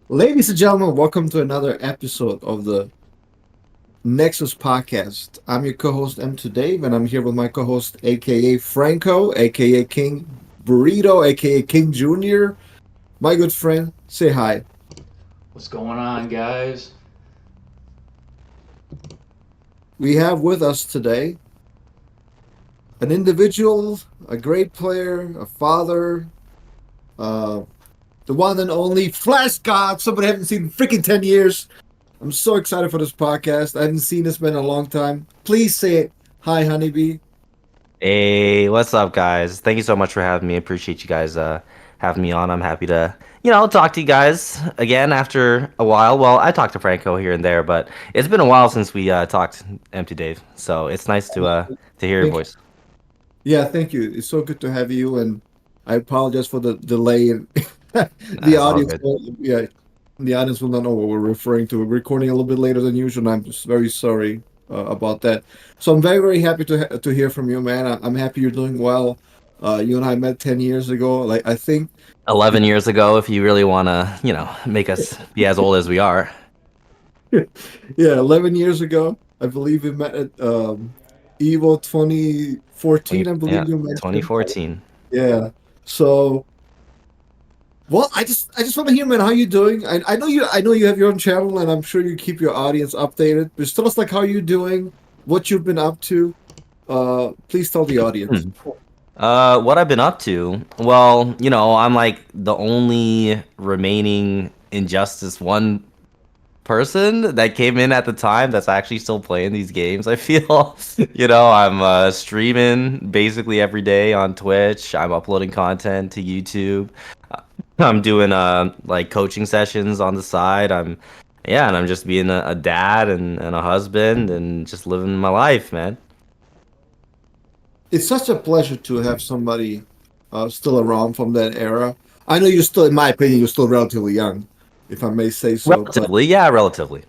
Ladies and gentlemen, welcome to another episode of the Nexus podcast. I'm your co-host M2 Dave, and I'm here with my co-host, aka Franco, aka King Burrito, aka King Junior. My good friend, say hi. What's going on, guys? We have with us today an individual, a great player, a father, uh, the one and only Flash God. Somebody I haven't seen in freaking 10 years. I'm so excited for this podcast. I haven't seen this man in a long time. Please say hi, Honeybee. Hey, what's up, guys? Thank you so much for having me. Appreciate you guys having me on. I'm happy to, talk to you guys again after a while. Well, I talked to Franco here and there, but it's been a while since we talked, Empty Dave. So it's nice to hear your Thank you. voice. Yeah, thank you. It's so good to have you, and I apologize for the delay. And the That's all audience, good. yeah, the audience will not know what we're referring to. We're recording a little bit later than usual, and I'm just very sorry about that. So I'm very, very happy to hear from you, man. I'm happy you're doing well. You and I met 10 years ago. Like I think, 11 years ago, if you really want to, make us be as old as we are. yeah, 11 years ago. I believe we met at Evo 2014. 20, I yeah, believe you mentioned. 2014. Yeah. So well, I just want to hear, man, how you doing? I know you have your own channel, and I'm sure you keep your audience updated. Just tell us like how you doing, what you've been up to. Please tell the audience. What I've been up to? Well, I'm like the only remaining Injustice 1 person that came in at the time that's actually still playing these games. I feel, I'm streaming basically every day on Twitch. I'm uploading content to YouTube. I'm doing like coaching sessions on the side. Yeah, and I'm just being a dad and a husband and just living my life, man. It's such a pleasure to have somebody still around from that era. I know you're still, in my opinion, you're still relatively young, if I may say so. But Relatively, yeah, relatively.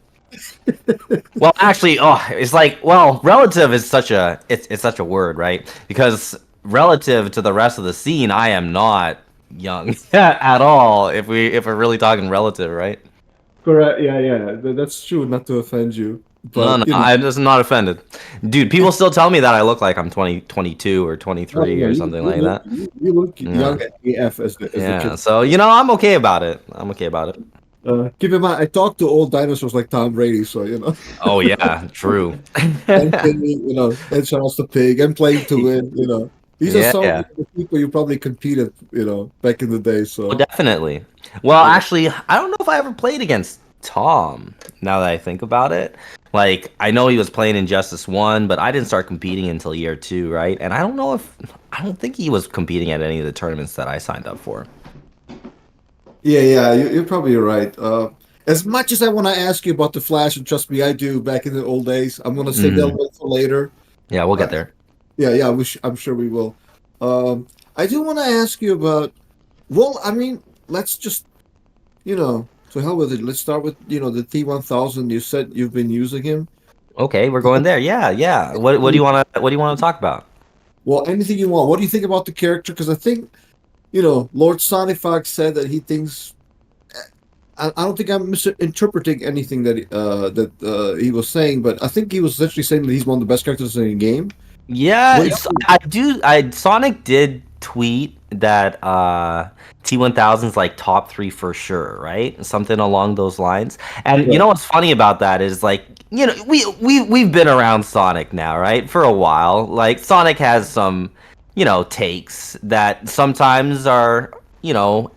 Well, actually, it's like, relative is it's such a word, right? Because relative to the rest of the scene, I am not young at all. If we're really talking relative, right? correct, yeah, yeah, that's true. Not to offend you, No, but no, I'm just not offended, dude. People still tell me that I look like I'm 20, 22 or no, 23 no, or you, something you like look that. you look young Yeah, AF as the yeah. kids. So I'm okay about it. I'm okay about it. Keep in mind, I talk to old dinosaurs like Tom Brady, so Oh yeah, true. and Kenny, and Charles the Pig, and Playing to Win. These are Yeah, some of yeah. the people you probably competed, back in the day. Oh, So, definitely. Well, yeah, actually, I don't know if I ever played against Tom, now that I think about it. Like, I know he was playing Injustice 1, but I didn't start competing until year 2, right? And I don't think he was competing at any of the tournaments that I signed up for. yeah, yeah, you're probably right. As much as I want to ask you about the Flash, and trust me, I do. Back in the old days, I'm gonna save that Hmm. one for later. Yeah, we'll Uh, get there. yeah, yeah, I'm sure we will. I do want to ask you about. Well, I mean, let's just to hell with it. Let's start with the T1000. You said you've been using him. Okay, we're going there. Yeah, yeah. What do you want to talk about? Well, anything you want. What do you think about the character? Because I think, Lord Sonic Fox said that he thinks. I don't think I'm misinterpreting anything that he was saying, but I think he was essentially saying that he's one of the best characters in the game. Yeah, What do it's, you I do. I Sonic did tweet that T1000's like top 3 for sure, right? Something along those lines. And you right. know what's funny about that is like, we've been around Sonic now, right? For a while. Like Sonic has some, takes that sometimes are,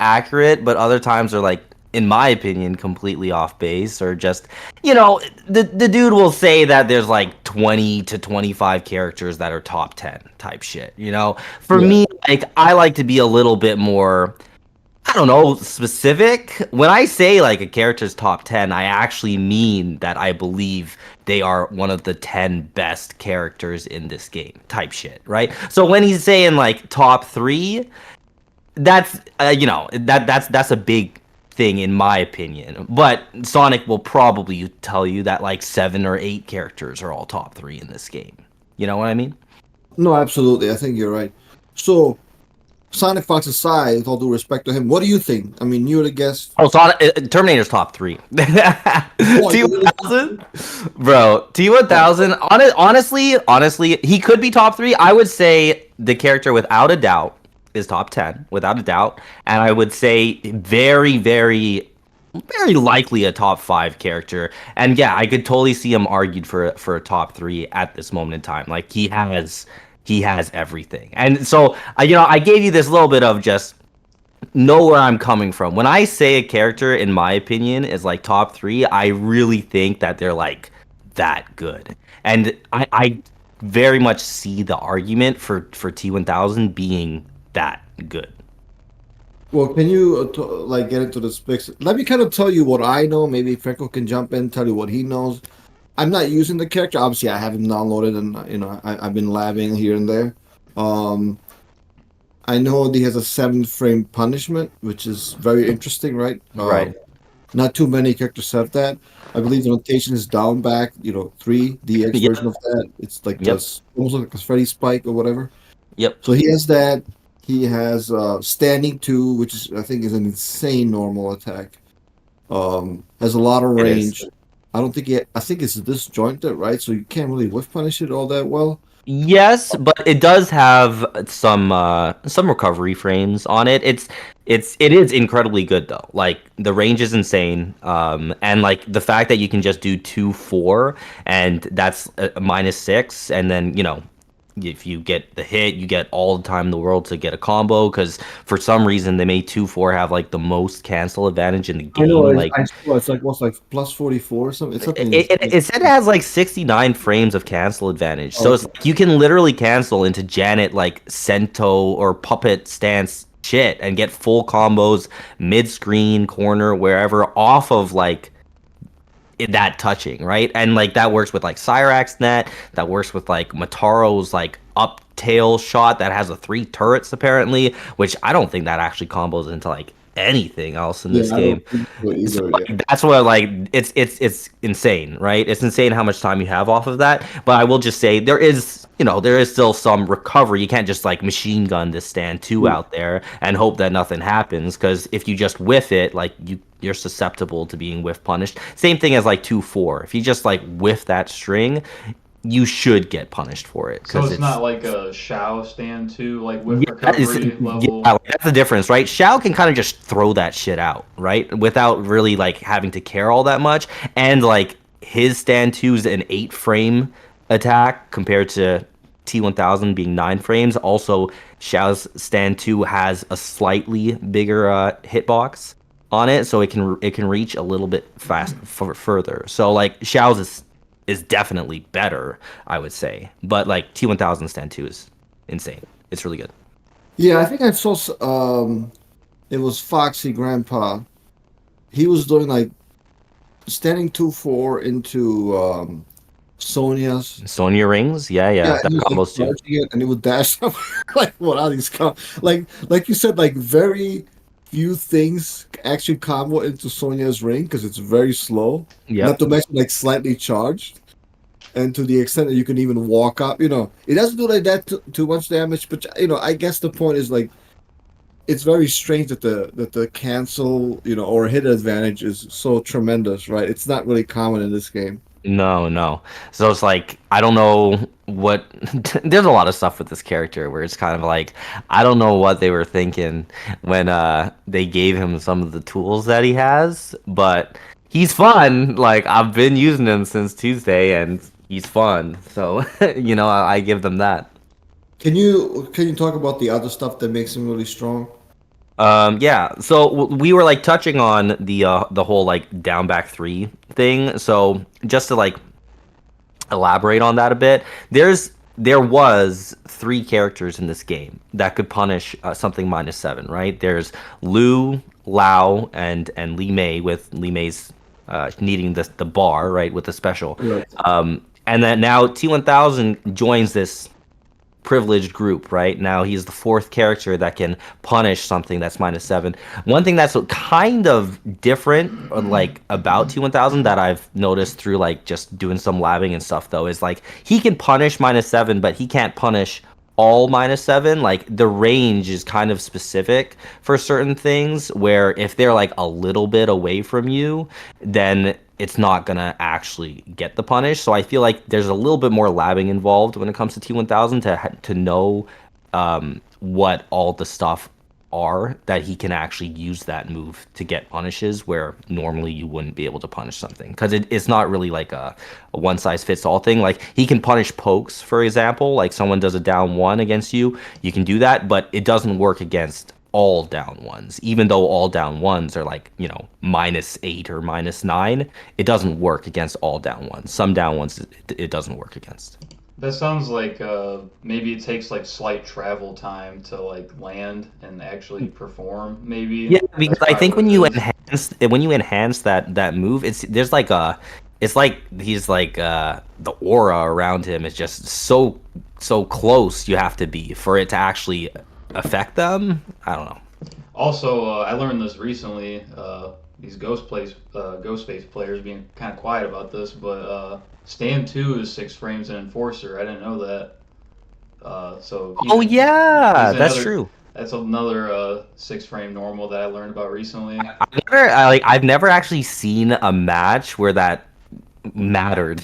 accurate, but other times are like, in my opinion, completely off base, or just, the dude will say that there's like 20 to 25 characters that are top 10 type shit, For Yeah. me, like, I like to be a little bit more, I don't know, specific. When I say like a character's top 10, I actually mean that I believe they are one of the 10 best characters in this game type shit, right? So when he's saying like top 3, that's that's a big thing in my opinion. But Sonic will probably tell you that like 7 or 8 characters are all top 3 in this game. You know what I mean? No, absolutely. I think you're right. So, Sonic Fox aside, with all due respect to him, what do you think? I mean, you're the guest. Oh, Terminator's top three. What, you really- T1000, bro. T1000. Honestly, he could be top three. I would say the character without a doubt is top 10, without a doubt, and I would say very likely a top five character. And yeah, I could totally see him argued for a top three at this moment in time. Like he has everything. And so I gave you this little bit of just know where I'm coming from. When I say a character, in my opinion, is like top three, I really think that they're like that good. And I very much see the argument for T1000 being that good. Well, can you like get into the specs? Let me kind of tell you what I know. Maybe Franco can jump in, tell you what he knows. I'm not using the character. Obviously, I have him downloaded, and I've been labbing here and there. Um, I know he has a 7 frame punishment, which is very interesting, right? Right. Not too many characters have that. I believe the rotation is down back, 3 DX Yep. version of that. It's like Yep. just almost like a Freddy Spike or whatever. Yep. So he has that. He has standing 2, which is I think is an insane normal attack. Has a lot of It range. is. I don't think I think it's disjointed, right? So you can't really whiff punish it all that well. Yes, but it does have some recovery frames on it. It is incredibly good though. Like the range is insane. And like the fact that you can just do 2-4 and that's a -6, and then if you get the hit, you get all the time in the world to get a combo, because for some reason they made 2-4 have like the most cancel advantage in the I know. game. Like I saw it's like what's like plus 44 or something. It's something. it said it has like 69 frames of cancel advantage. So it's Okay. like you can literally cancel into Janet like Sento or puppet stance shit and get full combos mid screen, corner, wherever off of like that touching, right? And like that works with like Cyrax net, that works with like Mataro's like up tail shot that has a 3 turrets apparently, which I don't think that actually combos into like anything else in this Yeah, I game. don't think so So either. Yeah. like, that's what like it's insane, right? It's insane how much time you have off of that. But I will just say there is still some recovery. You can't just like machine gun this stand 2 out there and hope that nothing happens, because if you just whiff it, like you're susceptible to being whiff punished. Same thing as like 2-4. If you just like whiff that string, you should get punished for it. So Because it's not like a Shao stand too, like with yeah, recovery level. like, that's the difference, right? Shao can kind of just throw that shit out, right? Without really like having to care all that much. And like his stand 2 is an 8 frame attack compared to T1000 being 9 frames. Also, Shao's stand 2 has a slightly bigger hitbox on it, so it can reach a little bit further. So like Shao's is definitely better, I would say. But like T1000 stand 2 is insane. It's really good. Yeah, I think I saw. It was Foxy Grandpa. He was doing like standing 2-4 into Sonya's. Sonya rings, yeah, Yeah, that and he was like combos too. charging it, and it would dash up. Like what are these like you said, like very few things actually combo into Sonya's ring because it's very slow. Not Yep. to mention like slightly charged, and to the extent that you can even walk up. It doesn't do like that too much damage, but I guess the point is like it's very strange that the cancel or hit advantage is so tremendous, right? It's not really common in this game. No, no. So it's like I don't know what. There's a lot of stuff with this character where it's kind of like I don't know what they were thinking when they gave him some of the tools that he has, but he's fun. Like I've been using him since Tuesday, and he's fun. So I give them that. Can you talk about the other stuff that makes him really strong? Yeah. So we were like touching on the whole like down back 3 thing. So just to like elaborate on that a bit, there was 3 characters in this game that could punish something -7, right? There's Lu, Lao, and Li Mei, with Li Mei's needing the bar, right, with the special. Right. And then now T1000 joins this privileged group, right? Now he's the 4th character that can punish something that's -7. One thing that's kind of different, like about T1000 that I've noticed through like just doing some labbing and stuff though, is like he can punish -7, but he can't punish all -7. Like the range is kind of specific for certain things where if they're like a little bit away from you, then it's not gonna actually get the punish. So I feel like there's a little bit more labbing involved when it comes to T1000 to know what all the stuff are that he can actually use that move to get punishes where normally you wouldn't be able to punish something because it's not really like a one size fits all thing. Like he can punish pokes, for example, like someone does a down one against you, you can do that, but it doesn't work against all down ones. Even though all down ones are like, you know, -8 or -9, it doesn't work against all down ones. Some down ones it doesn't work against. That sounds like maybe it takes like slight travel time to like land and actually perform. Maybe Yeah, because that's I probably think what it is. when you enhance that move, there's like it's like he's like the aura around him is just so close you have to be for it to actually affect them. I don't know. Also, I learned this recently. These Ghostface players being kind of quiet about this, but stand two is 6 frames and enforcer. I didn't know that. So Oh he's yeah, that's another. true. That's another 6 frame normal that I learned about recently. I've never actually seen a match where that mattered,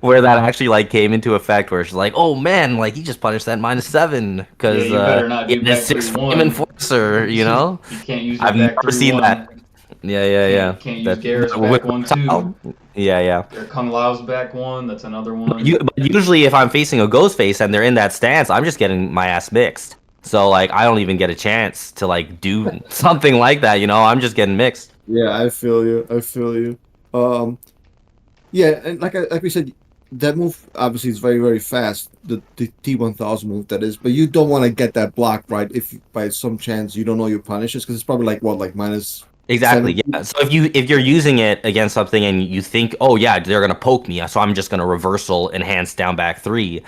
where that actually like came into effect, where it's like, oh man, like he just punished that -7 Yeah, because you better not he do had this back three 6 frame one. enforcer, you know. You can't use your I've back never three seen one. that. Yeah, yeah, yeah. Can't use That Garrus with back one too. reptile. Yeah, yeah. Or Kung Lao's back one. That's another one. But usually, if I'm facing a ghost face and they're in that stance, I'm just getting my ass mixed. So like, I don't even get a chance to like do something like that. You know, I'm just getting mixed. Yeah, I feel you. I feel you. Um, yeah, and like we said, that move obviously is very very fast. The T1000 move that is, but you don't want to get that block right if by some chance you don't know your punishes because it's probably like what like Exactly. -7. Yeah. So if you're using it against something and you think, oh yeah, they're gonna poke me, so I'm just gonna reversal enhance down back 3,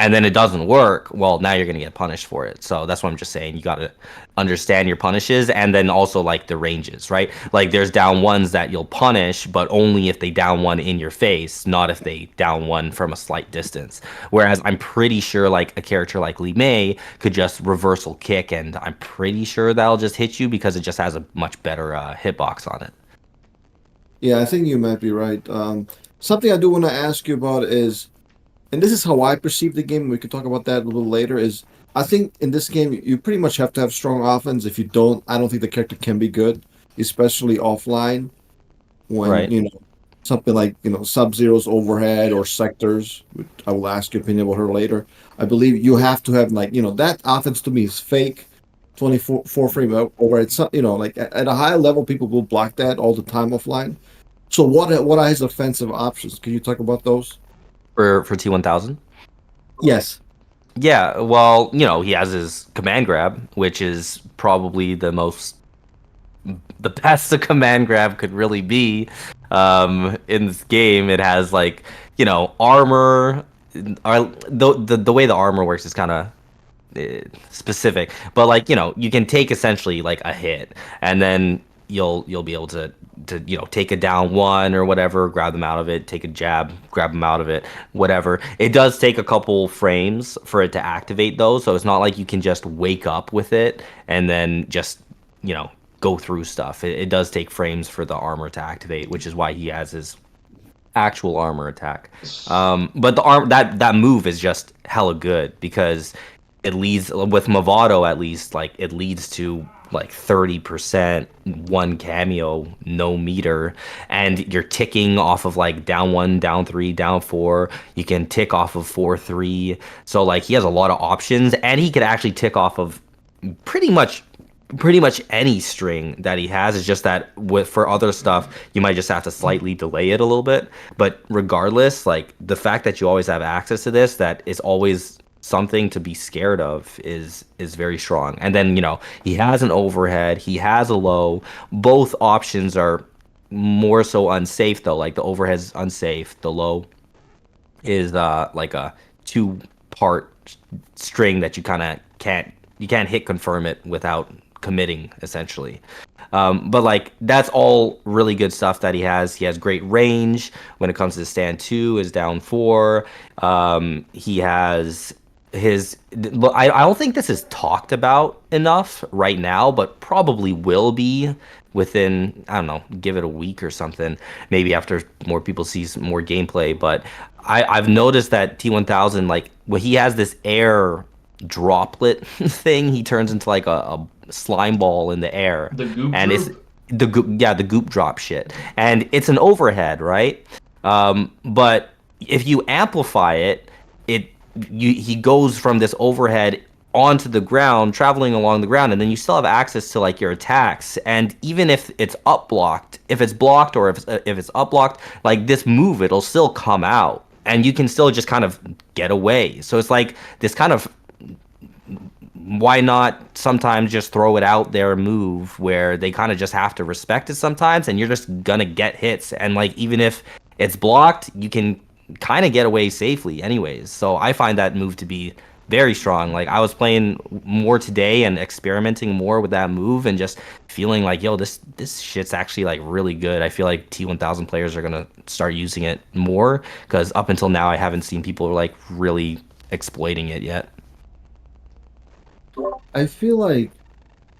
and then it doesn't work, well now you're gonna get punished for it. So that's what I'm just saying. You gotta understand your punishes and then also like the ranges, right? Like there's down ones that you'll punish, but only if they down one in your face, not if they down one from a slight distance. Whereas I'm pretty sure like a character like Li Mei could just reversal kick, and I'm pretty sure that'll just hit you because it just has a much better hitbox on it. Yeah, I think you might be right. Something I do want to ask you about is, and this is how I perceive the game. We could talk about that a little later. Is I think in this game you pretty much have to have strong offense. If you don't, I don't think the character can be good, especially offline when Right. something like Sub Zero's overhead or sectors. Which I will ask your opinion about her later. I believe you have to have like that offense to me is fake. 24 frame overhead. Like at a high level, people will block that all the time offline. So what are his offensive options? Can you talk about those? For T1000. Yes. Yeah, well, you know, he has his command grab, which is probably the best a command grab could really be. In this game, it has like, you know, armor. The way the armor works is kind of specific, but like, you know, you can take essentially like a hit, and then you'll be able to take a down one or whatever, grab them out of it, take a jab, grab them out of it, whatever. It does take a couple frames for it to activate those, so it's not like you can just wake up with it and then just you know go through stuff. It does take frames for the armor to activate, which is why he has his actual armor attack. But the arm that move is just hella good because it leads with Movado at least, like it leads to like 30% one cameo, no meter, and you're ticking off of like down one, down three, down four. You can tick off of 4-3. So like he has a lot of options, and he could actually tick off of pretty much any string that he has. Is just that with for other stuff you might just have to slightly delay it a little bit, but regardless, like the fact that you always have access to this, that is always something to be scared of, is very strong. And then he has an overhead, he has a low. Both options are more so unsafe though. Like the overhead's unsafe, the low is like a two-part string that you can't hit confirm it without committing essentially. But like that's all really good stuff that he has. He has great range when it comes to stand two is down four. He has I don't think this is talked about enough right now, but probably will be within, I don't know, give it a week or something, maybe after more people see some more gameplay. But I've noticed that T1000, like when he has this air droplet thing, he turns into like a slime ball in the air, The goop and it's droop. the goop drop shit, and it's an overhead, right? But if you amplify it, it he goes from this overhead onto the ground, traveling along the ground, and then you still have access to like your attacks. And even if it's up blocked, if it's blocked or if it's up blocked, like this move, it'll still come out, and you can still just kind of get away. So it's like this kind of why not sometimes just throw it out there move where they kind of just have to respect it sometimes and you're just gonna get hits and like even if it's blocked you can kind of get away safely anyways. So I find that move to be very strong. Like I was playing more today and experimenting more with that move and just feeling like yo this shit's actually like really good. I feel like T1000 players are gonna start using it more because up until now I haven't seen people like really exploiting it yet. I feel like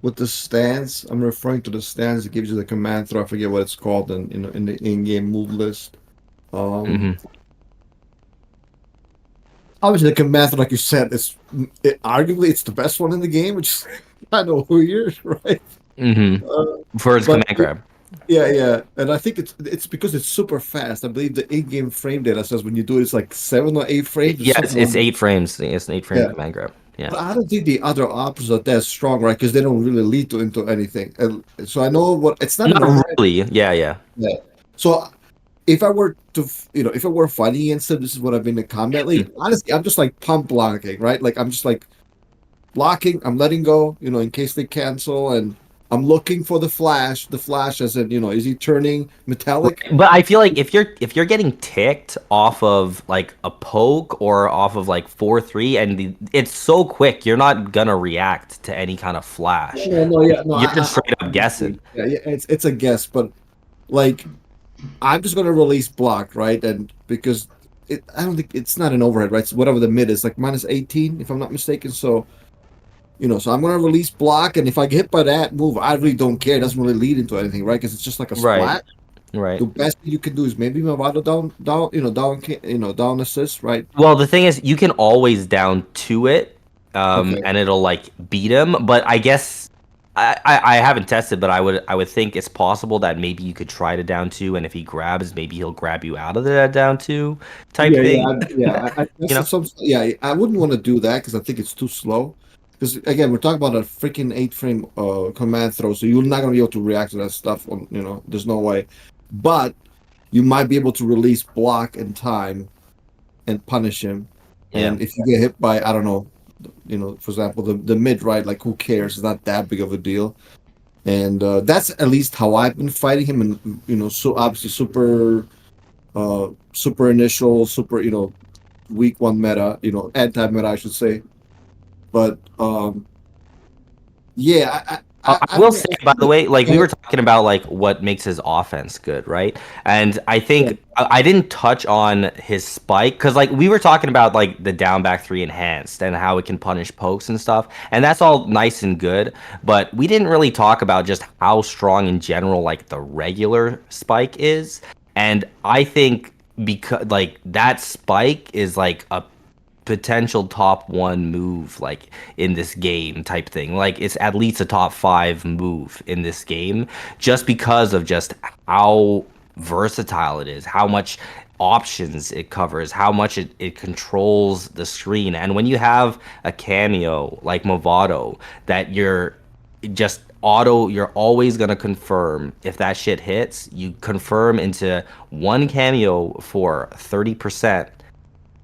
with the stance, I'm referring to the stance that gives you the command throw. I forget what it's called in the in-game move list. Um, Hmm. Obviously the command throw, like you said, arguably it's the best one in the game, which is kind of weird, right? Hmm. Uh, For his but command grab. yeah, yeah, and I think it's because it's super fast. I believe the in-game frame data says when you do it, it's like 7 or 8 frames or Yeah, something like it's that. 8 frames. It's an 8 frame Yeah, command grab. Yeah. but I don't think the other options are that strong, right? Because they don't really lead to into anything. And so I know what it's not an Not overhead. really. Yeah, yeah. Yeah. So if I were to, if I were fighting against him, this is what I've been in combat league. Honestly, I'm just like pump blocking, right? Like I'm just like blocking. I'm letting go, in case they cancel, and I'm looking for the flash. The flash, as in, is he turning metallic? Right. But I feel like if you're getting ticked off of like a poke or off of like 4-3 and it's so quick, you're not gonna react to any kind of flash. No, no, yeah, Like no. you're just straight up guessing. Yeah, yeah. It's a guess, but like I'm just gonna release block, right? And because I don't think it's not an overhead, right? So whatever the mid is, like minus 18, if I'm not mistaken. So so I'm gonna release block, and if I get hit by that move, I really don't care. It doesn't really lead into anything, right? Because it's just like a Right. splat. The Right. best thing you can do is maybe Movado down assist, right? Well, the thing is, you can always down to it, Okay. and it'll like beat him. But I guess I haven't tested, but I would think it's possible that maybe you could try to down two, and if he grabs, maybe he'll grab you out of the down two type Yeah, yeah, thing. You know? yeah. I wouldn't want to do that because I think it's too slow. Because again, we're talking about a freaking 8 frame command throw, so you're not gonna be able to react to that stuff. There's no way. But you might be able to release block in time and punish him. Yeah. And if you get hit by, I don't know, for example, the mid, right? Like, who cares? It's not that big of a deal. And that's at least how I've been fighting him. And so obviously super initial, super week one meta, anti meta, I should say. But yeah, I I will don't say, know. by the way, like we Yeah, were talking about, like what makes his offense good, right? And I yeah, think I didn't touch on his spike because, like, we were talking about like the down back three enhanced and how it can punish pokes and stuff, and that's all nice and good. But we didn't really talk about just how strong in general, like the regular spike is. And I think because like that spike is like a potential top one move like in this game type thing, like it's at least a top five move in this game just because of just how versatile it is, how much options it covers, how much it controls the screen. And when you have a cameo like Movado that you're always going to confirm if that shit hits, you confirm into one cameo for 30%.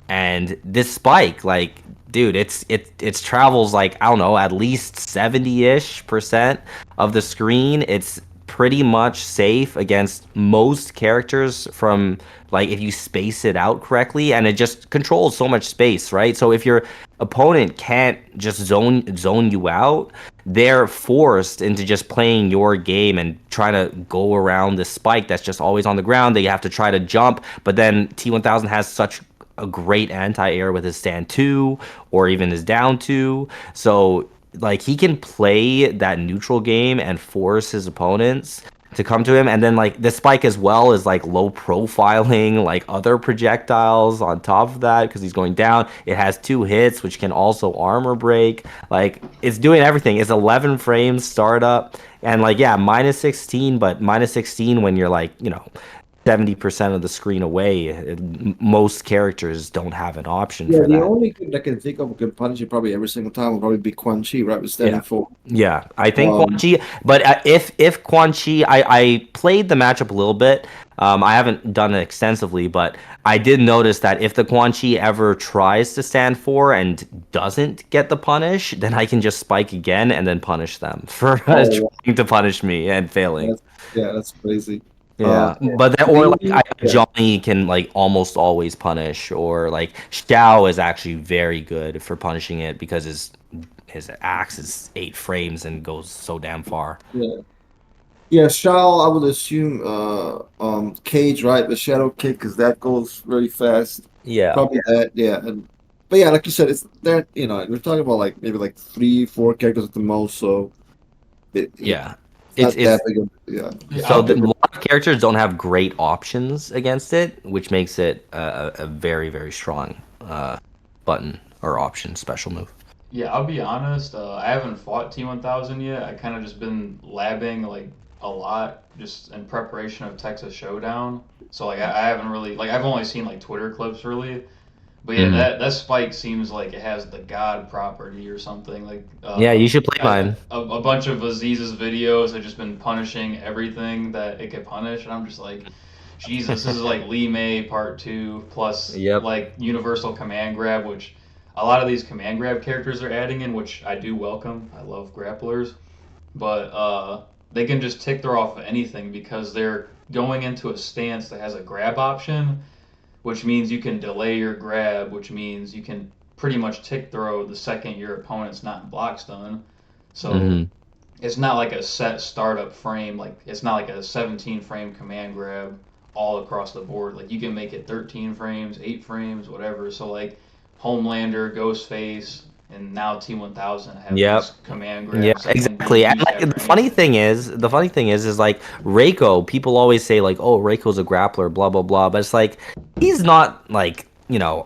And this spike, like, dude, it's travels like, I don't know, at least 70-ish% of the screen. It's pretty much safe against most characters from like if you space it out correctly, and it just controls so much space, right? So if your opponent can't just zone you out, they're forced into just playing your game and trying to go around the spike that's just always on the ground. They have to try to jump, but then T1000 has such a great anti-air with his stand 2 or even his down 2. So like he can play that neutral game and force his opponents to come to him. And then like the spike as well is like low profiling like other projectiles on top of that because he's going down. It has 2 hits which can also armor break. Like it's doing everything. It's 11 frames startup and like yeah, minus 16, but minus 16 when you're like, 70% of the screen away. Most characters don't have an option Yeah, for the that. only thing I can think of who can punish you probably every single time will probably be Quan Chi, right? With standing Yeah. for. Yeah, I think Quan Um, Chi, but if Quan Chi, I played the matchup a little bit. I haven't done it extensively, but I did notice that if the Quan Chi ever tries to stand for and doesn't get the punish, then I can just spike again and then punish them for oh, trying to punish me and failing. that's, yeah, that's crazy. Yeah, but that, or like Me, yeah, Johnny can like almost always punish, or like Xiao is actually very good for punishing it because his axe is 8 frames and goes so damn far. yeah. Yeah, Shao, I would assume Cage, right? The Shadow Kick, because that goes really fast. Yeah, Probably that, yeah. But yeah, like you said, it's that, we're talking about like maybe like three, four characters at the most, so it's yeah. It's not that it's big of, yeah. Yeah, so I'll a be, lot of characters don't have great options against it, which makes it a very very strong button or option special move. yeah, I'll be honest. I haven't fought T1000 yet. I kind of just been labbing like a lot, just in preparation of Texas Showdown. So like I haven't really like I've only seen like Twitter clips really. But yeah, Hmm. that spike seems like it has the god property or something. Like Yeah, you should play mine. a bunch of Aziz's videos have just been punishing everything that it could punish, and I'm just like, Jesus, this is like Lee May Part Two plus Yep. like Universal Command Grab, which a lot of these command grab characters are adding in, which I do welcome. I love grapplers, but they can just tick throw off of anything because they're going into a stance that has a grab option, which means you can delay your grab, which means you can pretty much tick throw the second your opponent's not in block stun. So Hmm. it's not like a set startup frame, like it's not like a 17 frame command grab all across the board. Like you can make it 13 frames, 8 frames, whatever. So like Homelander, Ghostface, and now T1000 have Yep. these command Yeah, grabs that can be exactly. And used like after anything. the funny thing is like Reiko, people always say like, "Oh, Reiko's a grappler, blah blah blah," but it's like he's not like,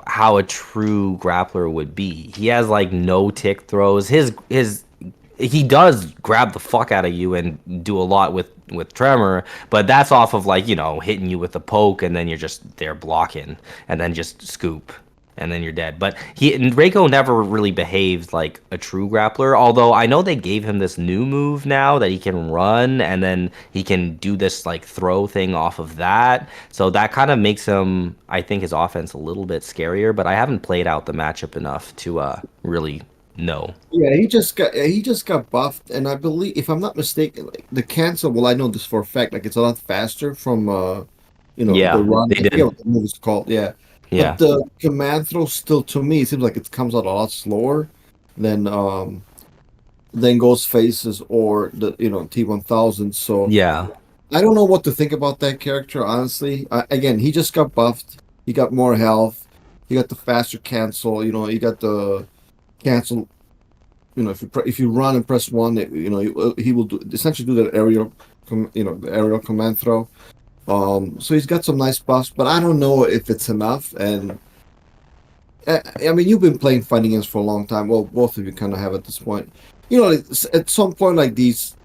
how a true grappler would be. He has like no tick throws. His he does grab the fuck out of you and do a lot with Tremor, but that's off of like, hitting you with a poke and then you're just there blocking and then just scoop and then you're dead. But Reiko never really behaved like a true grappler. Although I know they gave him this new move now that he can run and then he can do this like throw thing off of that. So that kind of makes him, I think, his offense a little bit scarier. But I haven't played out the matchup enough to really know. Yeah, he just got buffed, and I believe, if I'm not mistaken, like the cancel. Well, I know this for a fact. Like it's a lot faster from the Yeah, run. they I forget did. what the move is called. Yeah, but Yeah, the command throw still, to me, it seems like it comes out a lot slower than Ghost Faces or the T1000. So yeah, I don't know what to think about that character, honestly. Again, he just got buffed. He got more health. He got the faster cancel. He got the cancel. If you run and press one, he will essentially do that the aerial command throw. So he's got some nice buffs, but I don't know if it's enough. And I mean, you've been playing fighting games for a long time. Well, both of you kind of have at this point. At some point, like these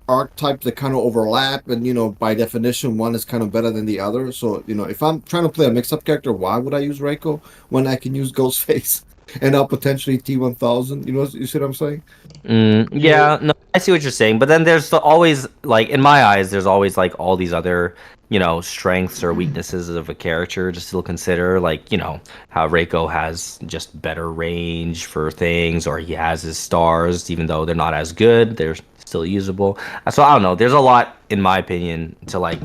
archetypes that kind of overlap, and by definition, one is kind of better than the other. So if I'm trying to play a mix-up character, why would I use Reiko when I can use Ghostface and now potentially T1000? You see what I'm saying? Yeah, yeah. No, I see what you're saying, but then always like in my eyes, there's always like all these other, strengths or weaknesses of a character to still consider. Like, how Reiko has just better range for things, or he has his stars, even though they're not as good, they're still usable. So I don't know. There's a lot, in my opinion, to like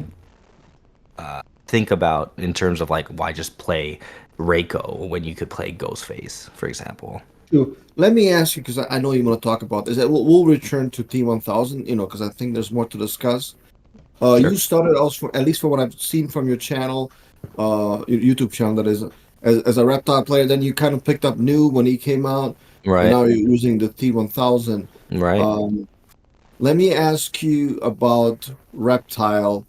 think about in terms of like why just play Reiko when you could play Ghostface, for example. So let me ask you, because I know you want to talk about this. We'll return to T1000, because I think there's more to discuss. Sure. You started also, at least from what I've seen from your channel, your YouTube channel, that is. as a reptile player. Then you kind of picked up new when he came out, and Right. now you're using the T1000. Right. Um, Let me ask you about reptile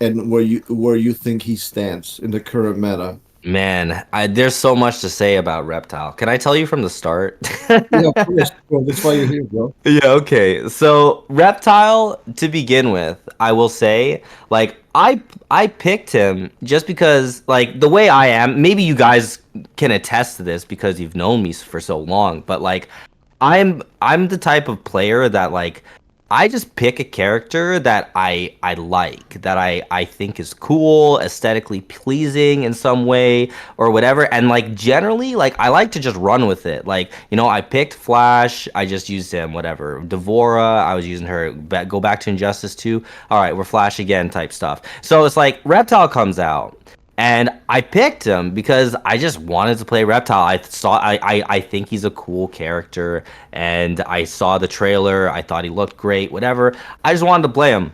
and where you think he stands in the current meta. Man, there's so much to say about Reptile. Can I tell you from the start? Yeah, of course. Well, that's why you're here, bro. Yeah, okay. So Reptile, to begin with, I will say, like, I picked him just because, like, the way I am, maybe you guys can attest to this because you've known me for so long, but like I'm the type of player that like I just pick a character that I like, that I think is cool, aesthetically pleasing in some way or whatever. And like generally, like I like to just run with it. Like, you know, I picked Flash, I just used him, whatever. Devora, I was using her. Go back to Injustice 2. All right, we're Flash again type stuff. So it's like Reptile comes out. And I picked him because I just wanted to play Reptile. I think he's a cool character, and I saw the trailer. I thought he looked great, whatever. I just wanted to play him.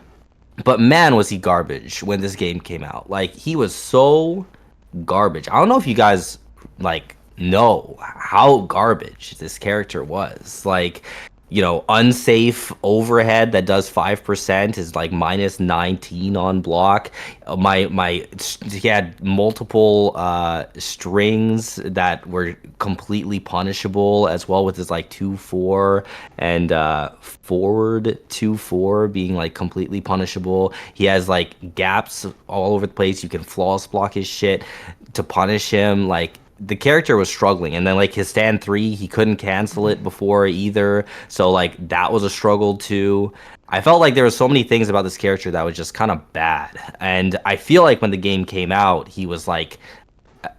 But man, was he garbage when this game came out. Like he was so garbage. I don't know if you guys like know how garbage this character was. Like, you know, unsafe overhead that does 5% is like minus 19 on block. My he had multiple strings that were completely punishable as well with his like 2-4 and forward 2-4 being like completely punishable. He has like gaps all over the place. You can flawless block his shit to punish him. Like the character was struggling, and then like his stand 3 he couldn't cancel it before either, so like that was a struggle too. I felt like there was so many things about this character that was just kind of bad, and I feel like when the game came out he was like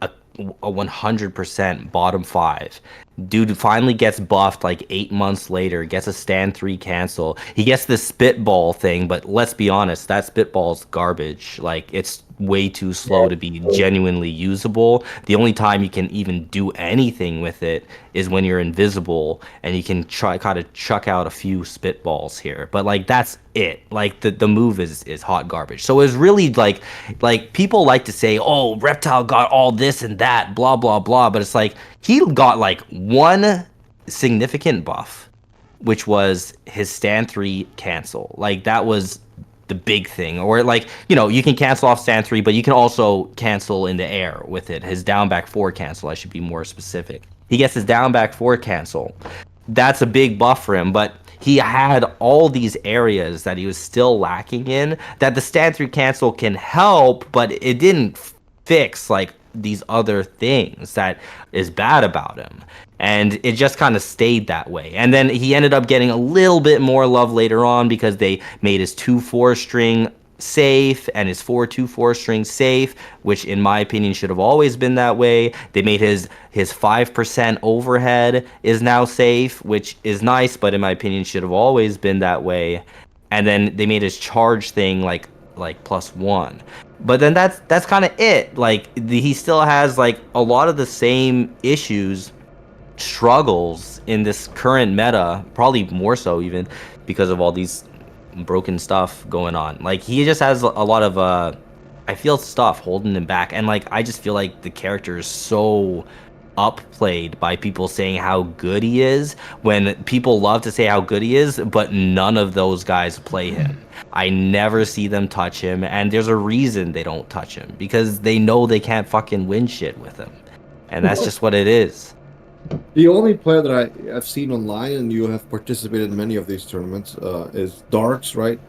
a, a 100% bottom 5. Dude finally gets buffed like 8 months later, gets a stand 3 cancel. He gets the spitball thing, but let's be honest, that spitball's garbage. Like it's way too slow to be genuinely usable. The only time you can even do anything with it is when you're invisible and you can try kind of chuck out a few spitballs here. But like that's it. Like the move is hot garbage. So it's really like people like to say, "Oh, Reptile got all this and that, blah blah blah," but it's like he got like one significant buff, which was his stand 3 cancel. Like that was the big thing. Or like, you know, you can cancel off stand 3, but you can also cancel in the air with it. His down back 4 cancel, I should be more specific. He gets his down back 4 cancel. That's a big buff for him, but he had all these areas that he was still lacking in that the stand 3 cancel can help, but it didn't fix like these other things that is bad about him. And it just kind of stayed that way. And then he ended up getting a little bit more love later on because they made his 2-4 string safe and his 4-2-4 string safe, which in my opinion should have always been that way. They made his 5% overhead is now safe, which is nice, but in my opinion should have always been that way. And then they made his charge thing like +1. But then that's kind of it. Like he still has like a lot of the same issues, struggles in this current meta, probably more so even because of all these broken stuff going on. Like he just has a lot of I feel stuff holding him back, and like I just feel like the character is so upplayed by people saying how good he is when people love to say how good he is, but none of those guys play him. I never see them touch him, and there's a reason they don't touch him because they know they can't fucking win shit with him. And that's just what it is. The only player that I've seen online, and you have participated in many of these tournaments, is Darks, right?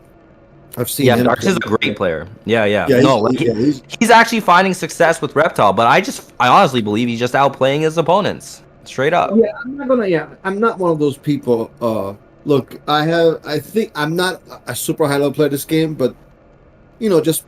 I've seen Yeah, him Darks is a play. great player. Yeah, yeah. Yeah, No, like he's he's actually finding success with Reptile, but I honestly believe he's just outplaying his opponents. Straight up. yeah. I'm not one of those people. Look, I think I'm not a super high level player this game, but just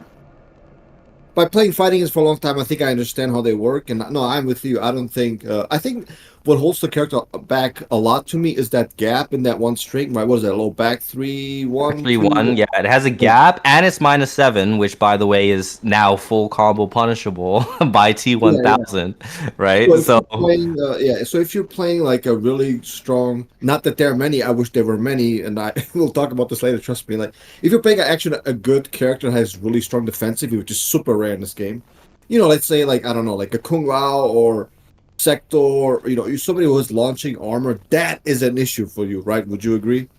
by playing fighting games for a long time, I think I understand how they work. And no, I'm with you. I don't think. I think what holds the character back a lot to me is that gap in that one string. Right? What is that? Low back 3-1 Actually, 1, 2. yeah, it has a gap, and it's -7, which, by the way, is now full combo punishable by Yeah, yeah. T1000, right? So if So, you're playing, So if you're playing like a really strong, not that there are many. I wish there were many, and I we'll talk about this later. Trust me. Like if you're playing actually a good character that has really strong defensive, which is super rare in this game, let's say like I don't know, like a Kung Lao or Sector, you're somebody who is launching armor. That is an issue for you, right? Would you agree?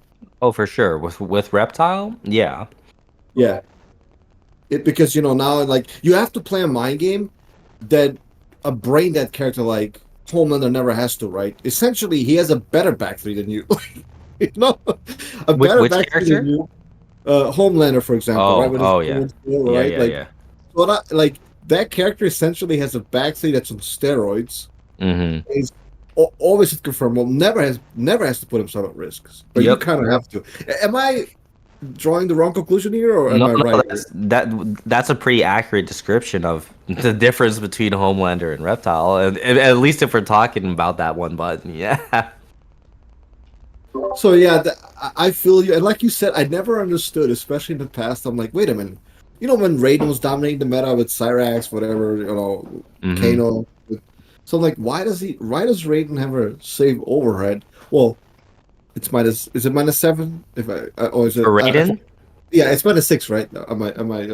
Oh, for sure. With Reptile, yeah. Yeah. Because now like you have to play a mind game that a brain dead character like Homelander never has to, right? Essentially, he has a better back three than you. you know, a better Which back three than character? you. Homelander, for example, right? Oh, With his oh yeah, yeah, right? yeah, Like, yeah. like that character essentially has a back three that's on steroids. Mm-hmm. He's always confirmable. Never has to put himself at risk. But you Yep. kind of have to. Am I drawing the wrong conclusion here, or am No, I no, right? that's a pretty accurate description of the difference between Homelander and Reptile, and at least if we're talking about that one button, yeah. So yeah, I feel you, and like you said, I never understood, especially in the past. I'm like, wait a minute, when Raiden was dominating the meta with Cyrax, whatever, Mm-hmm. Kano. So I'm like, Why does Raiden have a save overhead? Well, it's minus. Is it -7? If or is it? For Raiden, Yeah, it's -6, right? Am I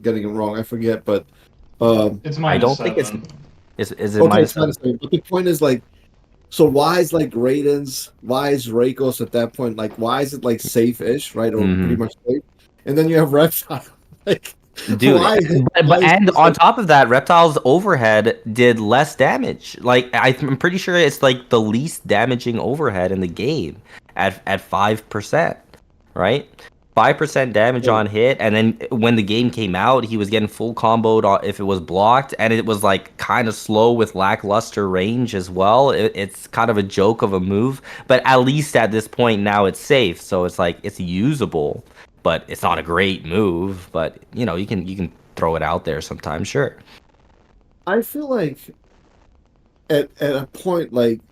getting it wrong? I forget, but It's I minus don't think it's seven. is it okay, minus it's seven? -7. But the point is like. So why is Reiko's at that point, like, why is it like safe-ish, right? Or pretty Mm-hmm. much safe. And then you have Reptile. Like, Dude, why is and this on like top of that, Reptile's overhead did less damage. Like I'm pretty sure it's like the least damaging overhead in the game at 5%, right? 5% damage on hit, and then when the game came out, he was getting full comboed if it was blocked, and it was like kind of slow with lackluster range as well. It's kind of a joke of a move, but at least at this point now it's safe, so it's like it's usable, but it's not a great move. But you can throw it out there sometimes, sure. I feel like at a point like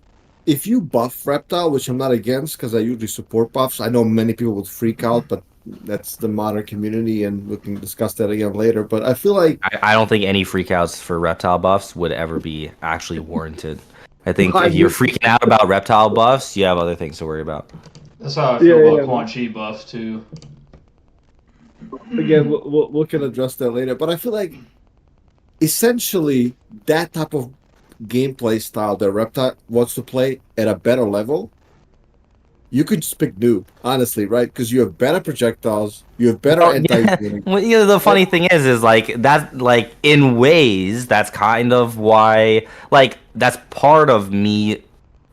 if you buff Reptile, which I'm not against because I usually support buffs. I know many people would freak out, but that's the modern community, and we can discuss that again later. But I feel like I don't think any freakouts for reptile buffs would ever be actually warranted. I think I if you're mean, freaking out about reptile buffs, you have other things to worry about. That's how I yeah, feel about yeah. Quan Chi buff too. Again, we can address that later. But I feel like essentially that type of gameplay style that Reptile wants to play at a better level, you could just pick noob, honestly, right? Because you have better projectiles, you have better Well, yeah. anti-healing. Well, the funny thing is like that, like in ways, that's kind of why, like that's part of me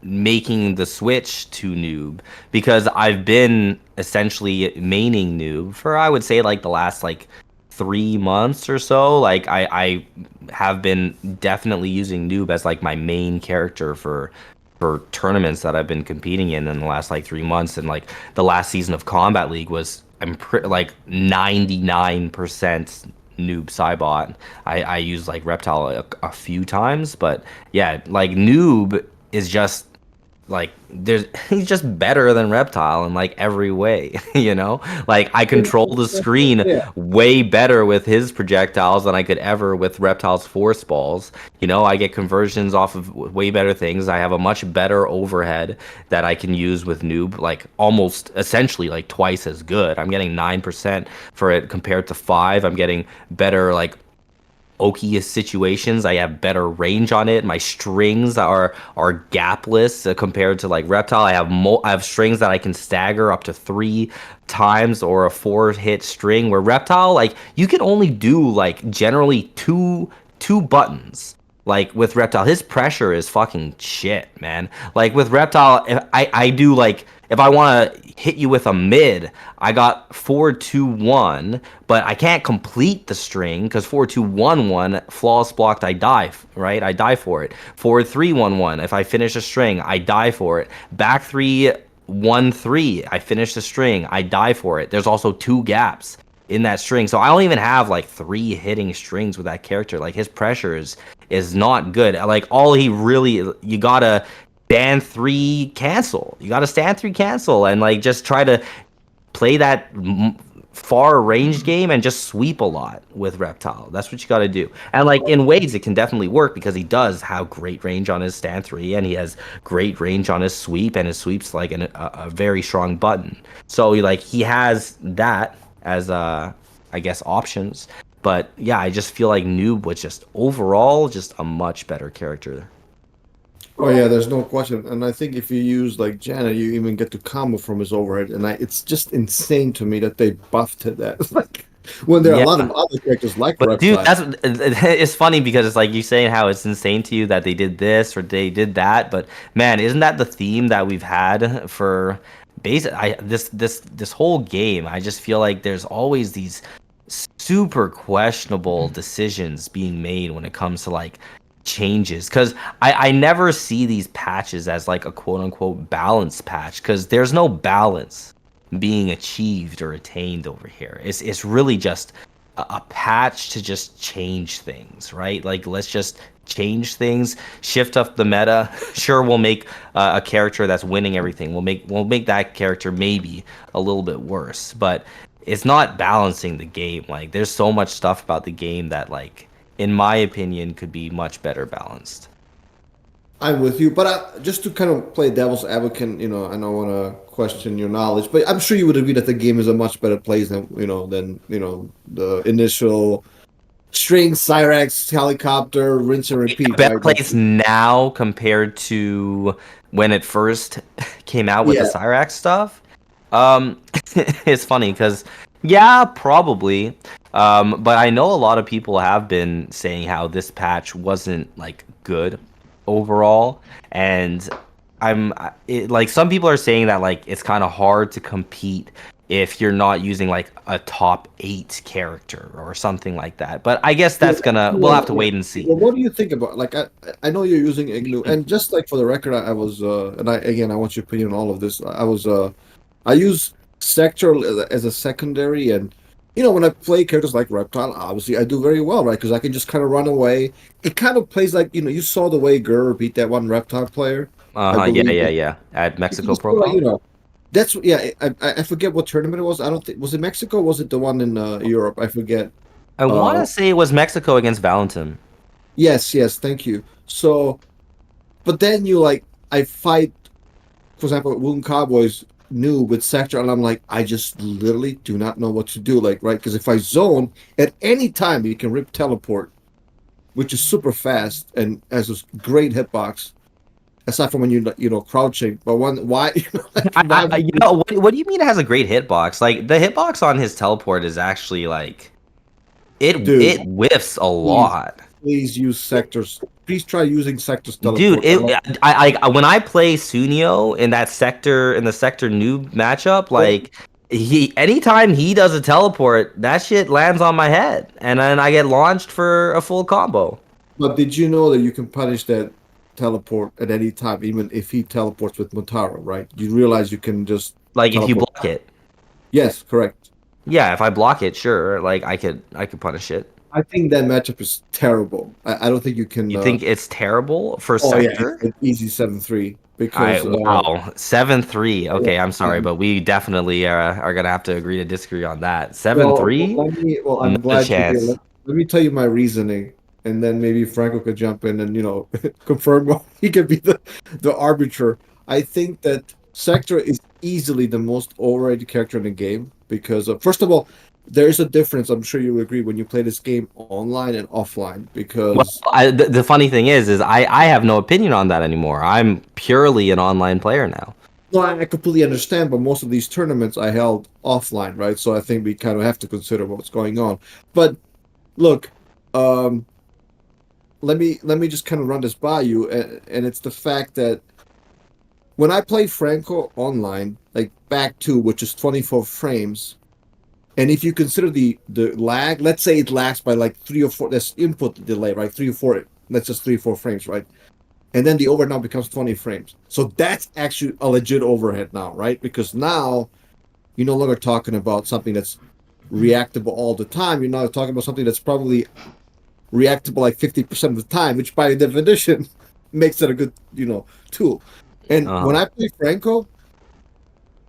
making the switch to noob because I've been essentially maining noob for I would say like the last like 3 months or so. Like I have been definitely using noob as like my main character for tournaments that I've been competing in the last like 3 months, and like the last season of Combat League was like 99% noob Cybot. I used like Reptile a few times, but yeah, like noob is just like there's he's just better than Reptile in like every way, you know? Like I control the screen Yeah, way better with his projectiles than I could ever with Reptile's force balls. I get conversions off of way better things. I have a much better overhead that I can use with Noob, like almost essentially like twice as good. I'm getting 9% for it compared to 5. I'm getting better like okiest situations. I have better range on it. My strings are gapless compared to like Reptile. I have strings that I can stagger up to 3 times or a 4 hit string. Where Reptile, like you can only do like generally two buttons. Like with Reptile, his pressure is fucking shit, man. Like with Reptile, if I do like if I want to hit you with a mid, I got 4-2-1, but I can't complete the string because 4-2-1-1 flawless blocked. I die, right? I die for it. 4-3-1-1. If I finish a string, I die for it. Back 3-1-3. I finish the string. I die for it. There's also 2 gaps in that string. So I don't even have like 3 hitting strings with that character. Like his pressure is not good. Like all he really you gotta stand 3 cancel. You gotta stand 3 cancel and like just try to play that far range game and just sweep a lot with Reptile. That's what you got to do. And like in ways it can definitely work because he does have great range on his stand 3 and he has great range on his sweep, and his sweep's like a very strong button. So he has that as I guess options. But yeah, I just feel like Noob was just overall just a much better character. Oh yeah, there's no question. And I think if you use like Janet, you even get to combo from his overhead. And it's just insane to me that they buffed that. Like when there are a Yeah. lot of other characters like But dude, Reptile. that's it's funny because it's like you saying how it's insane to you that they did this or they did that, but man, isn't that the theme that we've had for this whole game? I just feel like there's always these super questionable decisions being made when it comes to like changes because I never see these patches as like a quote unquote balance patch because there's no balance being achieved or attained over here. It's really just a patch to just change things, right? Like let's just change things, shift up the meta. Sure, we'll make a character that's winning everything. We'll make that character maybe a little bit worse, but it's not balancing the game. Like there's so much stuff about the game that like in my opinion could be much better balanced. I'm with you, but just to kind of play devil's advocate, I don't want to question your knowledge, but I'm sure you would agree that the game is a much better place than the initial string, Cyrax, helicopter, rinse and repeat, Better right? place now compared to when it first came out with the Yeah, Cyrax stuff. Um, it's funny because yeah, probably. But I know a lot of people have been saying how this patch wasn't like good overall, and like some people are saying that like it's kind of hard to compete if you're not using like a top 8 character or something like that. But I guess yeah, we'll have to wait and see. Well, what do you think about like I know you're using Igloo, and just like for the record, I was and I want your opinion on all of this. I use Sector as a secondary, and when I play characters like Reptile, obviously I do very well, right? Because I can just kind of run away. It kind of plays like you saw the way Gurr beat that one Reptile player, I Uh-huh, yeah, believe. yeah, yeah. At You can Mexico just feel like, Procon. that's yeah. I forget what tournament it was. I don't think was it Mexico. Or was it the one in Europe? I forget. I want Uh, to say it was Mexico against Valentin. yes, yes. Thank you. So, but then I fight, for example, Wound Cowboys new with Sector, and I'm like, I just literally do not know what to do. Like, right? Because if I zone at any time, you can rip teleport, which is super fast and has this great hitbox. Aside from when crouching, but why like, why would you What do you mean it has a great hitbox? Like the hitbox on his teleport is actually like do? it whiffs a Please, lot. please use sectors. Please try using sectors Dude, teleport. I love when I play Sunio in the sector noob matchup, it. like he anytime he does a teleport, that shit lands on my head, and then I get launched for a full combo. But did you know that you can punish that teleport at any time, even if he teleports with Motaro, right? You realize you can just Like if you teleport. block it, Yes, correct. yeah. If I block it, sure. Like I could punish it. I think that matchup is terrible. I don't think you can. You think it's terrible for Oh yeah, sector? it's easy 7-3 I because wow 7-3. yeah, Okay, I'm sorry, yeah. but we definitely are gonna have to agree to disagree on that. seven Well, three, I'm not a glad you're here. chance. Let me tell you my reasoning, and then maybe Franco could jump in and confirm. He could be the arbiter. I think that Sector is easily the most overrated character in the game because first of all, there is a difference. I'm sure you agree when you play this game online and offline Well, because the funny thing is I have no opinion on that anymore. I'm purely an online player now. no, I completely understand. But most of these tournaments I held offline, right? So I think we kind of have to consider what's going on. But look. Um, let me just kind of run this by you, and it's the fact that when I play Franco online, like back two, which is 24 frames, and if you consider the lag, let's say it lags by like 3 or 4, that's input delay, right? 3 or 4, that's just 3 or 4 frames, right? And then the overhead now becomes 20 frames. So that's actually a legit overhead now, right? Because now you're no longer talking about something that's reactable all the time. You're now talking about something that's probably reactable like 50% of the time, which by definition makes it a good, tool. And when Uh-huh. I play Franco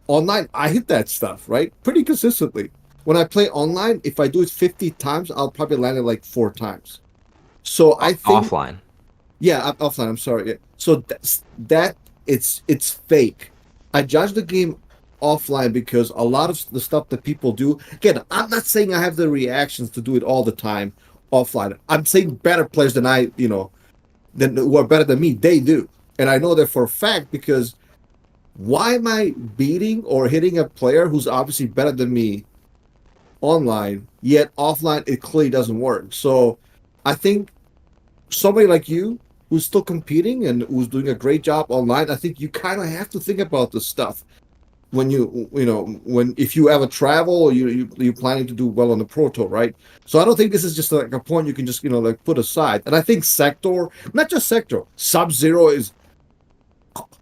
online, I hit that stuff, right? Pretty consistently. When I play online, if I do it 50 times, I'll probably land it like 4 times. So I think, Offline. yeah, offline, I'm sorry. Yeah. So that it's fake. I judge the game offline because a lot of the stuff that people do. Again, I'm not saying I have the reactions to do it all the time offline. I'm saying better players than I, than who are better than me, they do, and I know that for a fact because why am I beating or hitting a player who's obviously better than me online, yet offline it clearly doesn't work? So I think somebody like you who's still competing and who's doing a great job online, I think you kind of have to think about this stuff when when if you ever travel or you're planning to do well on the pro tour, right? So I don't think this is just like a point you can just like put aside. And I think Sector, not just Sector, Sub Zero is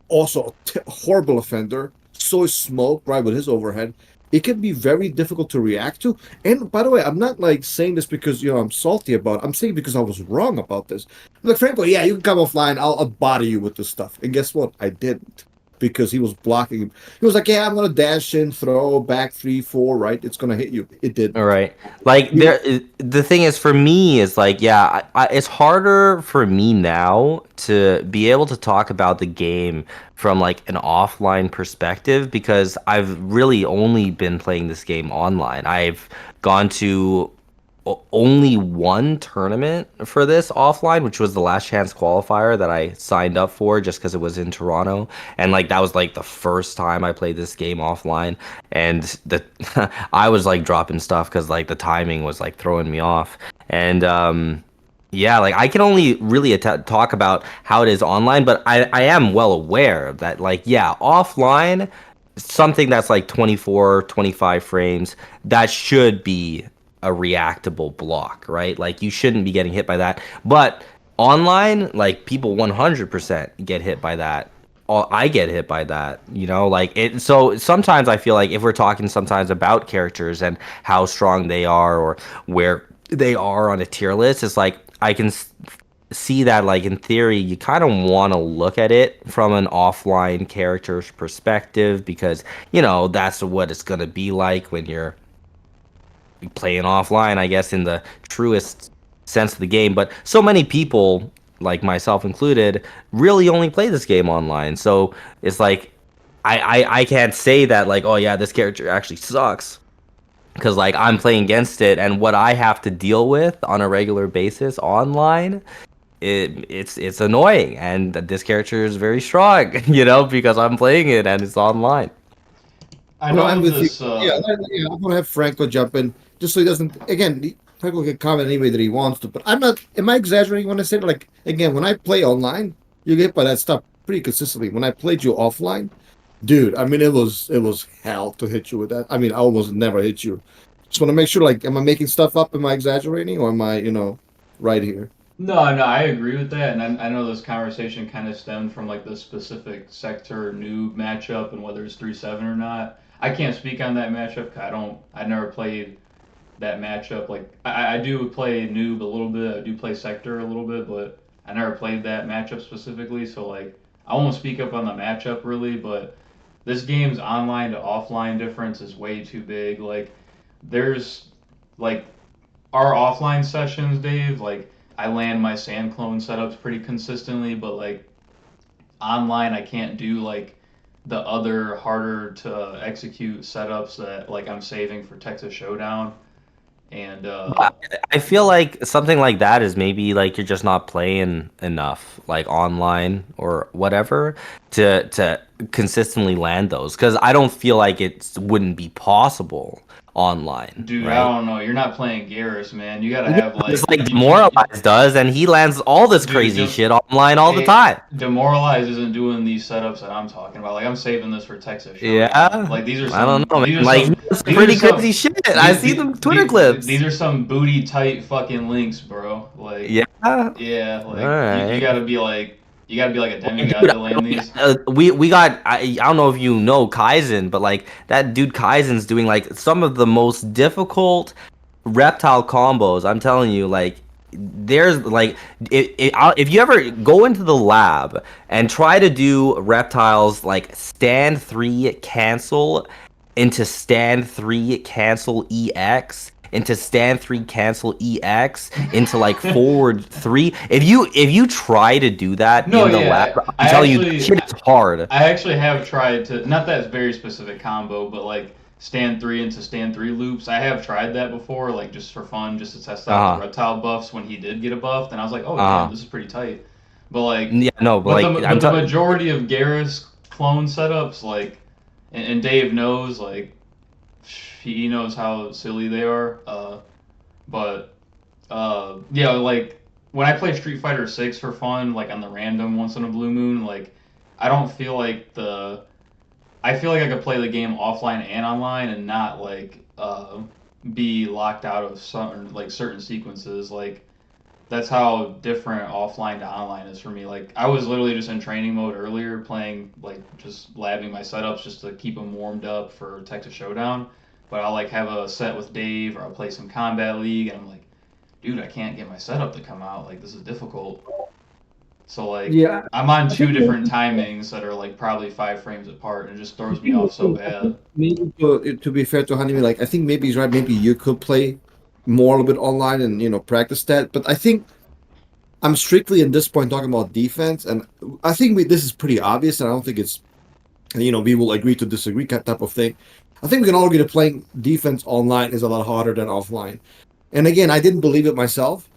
also a horrible offender. So is Smoke, right, with his overhead. It can be very difficult to react to. And by the way, I'm not like saying this because I'm salty about it. I'm saying because I was wrong about this. Like Franco, yeah, you can come offline. I'll body you with this stuff. And guess what? I didn't because he was blocking him. He was like, "Yeah, I'm gonna dash in, throw back 3-4, right? It's gonna hit you." It didn't. All right. Like the thing is for me is like, yeah, it's harder for me now to be able to talk about the game from like an offline perspective because I've really only been playing this game online. I've gone to only one tournament for this offline, which was the last chance qualifier that I signed up for just because it was in Toronto. And like that was like the first time I played this game offline. And the I was like dropping stuff because like the timing was like throwing me off. And yeah, like I can only really talk about how it is online, but I am well aware that like, yeah, offline, something that's like 24, 25 frames, that should be a reactable block, right? Like you shouldn't be getting hit by that. But online, like people 100% get hit by that. I get hit by that, like it. So sometimes I feel like if we're talking sometimes about characters and how strong they are or where they are on a tier list, it's like I can see that like in theory you kind of want to look at it from an offline character's perspective because that's what it's going to be like when you're playing offline, I guess, in the truest sense of the game. But so many people, like myself included, really only play this game online. So it's like I can't say that like, oh yeah, this character actually sucks. Because like I'm playing against it, and what I have to deal with on a regular basis online, it's annoying. And this character is very strong, because I'm playing it and it's online. I No, I'm know with you. this. Yeah, I'm gonna have Franco jump in just so he doesn't. Again, Franco can comment any way that he wants to, but I'm not. Am I exaggerating when I say like again when I play online, you get hit by that stuff pretty consistently. When I played you offline, dude, I mean it was hell to hit you with that. I mean I almost never hit you. Just want to make sure. Like, am I making stuff up? Am I exaggerating, or am I right here? No, no, I agree with that, and I know this conversation kind of stemmed from like the specific sector noob matchup and whether it's 3-7 or not. I can't speak on that matchup. 'Cause I never played that matchup. Like I do play noob a little bit. I do play sector a little bit, but I never played that matchup specifically. So like I won't speak up on the matchup really, but this game's online to offline difference is way too big. Like there's like our offline sessions, Dave. Like I land my sand clone setups pretty consistently, but like online I can't do like the other harder to execute setups that like I'm saving for Texas Showdown. And I feel like something like that is maybe like you're just not playing enough, like online or whatever, to consistently land those. Because I don't feel like it wouldn't be possible online, dude, I right? don't know. You're not playing Garrus, man. You gotta have like Just like Demoralize does, and he lands all this dude, crazy shit online all the hey, time. Demoralize isn't doing these setups that I'm talking about. Like I'm saving this for Texas Showdown. Yeah, Like these are I don't some know, man. these are Like he some does some these are pretty some crazy shit. I see them Twitter clips. these are some booty tight fucking links, bro. Like Yeah. All yeah, like you right. gotta be like a demigod Dude, to land these. we got I don't know if you know Kaizen, but like that dude Kaizen's doing like some of the most difficult reptile combos. I'm telling you, like there's like if you ever go into the lab and try to do reptiles like stand 3 cancel into stand 3 cancel EX, into stand 3 cancel EX into like forward 3. If you try to do that No, in the lab, yeah, I'm telling you, that shit is hard. I actually have tried to, not that very specific combo, but like stand three into stand three loops. I have tried that before, like just for fun, just to test out the Uh-huh. reptile buffs when he did get a buffed, and I was like, oh damn, Uh-huh. this is pretty tight. But like, Yeah, no, but like but the majority of Garrus clone setups, like, and Dave knows, like, he knows how silly they are. But yeah, like when I play Street Fighter 6 for fun, like on the random once in a blue moon, like I don't feel like the I feel like I could play the game offline and online and not like be locked out of certain sequences. Like that's how different offline to online is for me. Like I was literally just in training mode earlier, playing like just labbing my setups just to keep them warmed up for Texas Showdown. But I'll like have a set with Dave or I'll play some Combat League and I'm like, dude, I can't get my setup to come out. Like this is difficult. So like Yeah, I'm on I two think different timings that are like probably 5 frames apart and it just throws me off so I think bad. maybe to be fair to Honeybee, like I think maybe he's right. Maybe you could play more a little bit online and practice that. But I think I'm strictly in this point talking about defense, and I think this is pretty obvious, and I don't think it's we will agree to disagree type of thing. I think we can all agree that playing defense online is a lot harder than offline. And again, I didn't believe it myself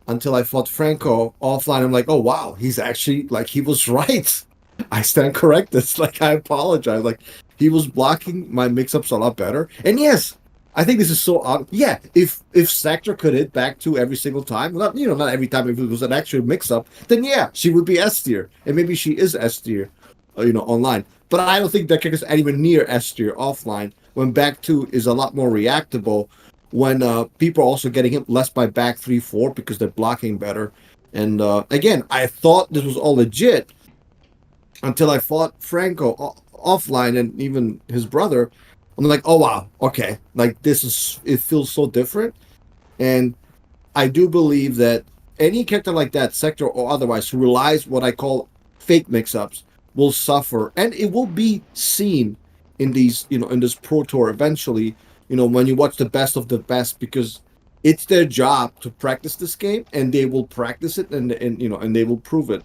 until I fought Franco offline. I'm like, oh wow, he's actually like he was right. I stand corrected. Like I apologize. Like he was blocking my mix-ups a lot better. And yes, I think this is so odd. Yeah, if Sector could hit back to every single time, not every time if it was an actual mix-up, then yeah, she would be S tier, and maybe she is S tier, online. But I don't think that kick is anywhere near S tier offline. When back two is a lot more reactable, when people are also getting hit less by back 3-4 because they're blocking better. And again, I thought this was all legit until I fought Franco offline and even his brother. I'm like, oh wow, okay, like it feels so different. And I do believe that any character like that, Sector or otherwise, who relies what I call fake mix-ups, will suffer, and it will be seen in these, in this Pro Tour eventually. When you watch the best of the best, because it's their job to practice this game, and they will practice it, and they will prove it.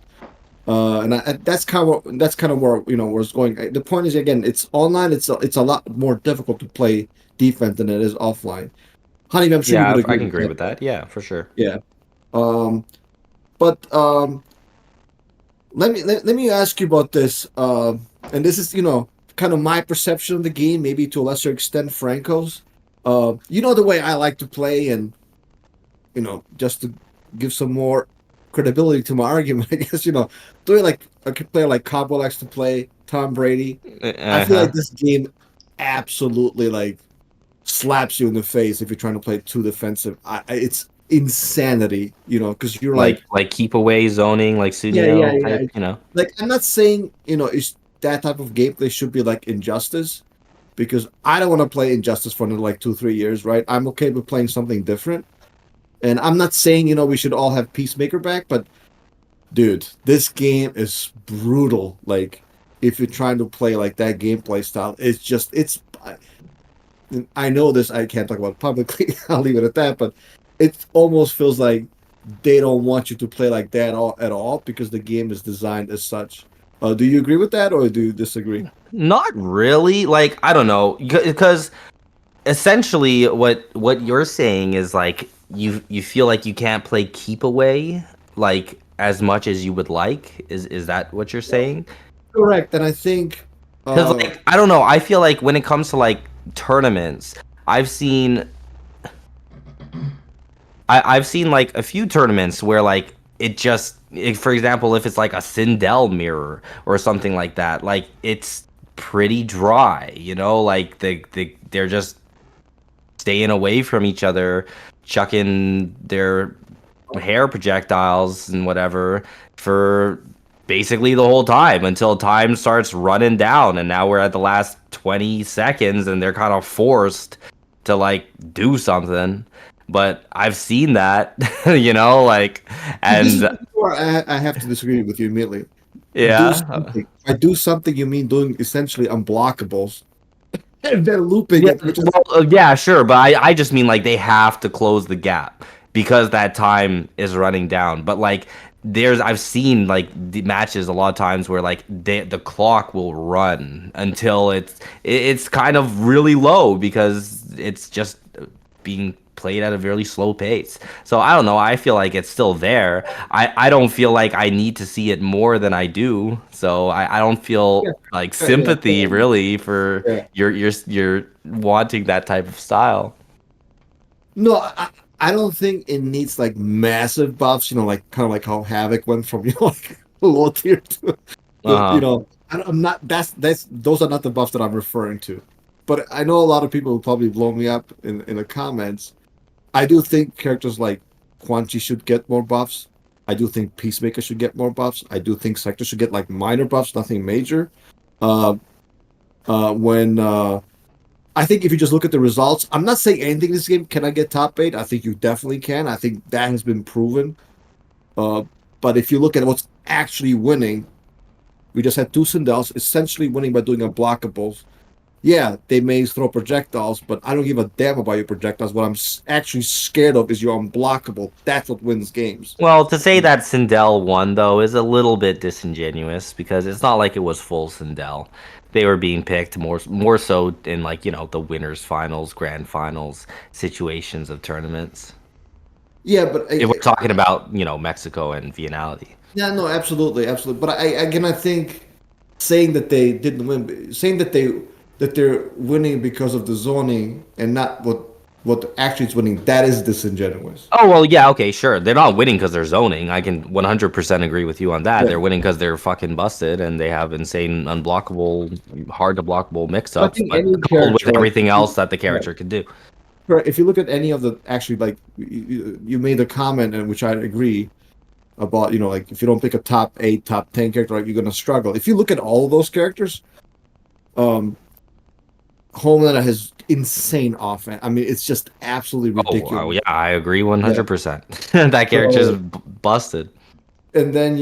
That's kind of where where it's going. The point is again, it's online. It's a lot more difficult to play defense than it is offline. Honey, I'm sure you Yeah, would I agree can with agree that. with that. Yeah, for sure. Yeah. Um, but let me ask you about this. And this is kind of my perception of the game, maybe to a lesser extent Franco's. The way I like to play, and just to give some more credibility to my argument, I guess doing like a player like Cabo likes to play, Tom Brady. I feel like Uh-huh. this game absolutely like slaps you in the face if you're trying to play too defensive. It's insanity, because you're like, Like keep away zoning, like yeah, yeah, Sunio yeah. type. Like I'm not saying it's that type of gameplay should be like Injustice, because I don't want to play Injustice for another like 2-3 years, right? I'm okay with playing something different, and I'm not saying we should all have Peacemaker back, but dude, this game is brutal. Like if you're trying to play like that gameplay style, I know this. I can't talk about it publicly. I'll leave it at that. But it almost feels like they don't want you to play like that at all because the game is designed as such. Do you agree with that, or do you disagree? Not really. Like I don't know, because essentially what you're saying is like you feel like you can't play keep away like as much as you would like. Is that what you're saying? Correct. And I think, Because uh, like I don't know, I feel like when it comes to like tournaments, I've seen I've seen like a few tournaments where like for example, if it's like a Sindel mirror or something like that, like it's pretty dry, like they're just staying away from each other, chucking their hair projectiles and whatever for basically the whole time until time starts running down, and now we're at the last 20 seconds and they're kind of forced to like do something. But I've seen that, like, this is and where I have to disagree with you immediately. Do yeah. something. By do something, you mean doing essentially unblockables. and then looping Yeah, it, which is well, yeah, sure, but I just mean like they have to close the gap because that time is running down. But like I've seen like the matches a lot of times where like the clock will run until it's kind of really low because it's just being played at a very slow pace. So I don't know. I feel like it's still there. I don't feel like I need to see it more than I do. So I don't yeah, feel like yeah, sympathy really for yeah. you're wanting that type of style. No, I don't think it needs like massive buffs. Like kind of like how Havoc went from like low tier to the Uh-huh. I'm not. That's those are not the buffs that I'm referring to. But I know a lot of people will probably blow me up in the comments. I do think characters like Quan Chi should get more buffs. I do think Peacemaker should get more buffs. I do think Sector should get like minor buffs, nothing major. Uh, when I think if you just look at the results, I'm not saying anything in this game can I get top eight. I think you definitely can. I think that has been proven. Uh, but if you look at what's actually winning, we just had two Sindels essentially winning by doing unblockables. Yeah, they may throw projectiles, but I don't give a damn about your projectiles. What I'm actually scared of is your unblockable. That's what wins games. Well, to say that Sindel won though is a little bit disingenuous because it's not like it was full Sindel. They were being picked more so in like, the winners finals, grand finals situations of tournaments. Yeah, but If we're talking about, Mexico and Viennality. yeah, no, absolutely, absolutely. But again, I think saying that they didn't win, saying that they're winning because of the zoning and not what actually is winning, that is disingenuous. Oh, well, yeah, okay, sure. They're not winning because they're zoning. I can 100% agree with you on that. Yeah. They're winning because they're fucking busted and they have insane unblockable, hard to blockable I mix-ups, think but any coupled with character, right? everything else that the Right. character can do. Right. If you look at any of the actually like you made a comment and which I agree about, like if you don't pick a top eight, top 10 character, like, you're gonna struggle. If you look at all of those characters, um Homelander has insane offense. I mean, it's just absolutely Oh, ridiculous. yeah, I agree Yeah. 100%. That character's So busted. and then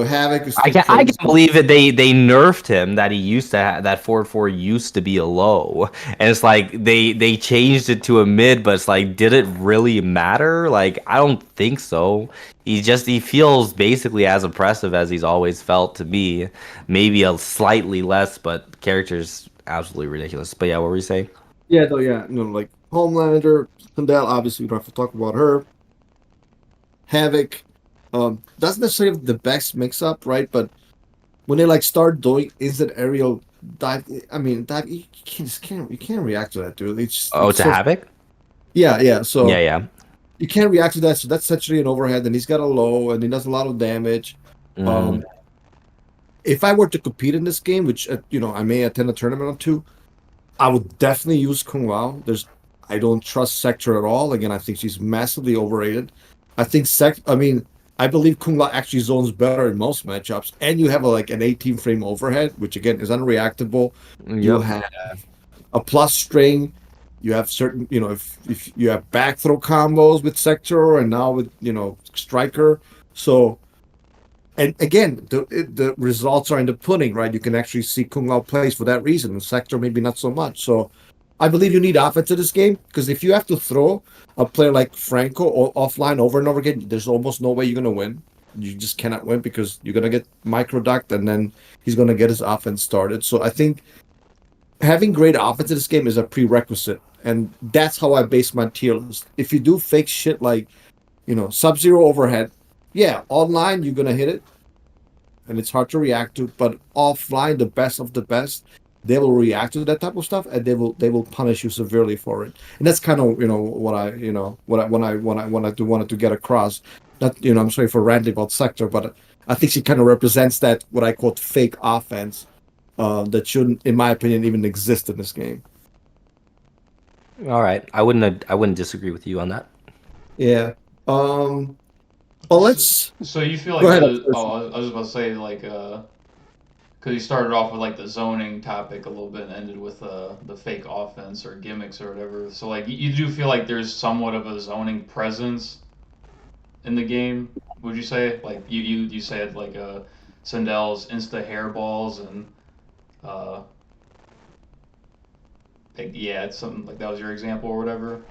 Havoc is I still can't crazy. believe it. They nerfed him that he used to that forward four used to be a low, and it's like they changed it to a mid, but it's like, did it really matter? Like, I don't think so. He feels basically as oppressive as he's always felt to me, maybe a slightly less, but character's absolutely ridiculous. But yeah, what were you saying? Yeah, though, yeah, like Homelander, Sindel, obviously we don't have to talk about her. Havoc, doesn't necessarily have the best mix up, right? But when they like start doing instant aerial dive, I mean, dive, you can't react to that, dude. Oh, It's to so Havoc? yeah, yeah. Yeah, So yeah. you can't react to that. So that's essentially an overhead, and he's got a low, and he does a lot of damage. Mm, Um, if I were to compete in this game, which I may attend a tournament or two, I would definitely use Kung Lao. I don't trust Sector at all. Again, I think she's massively overrated. I think I mean, I believe Kung Lao actually zones better in most matchups, and you have like an 18 frame overhead, which again is unreactable. You yep. have a plus string. You have certain, if you have back throw combos with Sector and now with Striker. So and again, the results are in the pudding, right? You can actually see Kung Lao plays for that reason. The Sector maybe not so much. So I believe you need offense in this game because if you have to throw a player like Franco offline over and over again, there's almost no way you're gonna win. You just cannot win because you're gonna get microducked and then he's gonna get his offense started. So I think having great offense in this game is a prerequisite, and that's how I base my tier list. If you do fake shit like Sub-Zero overhead, yeah, online you're gonna hit it and it's hard to react to. But offline, the best of the best, they will react to that type of stuff, and they will punish you severely for it. And that's kind of what I what I when I wanted to get across. Not I'm sorry for ranting about Sector, but I think she kind of represents that what I call fake offense that shouldn't, in my opinion, even exist in this game. All right. I wouldn't disagree with you on that. Yeah. Well, let's So you feel go like ahead. the I was about to say like because you started off with like the zoning topic a little bit and ended with the fake offense or gimmicks or whatever. So like you do feel like there's somewhat of a zoning presence in the game. Would you say like you said like Sindel's insta hairballs and uh, Like, yeah, it's something like that was your example or whatever.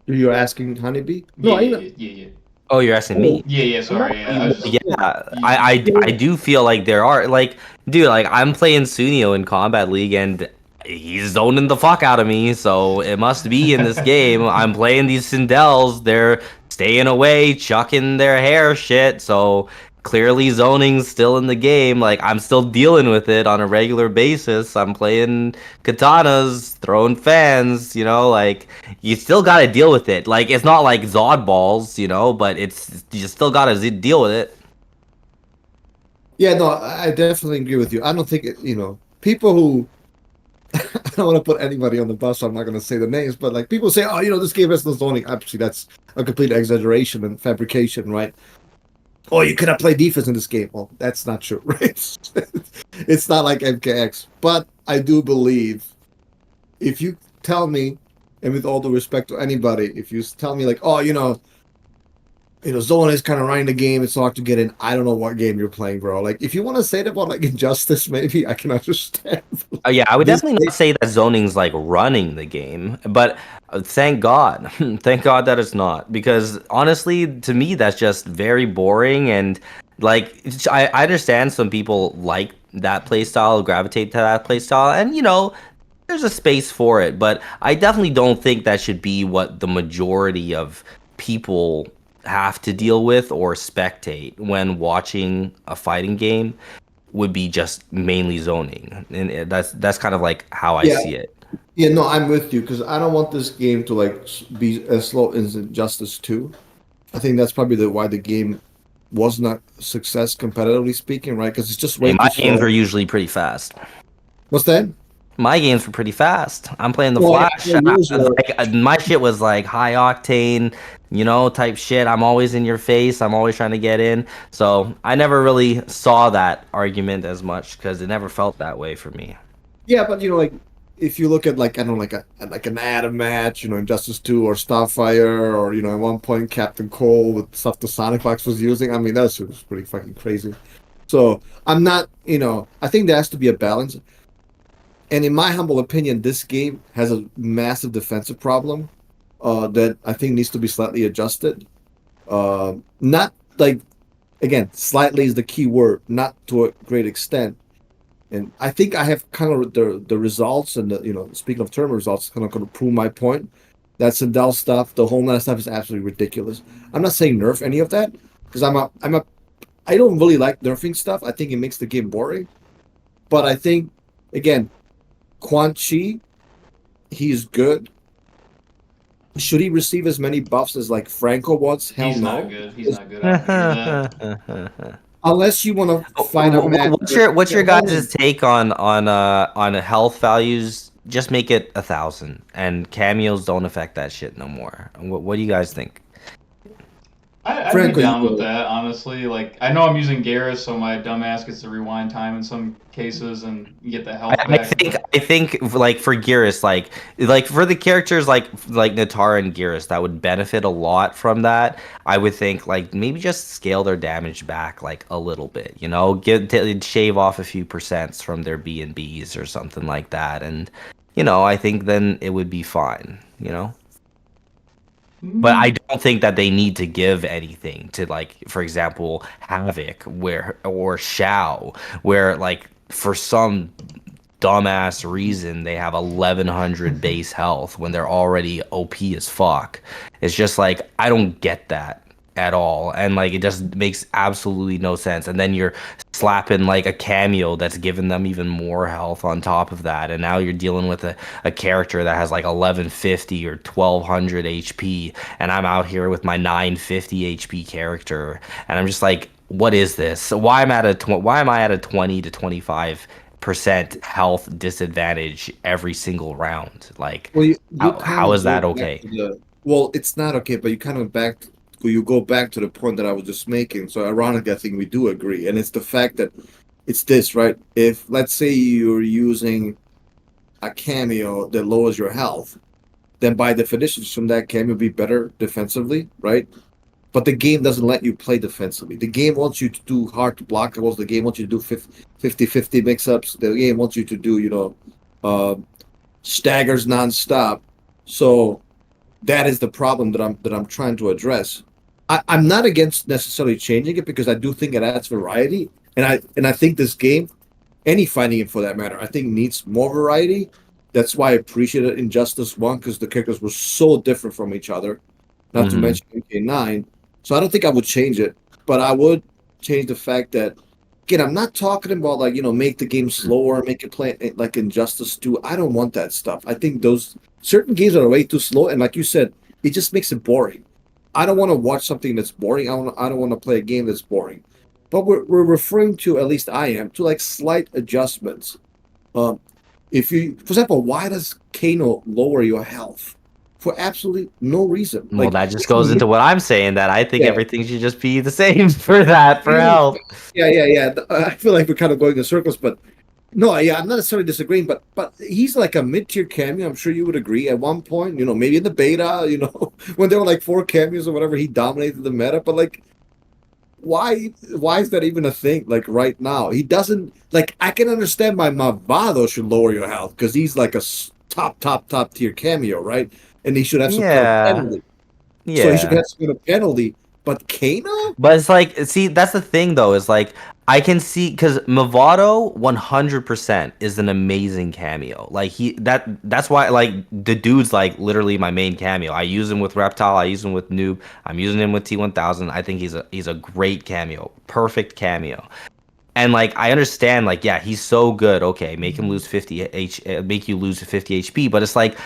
You're asking Honeybee? No, Yeah, I know. yeah, yeah, yeah, Oh, you're asking Oh, me. yeah, yeah. no, Sorry, yeah. I Well, was just yeah, I you. do feel like there are like, dude, like I'm playing Sunio in Combat League and he's zoning the fuck out of me. So it must be in this game. I'm playing these Sindels. They're staying away, chucking their hair shit. So clearly zoning's still in the game. Like I'm still dealing with it on a regular basis. I'm playing katanas, throwing fans. Like you still got to deal with it. Like it's not like Zod balls, but it's you still got to deal with it. yeah, no, I definitely agree with you. I don't think people who I don't want to put anybody on the bus, so I'm not going to say the names, but like people say, oh, this game has no zoning. Obviously, that's a complete exaggeration and fabrication, right? Oh, you cannot play defense in this game. Well, that's not true, right? It's not like MKX. But I do believe if you tell me, and with all due respect to anybody, if you tell me like, oh, Zolan is kind of running the game. It's hard to get in. I don't know what game you're playing, bro. Like, if you want to say that about like Injustice, maybe I can understand. Yeah, I would This, definitely not say that zoning's like running the game, but thank God, thank God that it's not, because honestly, to me, that's just very boring. And like, I understand some people like that play style, gravitate to that play style, and there's a space for it, but I definitely don't think that should be what the majority of people have to deal with or spectate when watching a fighting game would be just mainly zoning, and that's kind of like how I yeah, see it. yeah, no, I'm with you because I don't want this game to like be as slow as Injustice 2. I think that's probably why the game was not a success competitively speaking, right? Because it's just Hey, way my too games slow. were usually pretty fast. What's that? My games were pretty fast. I'm playing the Well, yeah, Flash. yours were. My shit was like high octane, type shit. I'm always in your face. I'm always trying to get in. So I never really saw that argument as much because it never felt that way for me. Yeah, but like if you look at like I don't know, like an Atom match, Injustice 2 or Starfire, or at one point Captain Cole with stuff the Sonic Fox was using. I mean, that was pretty fucking crazy. So I'm not, I think there has to be a balance. And in my humble opinion, this game has a massive defensive problem that I think needs to be slightly adjusted. Not like again, slightly is the key word, not to a great extent. And I think I have kind of the results and speaking of term results, kind of going to prove my point. That Sindel stuff, the Homeland stuff is absolutely ridiculous. I'm not saying nerf any of that because I don't really like nerfing stuff. I think it makes the game boring. But I think again, Quan Chi, he's good. Should he receive as many buffs as like Franco was? Hell He's not no. good. He's not good. I don't agree with that. Unless you want to fight a match What's with your what's your guys' Honan. take on health values? Just make it 1,000, and cameos don't affect that shit no more. What do you guys think? I'd be Franco, you down with go. that, honestly. Like, I know I'm using Garrus, so my dumbass gets to rewind time in some cases and get the I, health I back. think But I think like for Gearus, like for the characters like Natara and Gearus that would benefit a lot from that. I would think like maybe just scale their damage back like a little bit, shave off a few percents from their B&Bs or something like that, and I think then it would be fine. But I mm, don't think that they need to give anything to, like, for example, Havoc or Shao, where like for some dumbass reason they have 1100 base health when they're already OP as fuck. It's just like I don't get that at all, and like it just makes absolutely no sense. And then you're slapping like a cameo that's giving them even more health on top of that, and now you're dealing with a character that has like 1150 or 1200 HP, and I'm out here with my 950 HP character, and I'm just like, what is this? Why am I at a 20 to 25% health disadvantage every single round? Like, Well, you kind how of is go that back okay? to the. Well, it's not okay, but you kind of you go back to the point that I was just making. So ironically, I think we do agree, and it's the fact that it's this, right? If let's say you're using a cameo that lowers your health, then by definition, shouldn't that cameo be better defensively, right? But the game doesn't let you play defensively. The game wants you to do hard to blockables. The game wants you to do 50-50 mix-ups. The game wants you to do, staggers nonstop. So that is the problem that I'm trying to address. I'm not against necessarily changing it because I do think it adds variety, and I think this game, any fighting game for that matter, I think needs more variety. That's why I appreciated Injustice One because the characters were so different from each other. Not to Hmm. mention MK9. So I don't think I would change it, but I would change the fact that again, I'm not talking about like make the game slower, make it play like Injustice 2. I don't want that stuff. I think those certain games are way too slow, and like you said, it just makes it boring. I don't want to watch something that's boring. I don't want to play a game that's boring. But we're referring to, at least I am, to like slight adjustments. Um, if you, for example, why does Kano lower your health for absolutely no reason? Well, Like, that just if you goes hit, into what I'm saying, that I think yeah, everything should just be the same for that, for health. yeah. I feel like we're kind of going in circles, but no, yeah, I'm not necessarily disagreeing, but he's like a mid-tier cameo. I'm sure you would agree. At one point, maybe in the beta, when there were like four cameos or whatever, he dominated the meta. But like, why is that even a thing? Like right now, he doesn't like. I can understand why Mavado should lower your health because he's like a top tier cameo, right? And he should have some kind of Yeah, penalty. So he should yeah. have some kind of penalty. But Kano, But it's like, see, that's the thing though, is like, I can see, because Movado 100% is an amazing cameo. Like, that's why, like, the dude's like literally my main cameo. I use him with Reptile, I use him with Noob, I'm using him with T1000. I think he's a great cameo. Perfect cameo. And like, I understand, like, yeah, he's so good. Okay, make him lose 50 make you lose 50 HP, but it's like,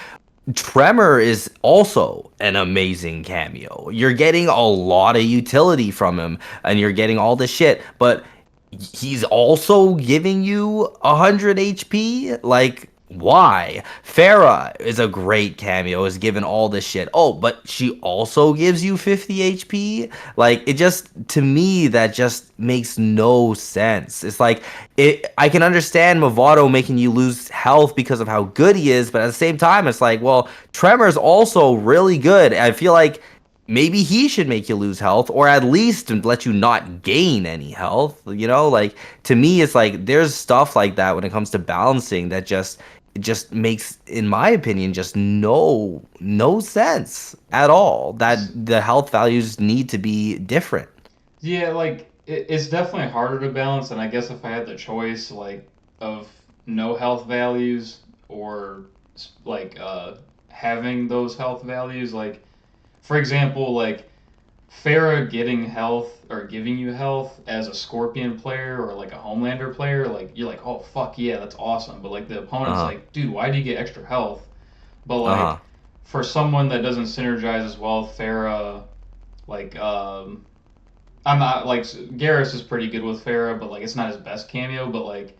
Tremor is also an amazing cameo. You're getting a lot of utility from him, and you're getting all this shit, but he's also giving you 100 HP? Like, why? Farah is a great cameo, is given all this shit. Oh, but she also gives you 50 HP? Like, it just, to me, that just makes no sense. It's like, I can understand Movado making you lose health because of how good he is, but at the same time, it's like, well, Tremor's also really good. I feel like maybe he should make you lose health, or at least let you not gain any health. Like, to me, it's like there's stuff like that when it comes to balancing that just, it just makes, in my opinion, just no sense at all, that the health values need to be different. Yeah, like it's definitely harder to balance, and I guess if I had the choice, like of no health values or like having those health values, like for example, like Pharah getting health or giving you health as a Scorpion player or like a Homelander player, like you're like, oh fuck yeah, that's awesome. But like the opponent's Uh-huh. like, dude, why do you get extra health? But like Uh-huh. for someone that doesn't synergize as well, Pharah, like I'm not like Garrus is pretty good with Pharah, but like it's not his best cameo. But like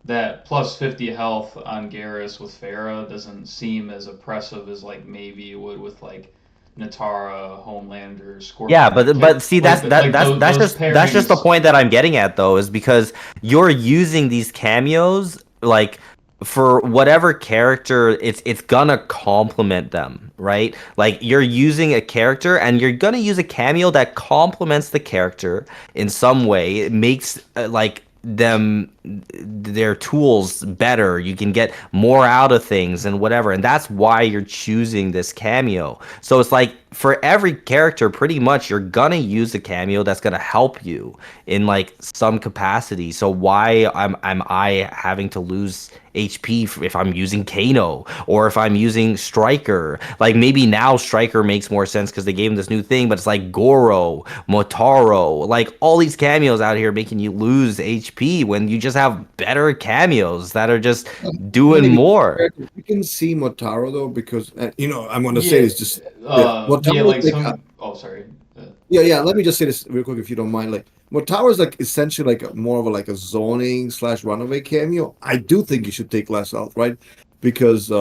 that plus 50 health on Garrus with Pharah doesn't seem as oppressive as like maybe it would with like Natara, Homelander, Yeah, Scorpion, like but see, like that's those just the pairings. point that I'm getting at though, is because you're using these cameos like for whatever character, it's gonna complement them, right? Like, you're using a character and you're gonna use a cameo that complements the character in some way. It makes like them, their tools better. You can get more out of things and whatever, and that's why you're choosing this cameo. So it's like, for every character, pretty much you're gonna use a cameo that's gonna help you in like some capacity. So why am I having to lose HP if I'm using Kano or if I'm using Striker? Like, maybe now Striker makes more sense because they gave him this new thing, but it's like Goro, Motaro, like all these cameos out here making you lose HP when you just have better cameos that are just then doing more. you can see Motaro though, because I'm going to say Yeah, this just yeah, yeah, Motaro is like like some. Oh, sorry. yeah. Let me just say this real quick, if you don't mind. Like Motaro is like essentially like more of a like a zoning slash runaway cameo. I do think you should take less health, right? Because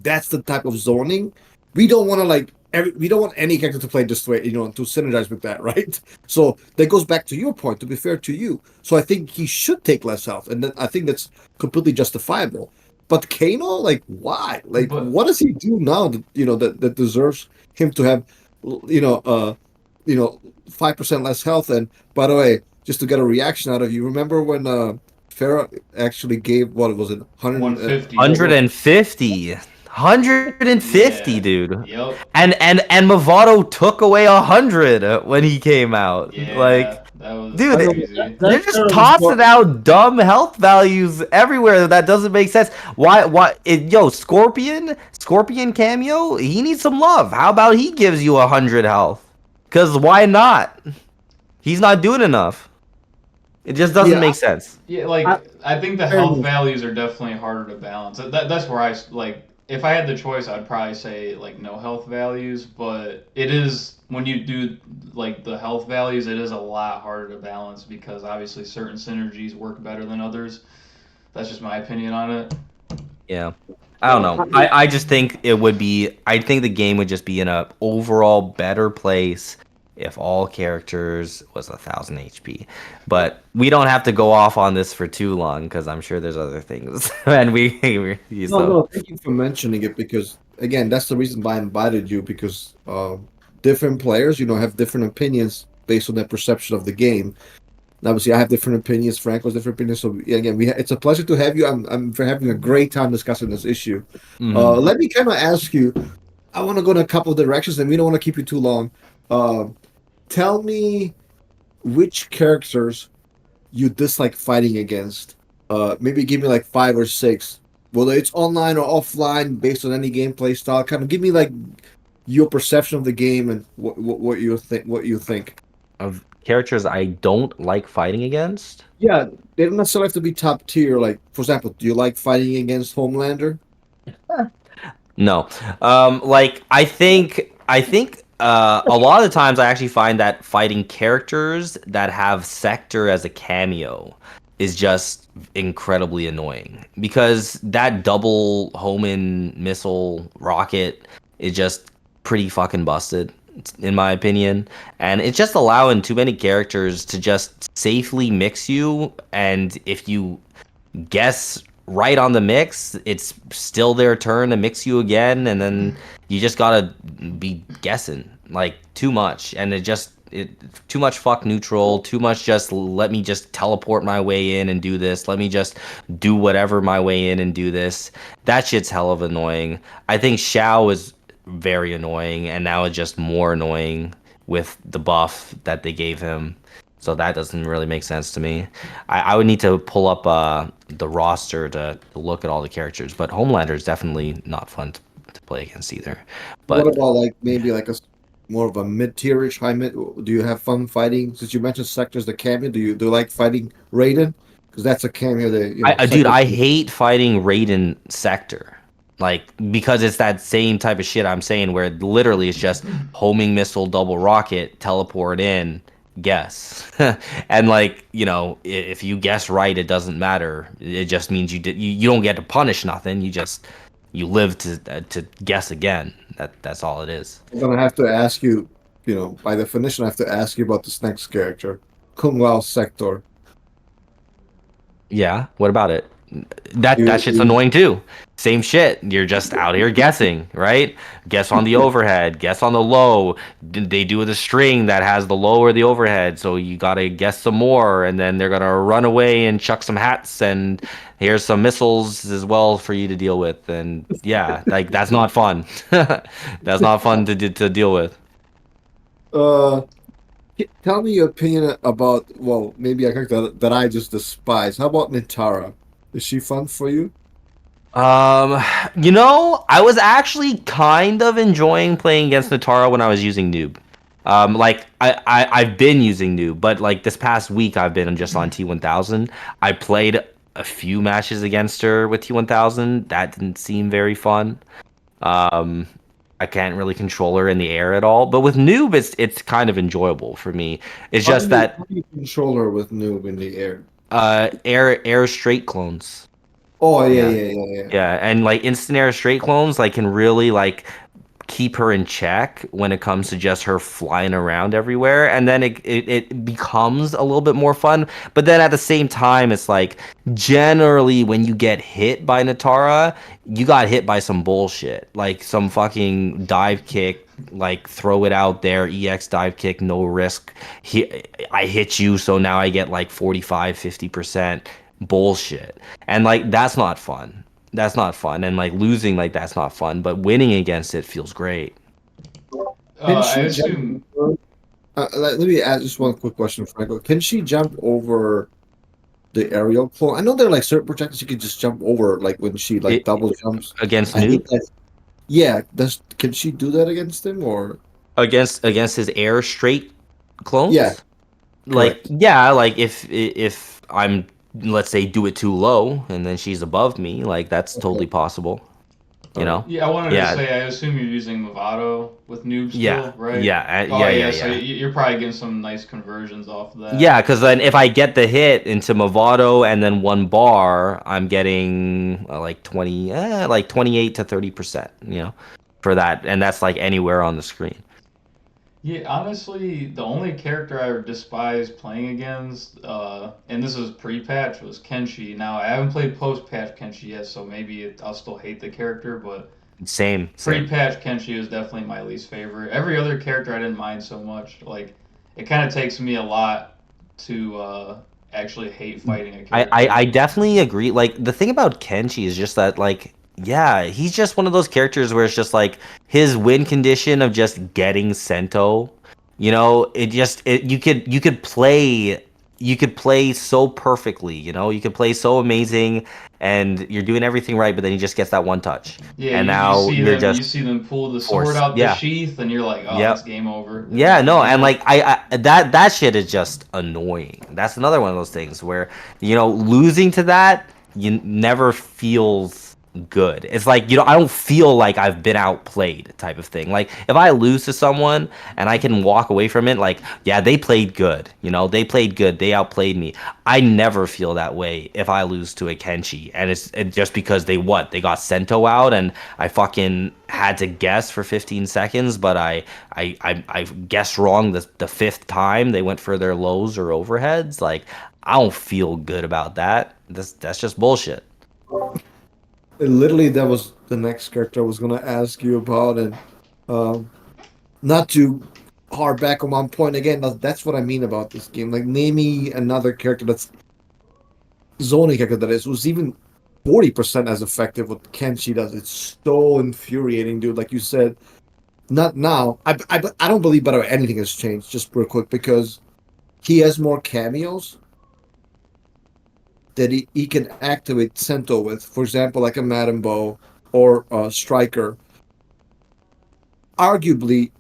that's the type of zoning we don't want to like. We don't want any character to play this way, to synergize with that, right? So that goes back to your point. To be fair to you, so I think he should take less health, and I think that's completely justifiable. But Kano, like, why? Like, But what does he do now that that deserves him to have, you know, uh, 5% less health? And by the way, just to get a reaction out of you, remember when Farah actually gave what was it, 100? 150. 150. 150, Yeah. dude. Yep. And Movado took away 100 when he came out. Like, Yeah. That was I dude, don't know. crazy. they're That just Farah was tossing out dumb health values everywhere. That doesn't make sense. Yo, Scorpion cameo, he needs some love. How about he gives you 100 health? Because why not? He's not doing enough. It just doesn't Yeah, make sense. Yeah, I, I think the fair health enough. values are definitely harder to balance. That's where like if I had the choice, I'd probably say like no health values. But it is when you do like the health values, it is a lot harder to balance because obviously certain synergies work better than others. That's just my opinion on it. Yeah. I don't know. I just think it would be I think the game would just be in a overall better place if all characters was 1,000 HP. But we don't have to go off on this for too long because I'm sure there's other things. And No, so no, thank you for mentioning it because again, that's the reason why I invited you because different players, have different opinions based on their perception of the game. And obviously, I have different opinions. Frank has different opinions. So yeah, again, it's a pleasure to have you. I'm for having a great time discussing this issue. mhm. Let me kind of ask you. I want to go in a couple of directions, and we don't want to keep you too long. Uh, Tell me which characters you dislike fighting against. Maybe give me like five or six, whether it's online or offline, based on any gameplay style. Kind of give me like your perception of the game and what you think. What you think. Of characters I don't like fighting against. Yeah, they don't necessarily have to be top tier. Like, for example, do you like fighting against Homelander? No. Like I think a lot of the times I actually find that fighting characters that have Sector as a cameo is just incredibly annoying because that double Homan missile rocket is just pretty fucking busted in my opinion, and it's just allowing too many characters to just safely mix you, and if you guess right on the mix, it's still their turn to mix you again, and then you just gotta be guessing like too much, and it too much fuck neutral, too much just let me just teleport my way in and do this. Let me just do whatever my way in and do this. That shit's hell of annoying. I think Shao is very annoying, and now it's just more annoying with the buff that they gave him. So that doesn't really make sense to me. I would need to pull up the roster to look at all the characters, but Homelander is definitely not fun to play against either. What But about like maybe like more of a mid-tierish high mid? Do you have fun fighting? Since you mentioned Sector's the cameo, do you like fighting Raiden? Because that's a cameo that dude, Sector. I hate fighting Raiden Sector. Like, because it's that same type of shit I'm saying where literally it's just homing missile, double rocket, teleport in, guess. And like, if you guess right, it doesn't matter. It just means you don't get to punish nothing. You live to guess again. That's all it is. I'm gonna have to ask you. By definition, I have to ask you about this next character, Kung Lao Sector. Yeah, what about it? That You, shit's you, annoying too. Same shit. You're just out here guessing, right? Guess on the overhead, guess on the low. They do the string that has the low or the overhead, so you gotta guess some more, and then they're gonna run away and chuck some hats, and here's some missiles as well for you to deal with. And yeah, like that's not fun. That's not fun to deal with. uh, Tell me your opinion about maybe a character that I just despise. How about Nitara? Is she fun for you? Um, I was actually kind of enjoying playing against Natara when I was using Noob. Like I've been using Noob, but like this past week I've been just on T1000. I played a few matches against her with T1000. That didn't seem very fun. Um, I can't really control her in the air at all, but with Noob it's kind of enjoyable for me. It's How do just you that how do you control her with noob in the air? air straight clones. Oh yeah, Yeah. yeah, yeah, yeah. Yeah, and like instant air straight clones like can really like keep her in check when it comes to just her flying around everywhere, and then it becomes a little bit more fun. But then at the same time, it's like generally when you get hit by Natara, you got hit by some bullshit, like some fucking dive kick, like throw it out there, EX dive kick, no risk. I hit you, so now I get like 45, 50%. bullshit. And like that's not fun. That's not fun. And like losing like that's not fun, but winning against it feels great. Can I she jump assume. over? Let me ask just one quick question, Franco. Can she jump over the aerial clone? I know there are like certain projectiles you can just jump over, like when she like It double jumps. against I hate Newt, that. Yeah, does can she do that against him or? against his air straight Yeah, clones? Like correct. yeah, like if I'm, let's say, do it too low and then she's above me, like that's Okay, totally possible, all you right. know? Yeah, I wanted to Yeah, say, I assume you're using Movado with Noob yeah, still, right? yeah, Oh, yeah, yeah, yeah, so yeah. you're probably getting some nice conversions off of Yeah, that. because then if I get the hit into Movado and then one bar, I'm getting like 28 to 30%, for that, and that's like anywhere on the screen. Yeah, honestly, the only character I despise playing against, and this is pre-patch, was Kenshi. Now, I haven't played post-patch Kenshi yet, so maybe I'll still hate the character, but Same, same. pre-patch Kenshi is definitely my least favorite. Every other character I didn't mind so much. Like, it kind of takes me a lot to actually hate fighting a I character. definitely agree. Like the thing about Kenshi is just that like yeah, he's just one of those characters where it's just like his win condition of just getting Sento, it just you could play so perfectly, you could play so amazing and you're doing everything right, but then he just gets that one touch. Yeah, And you now see you're them you just see them pull the sword forced. out the Yeah. sheath, and you're like, oh, it's Yep. game over. Yeah, no, and Yeah. like that shit is just annoying. That's another one of those things where losing to that you never feels good. It's like I don't feel like I've been outplayed type of thing. Like if I lose to someone and I can walk away from it like, yeah, they played good. They played good. They outplayed me. I never feel that way if I lose to a Kenshi and it's just because they got Sento out and I fucking had to guess for 15 seconds, but I guessed wrong the fifth time they went for their lows or overheads. Like I don't feel good about that. That's just bullshit. And literally, that was the next character I was gonna ask you about, and um, not to hard back on one point again. That's what I mean about this game. Like, name me another character that's zoning character that is was even 40% as effective what Kenshi does. It's so infuriating, dude. Like you said, not now. I don't believe, by the way, anything has changed. Just real quick, because he has more cameos that he can activate Sento with. For example, like a Madame Bow or a Striker. Arguably,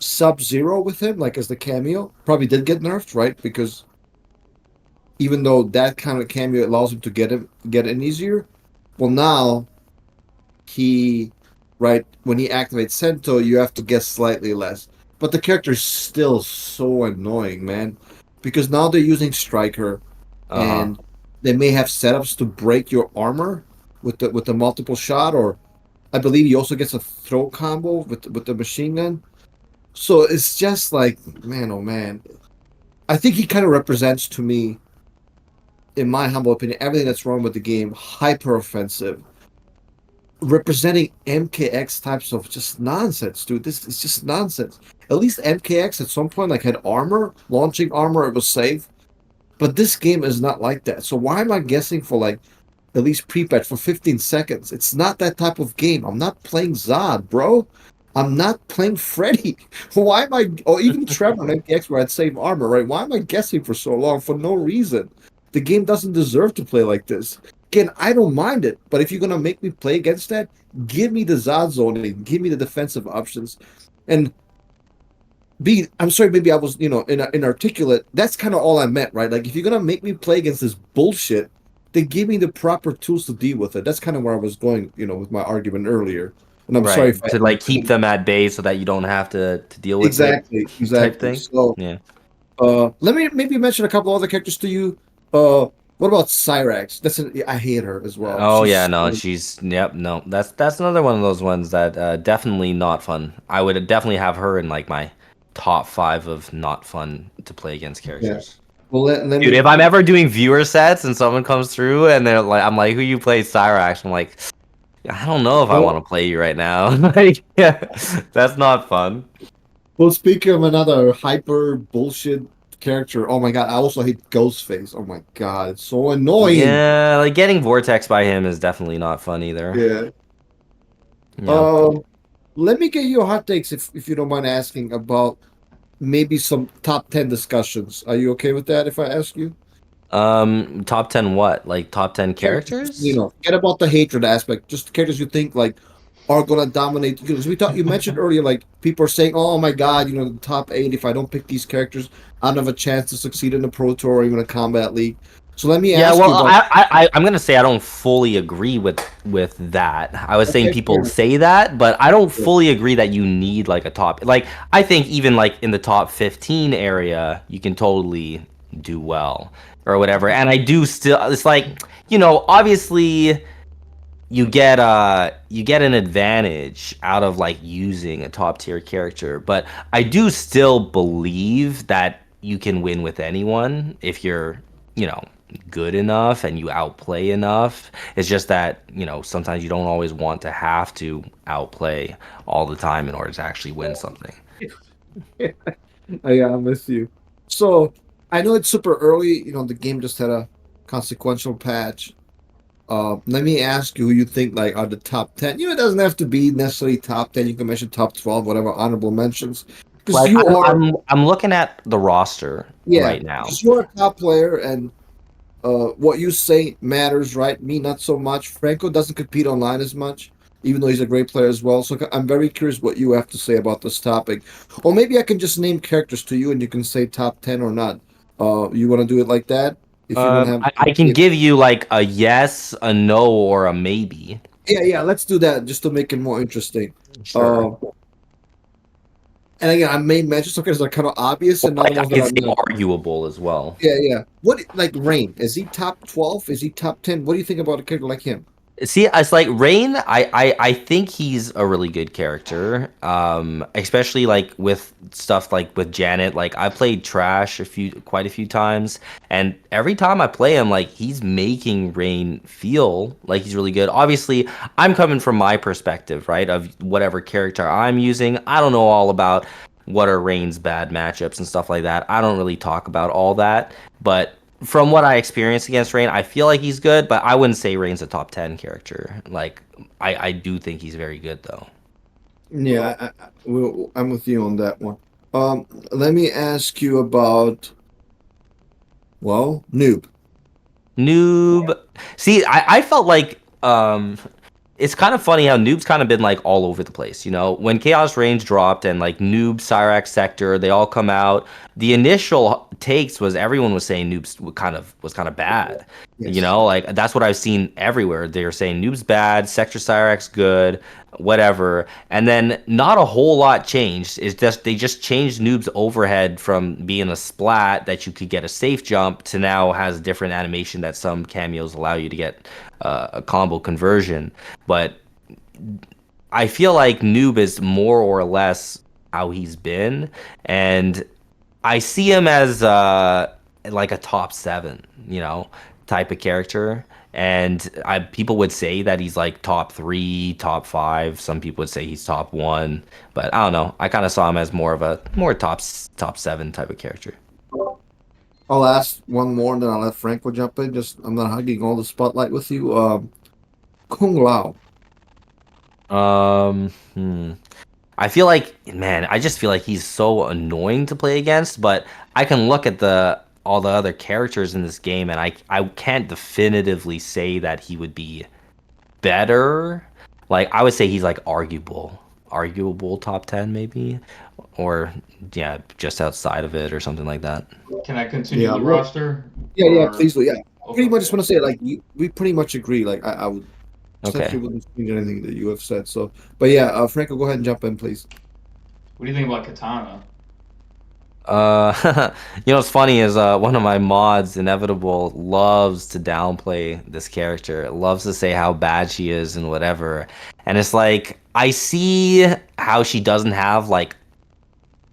Sub Zero with him, like as the cameo, probably did get nerfed, right? Because even though that kind of cameo allows him to get in easier, well now he right when he activates Sento, you have to guess slightly less. But the character is still so annoying, man, because now they're using Striker, Uh-huh. and they may have setups to break your armor with the multiple shot, or I believe he also gets a throw combo with the machine gun. So it's just like, man, oh man. I think he kind of represents to me, in my humble opinion, everything that's wrong with the game. Hyper offensive, representing MKX types of just nonsense, dude. This is just nonsense. At least MKX at some point like had armor, launching armor, it was safe. But this game is not like that. So why am I guessing for like at least pre-patch for 15 seconds? It's not that type of game. I'm not playing Zod, bro. I'm not playing Freddy. Why am I, or even Trevor on MKX where I'd save armor, right? Why am I guessing for so long for no reason? The game doesn't deserve to play like this. Again, I don't mind it, but if you're gonna make me play against that, give me the Zod zoning, give me the defensive options. And I'm sorry, maybe I was, inarticulate. That's kind of all I meant, right? Like, if you're gonna make me play against this bullshit, then give me the proper tools to deal with it. That's kind of where I was going, with my argument earlier. And I'm sorry Right. if I To like keep them at bay so that you don't have to deal with it exactly, type exactly. thing. So, Yeah. let me maybe mention a couple other characters to you. What about Cyrax? I hate her as well. Oh yeah, She's no, she's yep, no. That's another one of those ones that definitely not fun. I would definitely have her in like my top 5 of not fun to play against yeah. characters. Well, let Dude, me. if I'm ever doing viewer sets and someone comes through and they're like, I'm like, who you play Cyrax? I'm like, I don't know if I want Well, to play you right now. Like, yeah, that's not fun. well, speaking of another hyper bullshit character. Oh my god, I also hate Ghostface. Oh my god, it's so annoying. Yeah, like getting vortex by him is definitely not fun either. Yeah. Yeah. Um, Let me get your hot takes if you don't mind asking about maybe some top 10 discussions. Are you okay with that if I ask you? Top 10 what? Like top 10 Characters, characters? forget about the hatred aspect. Just characters you think like are gonna dominate. Because you mentioned earlier, like people are saying, "Oh my God, the top eight. If I don't pick these characters, I don't have a chance to succeed in the Pro Tour or even a Combat League." So let me Yeah, ask well, you about. I'm gonna say I don't fully agree with that. I was saying Okay, fair people enough. say that, but I don't Yeah. fully agree that you need like a top. Like I think even like in the top 15 area, you can totally do well or whatever. And I do still. It's like obviously you get an advantage out of like using a top tier character, but I do still believe that you can win with anyone if you're you know good enough and you outplay enough. It's just that sometimes you don't always want to have to outplay all the time in order to actually win something. Yeah, I'm with you. So I know it's super early. The game just had a consequential patch. Let me ask you who you think like are the top 10. It doesn't have to be necessarily top 10. You can mention top 12, whatever honorable mentions, because Like you I'm are, I'm I'm looking at the roster yeah, right now. because you're a top player, and what you say matters, right? Me, not so much. Franco doesn't compete online as much, even though he's a great player as well. So I'm very curious what you have to say about this topic. Or maybe I can just name characters to you, and you can say top 10 or not. You want to do it like that? If you don't have, I can give you like a yes, a no, or a maybe. yeah, yeah, let's do that just to make it more interesting. Sure. Uh, and again, I may mention some characters that are kind of obvious Or and other like I ones that can are say not. arguable as well. Yeah, yeah. What like Rain? Is he top 12? Is he top 10? What do you think about a character like him? See, it's like Rain. I think he's a really good character. Especially like with stuff like with Janet. Like I played Trash quite a few times, and every time I play him, like he's making Rain feel like he's really good. Obviously, I'm coming from my perspective, right, of whatever character I'm using. I don't know all about what are Rain's bad matchups and stuff like that. I don't really talk about all that, but from what I experienced against Rain, I feel like he's good, but I wouldn't say Rain's a top 10 character. Like, I do think he's very good, though. Yeah, I'm with you on that one. Let me ask you about, well, Noob. Noob. See, I felt like it's kind of funny how Noob's kind of been like all over the place. When Chaos Range dropped and like Noob, Cyrax Sector, they all come out. The initial takes was everyone was saying Noob's was kind of bad. Yes. Like that's what I've seen everywhere. They were saying Noob's bad, Sector Cyrax good, whatever. And then not a whole lot changed. It's just they just changed Noob's overhead from being a splat that you could get a safe jump to now has a different animation that some cameos allow you to get a combo conversion. But I feel like Noob is more or less how he's been, and I see him as like a top seven, type of character. And people would say that he's like top three, top five. Some people would say he's top one, but I don't know. I kind of saw him as more top seven type of character. I'll ask one more, and then I'll let Franco jump in. Just I'm not hugging all the spotlight with you. Kung Lao. Hmm. I feel like, man, I just feel like he's so annoying to play against, but I can look at the all the other characters in this game and I can't definitively say that he would be better. Like I would say he's like arguable top 10 maybe or yeah, just outside of it or something like that. Can I continue Yeah, the roster? yeah, yeah. Or Please do. Yeah, pretty much just okay. want to say like we pretty much agree. Like I would Okay. essentially wouldn't change anything that you have said. So, but yeah, Franco, go ahead and jump in, please. What do you think about Katana? What's funny is one of my mods, Inevitable, loves to downplay this character. Loves to say how bad she is and whatever. And it's like I see how she doesn't have like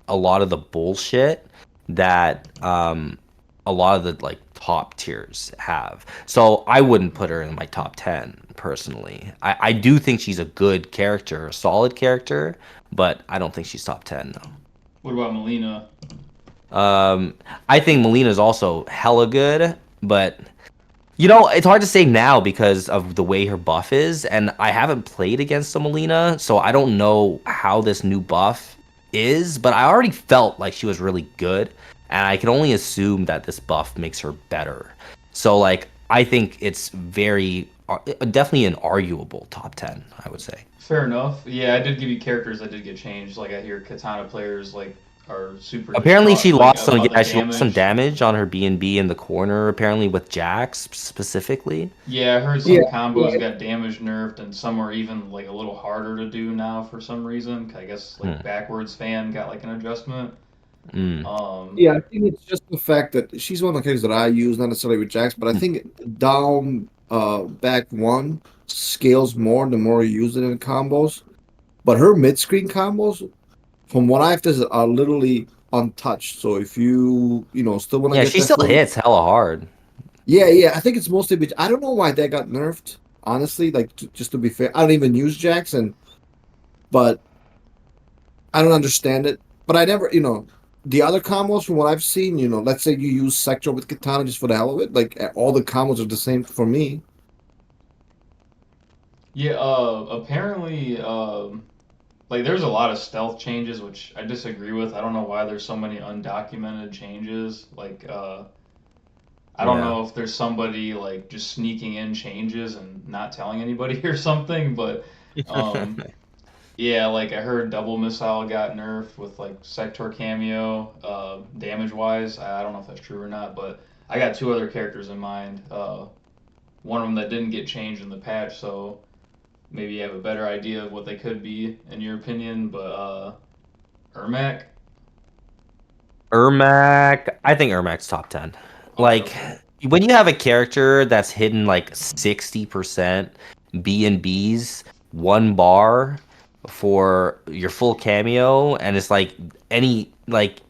a lot of the bullshit that a lot of the like top tiers have. So I wouldn't put her in my top 10 personally. I do think she's a good character, a solid character, but I don't think she's top 10 though. What about Melina? I think Melina's also hella good, but you know, it's hard to say now because of the way her buff is, and I haven't played against a Melina, so I don't know how this new buff is, but I already felt like she was really good, and I can only assume that this buff makes her better. So, like, I think it's definitely an arguable top 10, I would say. Fair enough. Yeah, I did give you characters that did get changed. Like I hear Katana players like are super Apparently, distraught she like lost some, about the yeah, she lost some damage. damage on her B&B in the corner, apparently with Jax specifically. Yeah, I heard Yeah, some yeah, combos got damage nerfed, and some are even like a little harder to do now for some reason. I guess like Hmm. backwards fan got like an adjustment. Mm. Um, yeah. I think it's just the fact that she's one of the characters that I use, not necessarily with Jax, but I think down back one scales more the more you use it in combos. But her mid screen combos, from what I've tested, are literally untouched. So if you still want to Yeah, get she that still flow, hits hella hard. yeah, yeah. I think it's mostly. I don't know why that got nerfed. Honestly, like just to be fair, I don't even use Jackson, but I don't understand it. But I never, the other combos from what I've seen, let's say you use Sector with Katana just for the hell of it, like all the combos are the same for me. yeah, apparently, like there's a lot of stealth changes, which I disagree with. I don't know why there's so many undocumented changes. Like, I don't Yeah. know if there's somebody like just sneaking in changes and not telling anybody or something, but um, yeah, like I heard double missile got nerfed with like Sector cameo, damage wise. I don't know if that's true or not, but I got two other characters in mind. One of them that didn't get changed in the patch, so maybe you have a better idea of what they could be in your opinion. But Ermac, Ermac, I think Ermac's top 10. okay, Like okay. when you have a character that's hidden like 60% B and B's, one bar for your full cameo, and it's like any like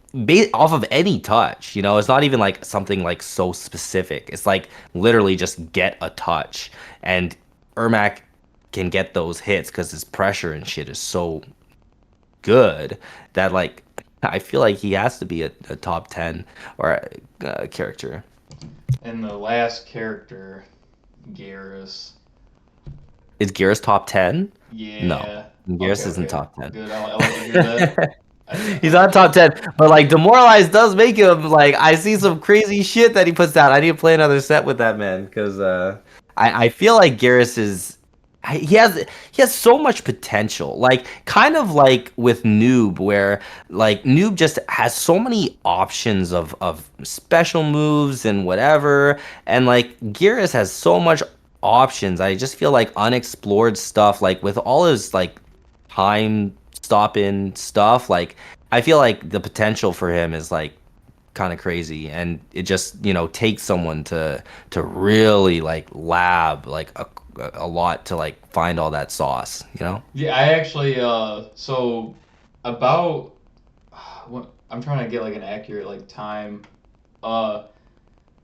off of any touch, it's not even like something like so specific. It's like literally just get a touch, and Ermac can get those hits because his pressure and shit is so good that like I feel like he has to be a top 10 or a character. And the last character, Garrus. Is Gear's top 10? No. Yeah. Okay, Gear's isn't okay. top 10. Good. I like to hear that. He's not top 10, but like Demoralize does make him like I see some crazy shit that he puts down. I need to play another set with that man because I feel like Garrus is he has so much potential. Like kind of like with Noob where like Noob just has so many options of special moves and whatever, and like Garrus has so much options. I just feel like unexplored stuff like with all his like time stop in stuff like I feel like the potential for him is like kind of crazy, and it just takes someone to really like lab like a lot to like find all that sauce. Yeah, I actually so about I'm trying to get like an accurate like time. Uh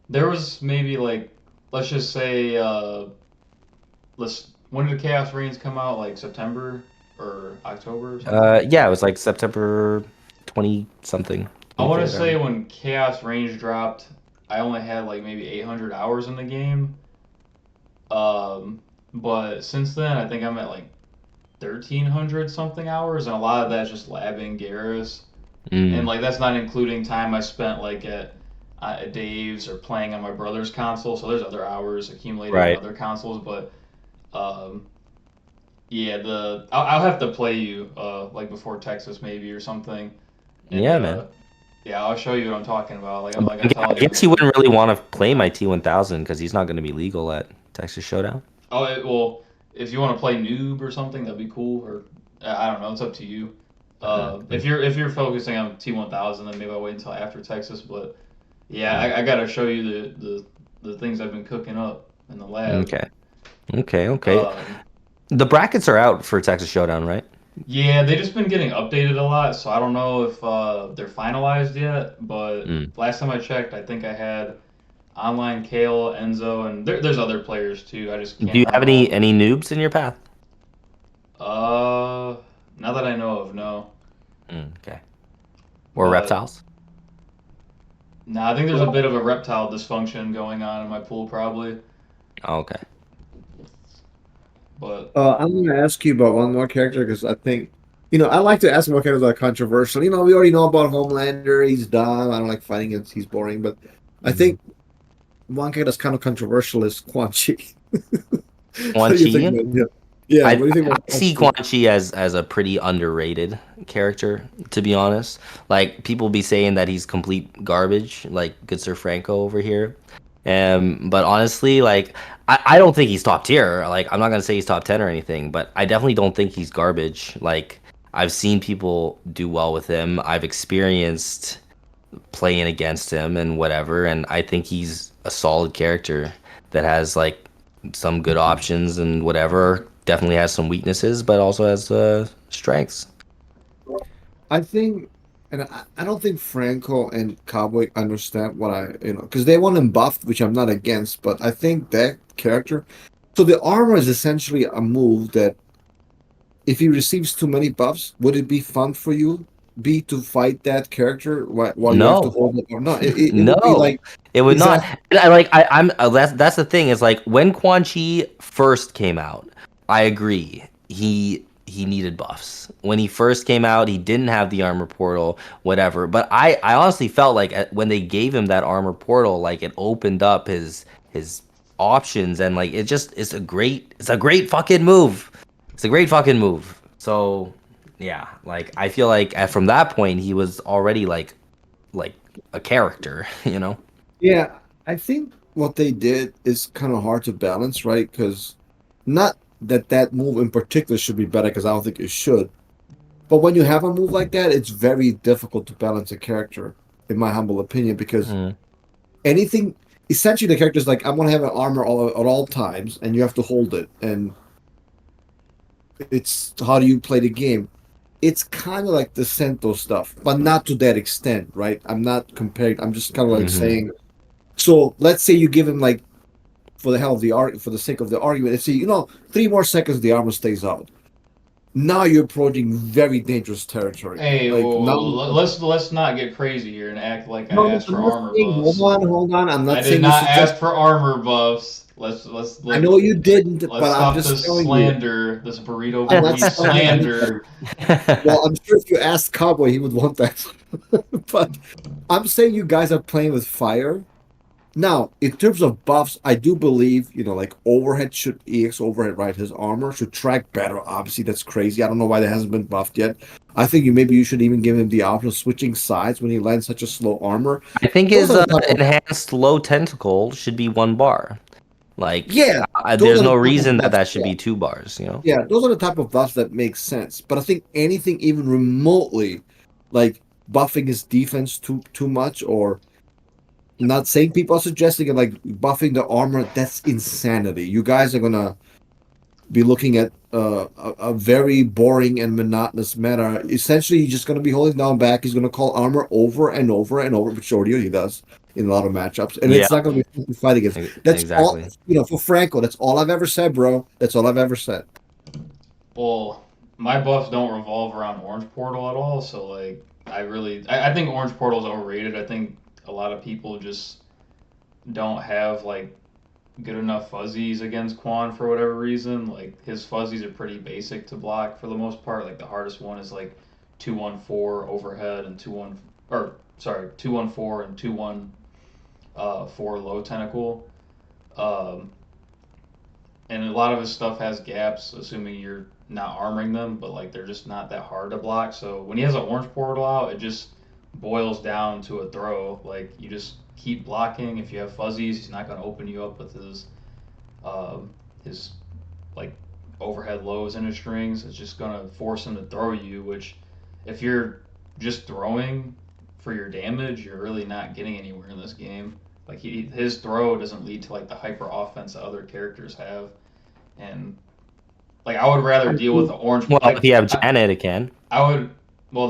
there was maybe like let's just say let's when did Chaos Reigns come out? Like September or October or something? Yeah, it was like September 20 something, I want to 23rd. say when Chaos Reigns dropped, I only had like maybe 800 hours in the game. But since then, I think I'm at like 1,300 something hours, and a lot of that's just labbing Garrus. And Mm, like that's not including time I spent like at Dave's or playing on my brother's console. So there's other hours accumulated in right. other consoles. But um, yeah, I'll have to play you like before Texas maybe or something. And Yeah, man. yeah, I'll show you what I'm talking about. But Like I'm I telling you, guess he wouldn't really want to play my T1000 because he's not going to be legal at Texas Showdown. well, if you want to play noob or something, that'd be cool. Or I don't know, it's up to you. Mm. If you're focusing on T1000, then maybe I'll wait until after Texas. But yeah, Mm. I gotta show you the things I've been cooking up in the lab. Okay. Okay. Okay. Um, The brackets are out for Texas Showdown, right? yeah, they just been getting updated a lot, so I don't know if they're finalized yet. But Mm. last time I checked, I think I had online Kale, Enzo, and there's other players too. I just Do can't you have remember all any of them. any noobs in your path? Not that I know of, no. Mm, okay. Or But reptiles? Nah, I think there's a bit of a reptile dysfunction going on in my pool, probably. Okay. But I'm going to ask you about one more character because I think, I like to ask about characters that are controversial. We already know about Homelander. He's dumb. I don't like fighting him. He's boring. But I Mhm. think one character that's kind of controversial is Quan Chi. What Quan do you think Chi? about him? Yeah, I what do you think I about Quan see Chi? Quan Chi as a pretty underrated character, to be honest. Like people be saying that he's complete garbage, like good Sir Franco over here. But honestly, like I don't think he's top tier. Like I'm not gonna say he's top 10 or anything, but I definitely don't think he's garbage. Like I've seen people do well with him. I've experienced playing against him and whatever, and I think he's a solid character that has like some good options and whatever. Definitely has some weaknesses, but also has strengths. I think, and I don't think Franco and Cowboy understand what because they want him buffed, which I'm not against, but I think that character. So the armor is essentially a move that if he receives too many buffs, would it be fun for you be to fight that character while you have to No, hold it or not? It would be no, like it would not. exactly. And I like I'm that's the thing is like when Quan Chi first came out, I agree. He needed buffs. When he first came out, he didn't have the armor portal, whatever. But I honestly felt like when they gave him that armor portal, like it opened up his options and like it's a great fucking move. It's a great fucking move. So yeah, like I feel like from that point he was already like a character, you know? Yeah, I think what they did is kind of hard to balance, right? Because not that that move in particular should be better, because I don't think it should. But when you have a move like that, it's very difficult to balance a character, in my humble opinion, because Mm. anything essentially the character's like, I'm gonna have an armor at all times, and you have to hold it. And it's how do you play the game? It's kind of like the Sento stuff, but not to that extent, right? I'm not comparing, I'm just kind of like Hmm. saying, so let's say you give him like for the hell of the art for the sake of the argument, and see, 3 more seconds the armor stays out. Now you're approaching very dangerous territory. hey, Like now let's not get crazy here and act like I no, no, asked for I'm not armor saying buffs. hold on. I'm I not did saying you not should just ask for armor buffs. I know you didn't, Let's but I'm stop just this telling you. slander, this burrito I'm not breed slandering anybody. slander. Well, I'm sure if you asked Cowboy, he would want that. But I'm saying you guys are playing with fire. Now, in terms of buffs, I do believe, like overhead should EX overhead, right? His armor should track better. Obviously, that's crazy. I don't know why that hasn't been buffed yet. I think you should even give him the option of switching sides when he lands such a slow armor. I think Those his are the type of enhanced low tentacle should be 1 bar. Like, yeah, those there's are the no type of reason that buffs. that should Yeah, be 2 bars, you know? yeah, those are the type of buffs that make sense. But I think anything even remotely like buffing his defense too much, or not saying people are suggesting it, like buffing the armor, that's insanity. You guys are gonna be looking at a very boring and monotonous meta. Essentially, he's just going to be holding down back. He's going to call armor over and over and over, which already he does in a lot of matchups, and Yeah, it's not going to be fun to fight against. That's all. exactly. For Franco, that's all I've ever said, bro. That's all I've ever said. Well, my buffs don't revolve around Orange Portal at all, so like I think Orange Portal is overrated. I think a lot of people just don't have like good enough fuzzies against Quan for whatever reason. Like his fuzzies are pretty basic to block for the most part. Like the hardest one is like 214 overhead and 21 or sorry 214 and 214 low tentacle. Um, and a lot of his stuff has gaps, assuming you're not armoring them, but like they're just not that hard to block. So when he has an orange portal out, it just boils down to a throw. Like you just keep blocking. If you have fuzzies, he's not going to open you up with his like overhead lows and his strings. It's just going to force him to throw you. Which, if you're just throwing for your damage, you're really not getting anywhere in this game. Like his throw doesn't lead to like the hyper offense that other characters have, and like I would rather deal with the orange. Well, if Like you have Janet, it can. I would. Well,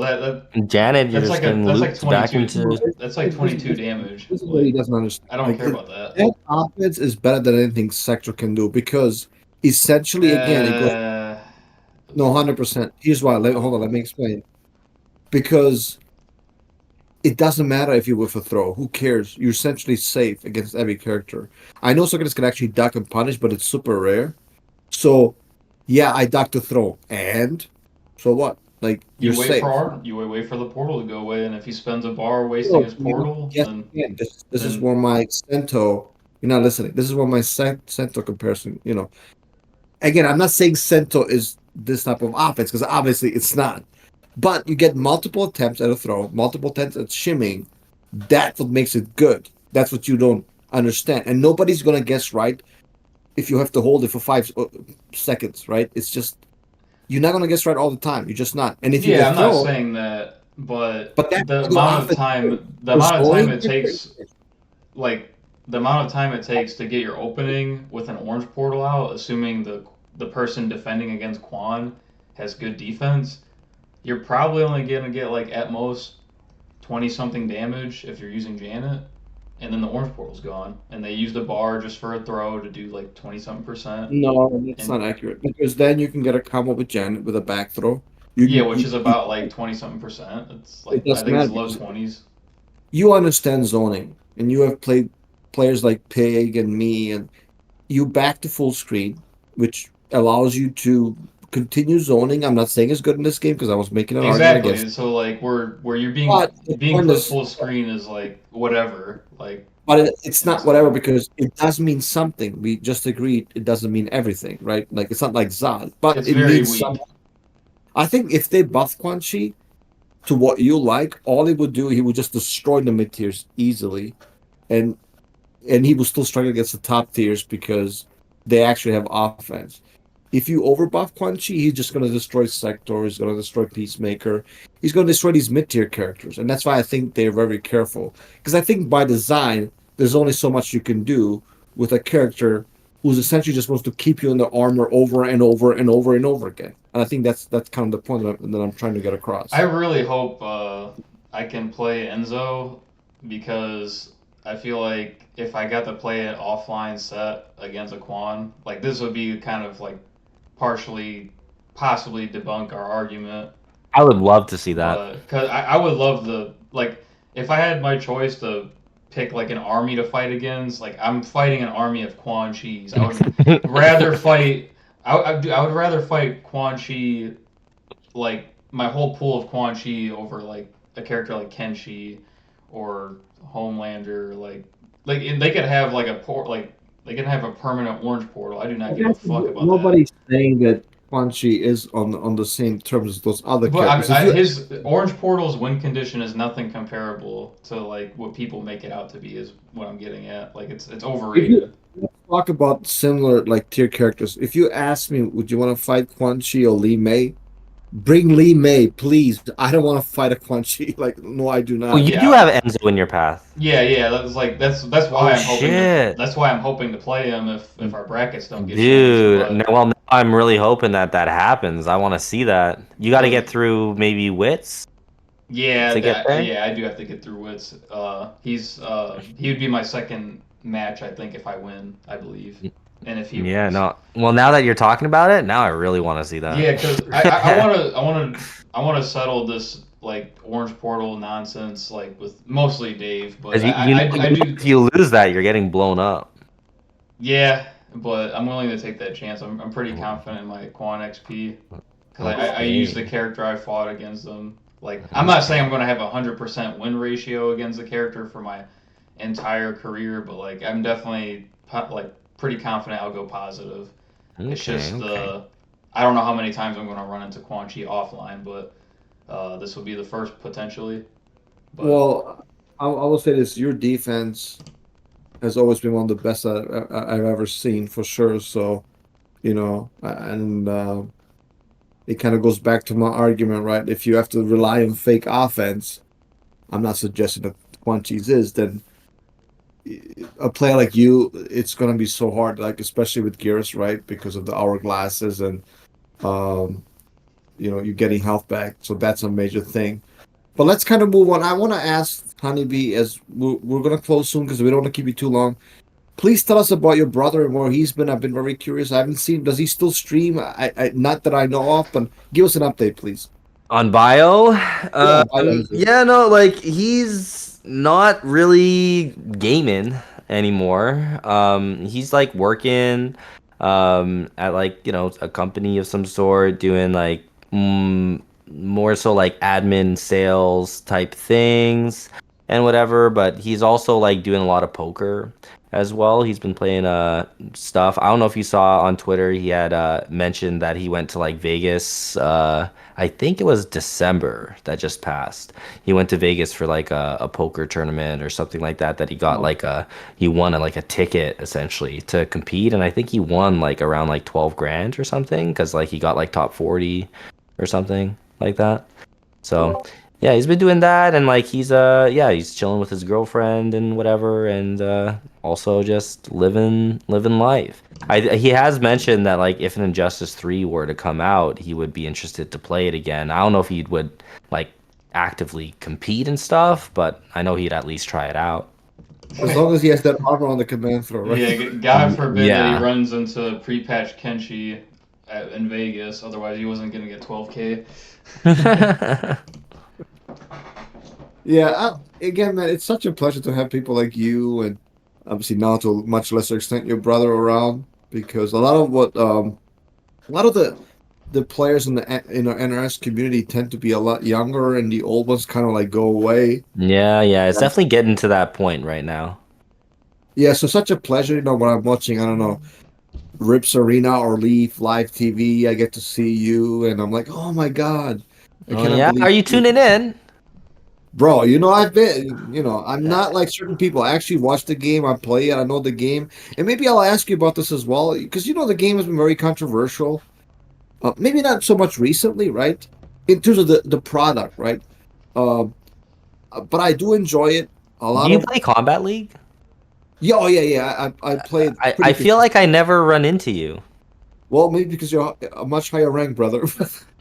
Janet, you're that's just like a getting that's like looped back 22. into. That's like 22 damage. This is what he Like doesn't understand. I don't Like care about that. that offense is better than anything Sector can do because essentially, again, it goes Uh, no 100%. Here's why. Hold on. Let me explain. Because it doesn't matter if you whiff a throw. Who cares? You're essentially safe against every character. I know Socrates can actually duck and punish, but it's super rare. So, yeah, I ducked the throw. And so what? Like, you're safe. wait for the portal to go away, and if he spends a bar wasting No, his portal, yes, again, this is then where my Cento, you're not listening. This is where my Cento comparison, again, I'm not saying Cento is this type of offense because obviously it's not. But you get multiple attempts at a throw, multiple attempts at shimming. That's what makes it good. That's what you don't understand. And nobody's going to guess right if you have to hold it for 5 seconds, right? It's just, you're not going to guess right all the time. You're just not. And if you yeah, get I'm not throw, saying that, but but that's the offense. the amount of time it takes, like the amount of time it takes to get your opening with an orange portal out, assuming the person defending against Quan has good defense, you're probably only gonna get like at most 20 something damage if you're using Janet, and then the orange portal's gone, and they use the bar just for a throw to do like 20 something percent, No, that's and not accurate because then you can get a combo with Janet with a back throw. You, yeah, you, which you, is you about like 20 something percent. It's it like I doesn't think it's matter low because 20s. you understand zoning and you have played players like Pig and me, and you back to full screen, which allows you to continue zoning. I'm not saying it's good in this game because I was making an argument against Exactly. it. So like where you're But the being point put is, full screen is like whatever. Like it's and not it's whatever not. because it does mean something. We just agreed it doesn't mean everything, right? Like it's not like Zod, but It's it very means something. weak. I think if they buff Quan Chi to what you like, all he would do, he would just destroy the mid tiers easily, and he will still struggle against the top tiers because they actually have offense. If you overbuff Quan Chi, he's just going to destroy Sector. He's going to destroy Peacemaker. He's going to destroy these mid tier characters, and that's why I think they're very careful. Because I think by design, there's only so much you can do with a character who's essentially just supposed to keep you in the armor over and over and over and over again. And I think that's kind of the point that I'm trying to get I across. really hope I can play Enzo because I feel like if I got to play an offline set against a Quan, like this would be kind of like partially, possibly debunk our argument. I would love to see that. But cause I would love the like if I had my choice to pick like an army to fight against, like I'm fighting an army of Quan Chis. I would rather fight. I would rather fight Quan Chi like my whole pool of Quan Chi over like a character like Kenshi or Homelander. Like they could have like a port like they can have a permanent orange portal. I do not give a fuck about that. Nobody's saying that Quan Chi is on the same terms as those other But characters. If you his orange portal's win condition is nothing comparable to like what people make it out to be. Is what I'm getting at. Like it's if you overrated. let's talk about similar like tier characters, if you ask me, would you want to fight Quan Chi or Lee Mei? Bring Lee Mei, please. I don't want to fight a Quan Chi. Like, no, I do Well, not. you do Yeah, have Enzo in your path. yeah. That's like that's why Oh I'm hoping to. shit, That's why I'm hoping to play him if our brackets don't get changed. dude. No, But well, now I'm really hoping that that happens. I want to see that. You got to but get through maybe wits yeah, to get there. yeah, I do have to get through Wits. He would be my second match, I think, if I win. I believe, and if he Yeah, wins, no. Well, now that you're talking about it, now I really want to see yeah, because I that. want to I want to settle this like Orange Portal nonsense like with mostly Dave, but Because I do if you lose that, you're getting blown up. yeah, but I'm willing to take that chance. I'm pretty Oh, confident in my Quan XP because I use the okay. character I fought against them. Like I'm not saying I'm Okay. going to have a 100% win ratio against the character for my entire career, but like I'm definitely like pretty confident I'll go positive. It's Okay. just Okay. I don't know how many times I'm going to run into Quan Chi offline, but this will be the first potentially. But Well, I will say this: your defense has always been one of the best I've ever seen, for sure. So, and it kind of goes back to my argument, right? If you have to rely on fake offense, I'm not suggesting that Quan Chi's is, then a player like you, it's going to be so hard, like especially with Gears, right? Because of the hourglasses and um, you're getting health back. So that's a major thing. But let's kind of move on. I want to ask Honeybee, as we're going to close soon because we don't want to keep you too long. Please tell us about your brother and where he's been. I've been very curious. I haven't seen. Does he still stream? Not that I know of, but give us an update, please. On bio, Yeah, bio usage. yeah, no, like he's not really gaming anymore. He's like working, at like a company of some sort, doing like more so like admin sales type things and whatever. But he's also like doing a lot of poker as well. He's been playing stuff. I don't know if you saw on Twitter, he had mentioned that he went to like Vegas. I think it was December that just passed. He went to Vegas for like a poker tournament or something like that. That he got Oh, like he won like a ticket essentially to compete, and I think he won like around like 12 grand or something because like he got like top 40 or something like that. So wow. yeah, he's been doing that, and like he's chilling with his girlfriend and whatever, and also just living life. He has mentioned that like if an Injustice 3 were to come out, he would be interested to play it again. I don't know if he would like actively compete and stuff, but I know he'd at least try it out. As long as he has that armor on the command throw, right? Yeah, God forbid that he Yeah. runs into pre-patch Kenshi in Vegas. Otherwise, he wasn't gonna get 12K. Yeah, again, man, it's such a pleasure to have people like you and obviously now to a much lesser extent your brother around because a lot of the players in the NRS community tend to be a lot younger and the old ones kind of like go away. Yeah, it's definitely getting to that point right now. Yeah, so such a pleasure, when I'm watching, I don't know, Rips Arena or Leaf live TV, I get to see you and I'm like, oh my God, I Oh cannot yeah, are believe you tuning in? Bro, I'm not like certain people. I actually watch the game, I play it, I know the game. And maybe I'll ask you about this as well, because the game has been very controversial. Maybe not so much recently, right? In terms of the product, right? Um, but I do enjoy it. A Do lot you of play Combat League? yeah, oh yeah. I play it I pretty feel consistent. like I never run into you. Well, maybe because you're a much higher rank, brother.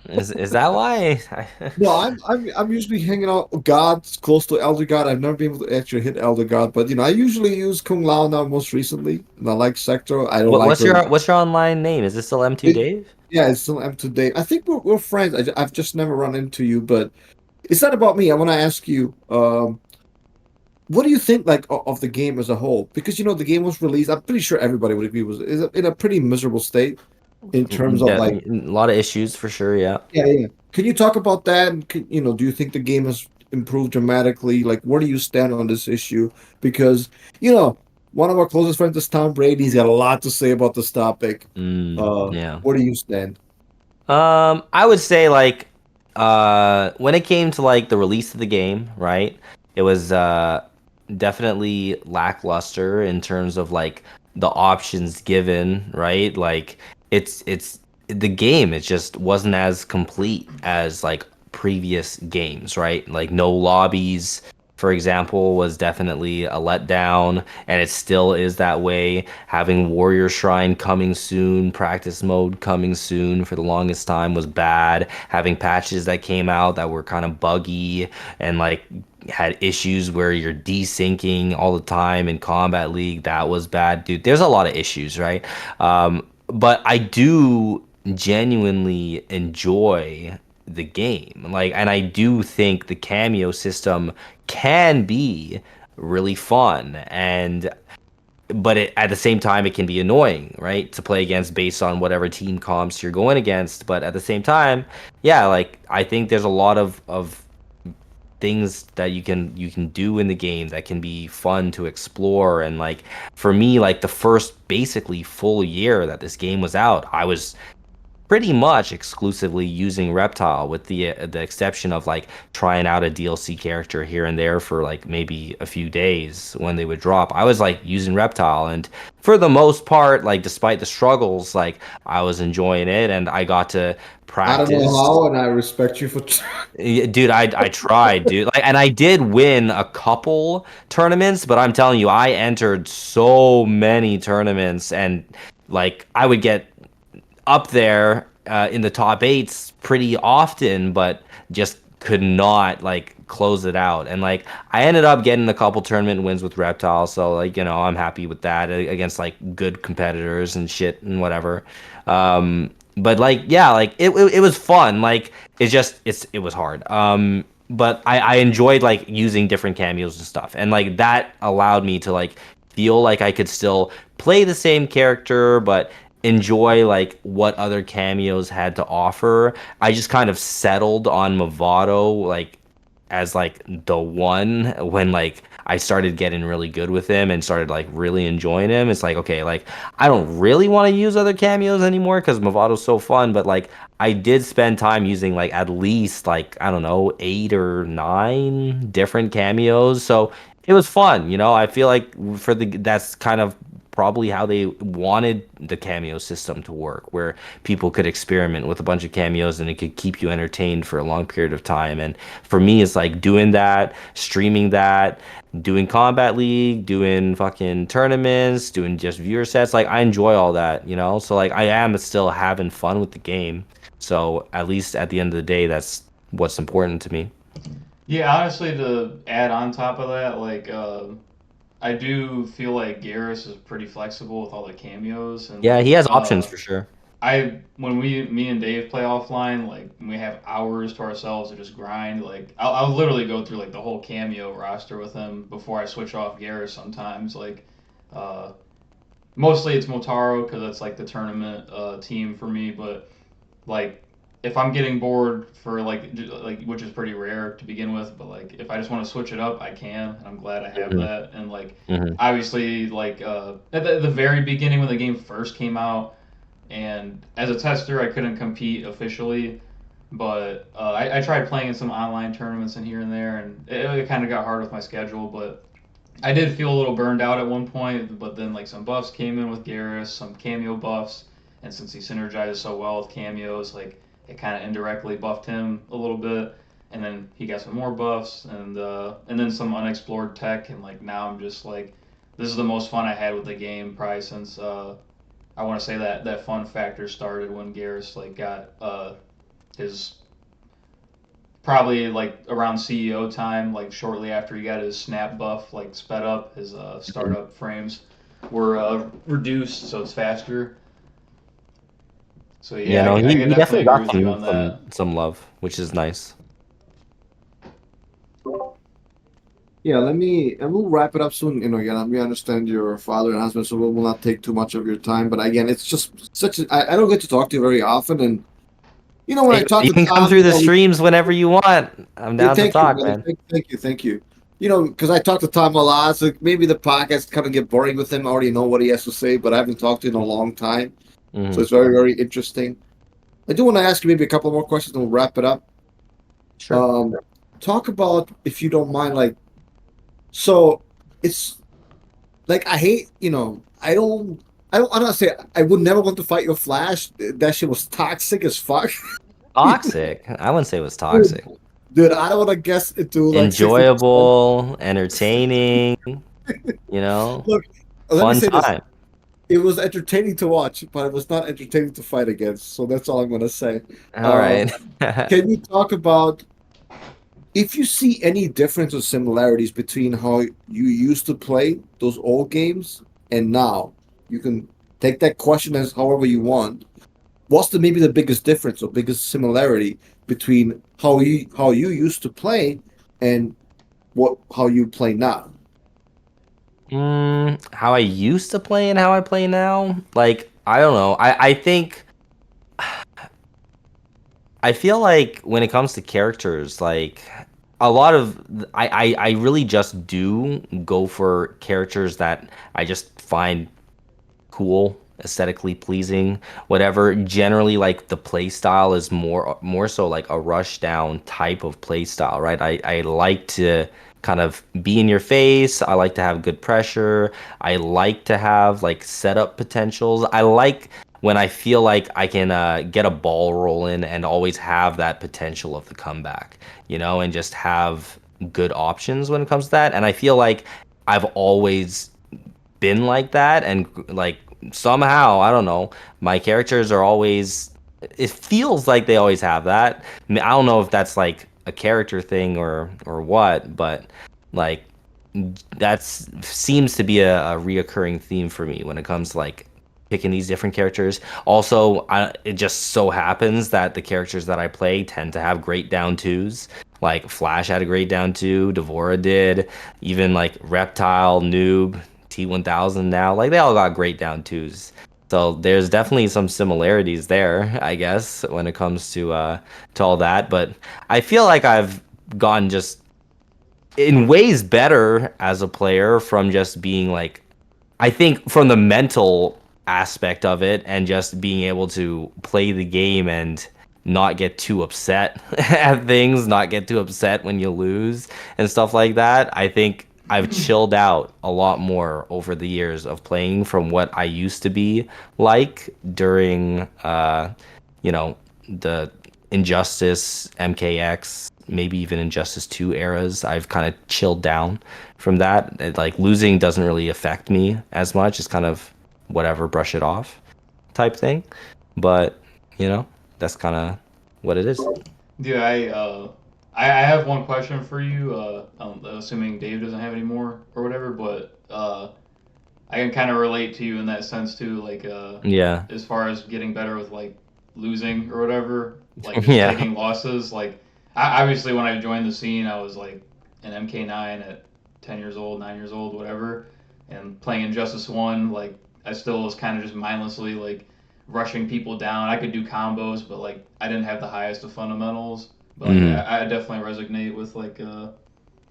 Is that why? No, I'm usually hanging out with gods close to Elder God. I've never been able to actually hit Elder God, but I usually use Kung Lao now most recently, and I like Sector. I don't What like what's her. your online name? Is it still M2 It, Dave? yeah, it's still up to date. I think we're friends. I've just never run into you, but it's not about me. I want to ask you, what do you think like of the game as a whole? Because the game was released. I'm pretty sure everybody would agree was is in a pretty miserable state in terms of Yeah, like. a lot of issues for sure, yeah. Yeah, yeah. Can you talk about that? And do you think the game has improved dramatically? Like, where do you stand on this issue? Because, you know, one of our closest friends is Tom Brady. He's got a lot to say about this topic. Yeah. Where do you stand? I would say like when it came to like the release of the game, right? It was definitely lackluster in terms of like the options given, right? Like it's the game, it just wasn't as complete as like previous games, right? Like no lobbies, for example, was definitely a letdown, and it still is that way. Having Warrior Shrine coming soon, practice mode coming soon for the longest time was bad. Having patches that came out that were kind of buggy and like had issues where you're desyncing all the time in Combat League, that was bad, dude. There's a lot of issues, right? But I do genuinely enjoy the game. Like, and I do think the cameo system can be really fun, and but at the same time it can be annoying, right, to play against based on whatever team comps you're going against. But at the same time, yeah, like I think there's a lot of things that you can do in the game that can be fun to explore. And like for me, like the first basically full year that this game was out, I was pretty much exclusively using Reptile, with the exception of like trying out a DLC character here and there for like maybe a few days when they would drop. I was like using Reptile, and for the most part, like despite the struggles, like I was enjoying it, and I got to I don't know practice. how, and I respect you for. Yeah, dude, I tried, dude. Like, and I did win a couple tournaments, but I'm telling you, I entered so many tournaments, and like I would get up there in the top eights pretty often, but just could not like close it out. And like I ended up getting a couple tournament wins with Reptile, so like I'm happy with that against like good competitors and shit and whatever. but like yeah, like it was fun. Like it was hard. But I enjoyed like using different cameos and stuff, and like that allowed me to like feel like I could still play the same character, but enjoy like what other cameos had to offer. I just kind of settled on Movado like as like the one when like I started getting really good with him and started like really enjoying him. It's like okay, like I don't really want to use other cameos anymore because Movado's so fun, but like I did spend time using like at least like I don't know 8 or 9 different cameos, so it was fun. I feel like for the that's kind of probably how they wanted the cameo system to work, where people could experiment with a bunch of cameos and it could keep you entertained for a long period of time. And for me, it's like doing that, streaming that, doing Combat League, doing fucking tournaments, doing just viewer sets. Like I enjoy all that. So like I am still having fun with the game. So at least at the end of the day, that's what's important to me. Yeah, honestly, to add on top of that, like I do feel like Garrus is pretty flexible with all the cameos and Yeah, he like has options for sure. when me and Dave play offline, like we have hours to ourselves to just grind. Like I'll literally go through like the whole cameo roster with him before I switch off Garrus. Sometimes like uh, mostly it's Motaro because that's like the tournament team for me. But like if I'm getting bored for like which is pretty rare to begin with, but like if I just want to switch it up, I can, and I'm glad I have Hmm. that. And like Hmm. obviously like at the very beginning when the game first came out, and as a tester I couldn't compete officially, but I tried playing in some online tournaments and here and there, and it kind of got hard with my schedule, but. I did feel a little burned out at one point, but then like some buffs came in with Garrus, some cameo buffs, and since he synergizes so well with cameos, like it kind of indirectly buffed him a little bit, and then he got some more buffs, and then some unexplored tech, and like now I'm just like, this is the most fun I had with the game probably since I want to say that fun factor started when Garrus like got his probably like around CEO time, like shortly after he got his snap buff, like sped up, his startup frames were reduced, so it's faster. So You yeah, know, I he, could he definitely definitely agree got with you some on some that. some love, which is nice. Yeah, and we'll wrap it up soon. Again, we understand your father and husband, so we'll not take too much of your time. But again, it's just I don't get to talk to you very often, and when I Hey, talk you to can come Tom, through the streams whenever you want. I'm yeah, down to thank you, talk, man. man. Thank you. Because I talk to Tom a lot, so maybe the podcast kind of get boring with him. I already know what he has to say, but I haven't talked to him in a long time, so Hmm. it's very, very interesting. I do want to ask you maybe a couple more questions, and we'll wrap it up. Sure. Um, Talk about, if you don't mind, like, so it's like I hate, I'm not say I would never want to fight your Flash. That shit was toxic as fuck. Toxic. I wouldn't say it was Dude, toxic. dude, I don't want to guess into like 60%. Enjoyable, entertaining, Look, let me fun say this. time. It was entertaining to watch, but it was not entertaining to fight against. So that's all I'm gonna say. All Um, right. can you talk about if you see any difference or similarities between how you used to play those old games and now? You can take that question as however you want. What's maybe the biggest difference or biggest similarity between how you used to play and what how you play now? How I used to play and how I play now? Like, I don't know. I think I feel like when it comes to characters, like a lot of I really just do go for characters that I just find cool, aesthetically pleasing, whatever. Generally, like the play style is more so like a rush down type of play style, right? I like to kind of be in your face. I like to have good pressure. I like to have like setup potentials. I like when I feel like I can get a ball rolling and always have that potential of the comeback, and just have good options when it comes to that. And I feel like I've always been like that, and like somehow I don't know, my characters are always, it feels like they always have that. I don't know if that's like a character thing or what, but like that's seems to be a reoccurring theme for me when it comes to like picking these different characters. Also, it just so happens that the characters that I play tend to have great down twos. Like Flash had a great down two, Devora did, even like Reptile, Noob, T1000 now, like they all got great down twos. So there's definitely some similarities there, I guess, when it comes to all that. But I feel like I've gotten just in ways better as a player from just being like, I think from the mental aspect of it and just being able to play the game and not get too upset at things, not get too upset when you lose and stuff like that. I think I've chilled out a lot more over the years of playing from what I used to be like during you know, the Injustice, MKX, maybe even Injustice 2 eras. I've kind of chilled down from that. Like losing doesn't really affect me as much. It's kind of whatever, brush it off type thing. But, you know, that's kind of what it is. Yeah, I have one question for you. I'm assuming Dave doesn't have any more or whatever, but I can kind of relate to you in that sense too. Like Yeah. as far as getting better with like losing or whatever, like just Yeah. taking losses. Like obviously when I joined the scene, I was like an MK9 at 10 years old, 9 years old, whatever, and playing Injustice One. Like I still was kind of just mindlessly like rushing people down. I could do combos, but like I didn't have the highest of fundamentals. But like Mhm. I definitely resonate with like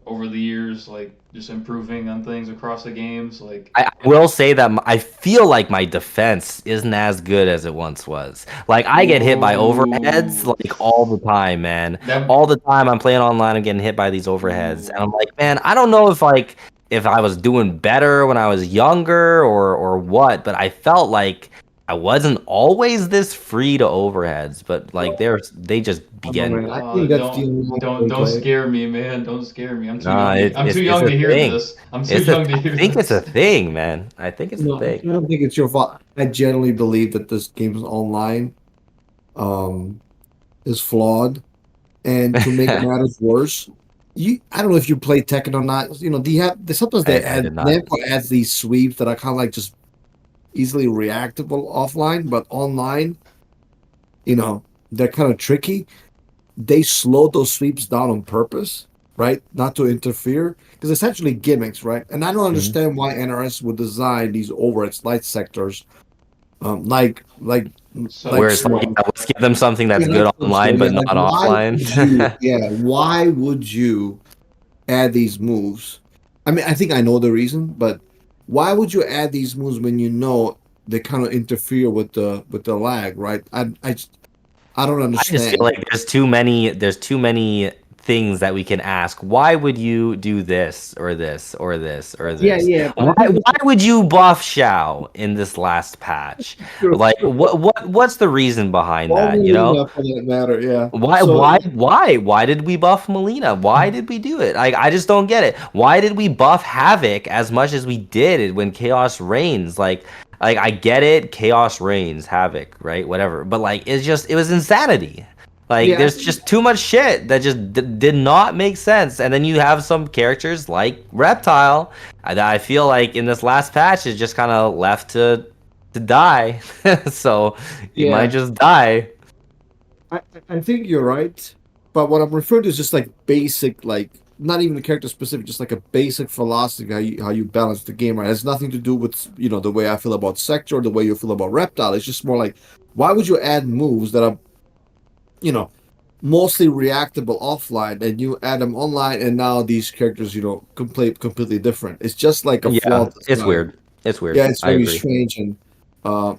over the years, like just improving on things across the games. Like I will say that I feel like my defense isn't as good as it once was. Like I get hit by overheads ooh, like all the time, man. that All the time I'm playing online, I'm getting hit by these overheads, and I'm ooh. like, man, I don't know if like if I was doing better when I was younger or what, but I felt like I wasn't always this free to overheads, but like they just be I don't getting. know, man. I Oh, think that's the online don't gameplay. scare me, man. Don't scare me. No, I'm too it's young a to hear thing. this. I'm too young to I hear think it's a this. thing, man. I think it's a No, thing. I don't think it's your fault. I generally believe that this game's online um, is flawed. And to make matters worse, I don't know if you play Tekken or not. Do you have sometimes they I add did not. Namco adds these sweeps that are kind of like just easily reactable offline, but online, they're kind of tricky. They slow those sweeps down on purpose, right? Not to interfere, because essentially gimmicks, right? And I don't Mhm. understand why NRS would design these overhead light sectors, like like So Where like it's like, Smoke. yeah, let's give them something that's Yeah, like good Smoke said, online yeah, but not like why offline. would you? Yeah, why would you add these moves? I mean, I think I know the reason, but why would you add these moves when you know they kind of interfere with the lag, right? I don't I just feel understand. like there's too many things that we can ask. Why would you do this or this or this or Yeah, this? yeah, but I think Why would you buff Shao in this last patch? Like what's the reason behind all that, you know? Molina for that matter, yeah. Why, So why, why? Why did we buff Molina? Why did we do it? Like, I just don't get it. Why did we buff Havoc as much as we did when Chaos reigns? Like I get it, Chaos reigns, Havoc, right? Whatever. But like, it was insanity. Like, yeah, I there's think just too much shit that just did not make sense. And then you have some characters like Reptile that I feel like in this last patch is just kind of left to die. So he might yeah, just die. I think you're right. But what I'm referring to is just like basic, like not even the character specific, just like a basic philosophy how you balance the game. Right, it has nothing to do with the way I feel about Sector, or the way you feel about Reptile. It's just more like why would you add moves that are you know mostly reactable offline, and you add them online, and now these characters completely different. It's just like a Yeah, flawed it's design. weird. It's weird. Yeah, it's I very agree. strange, and uh,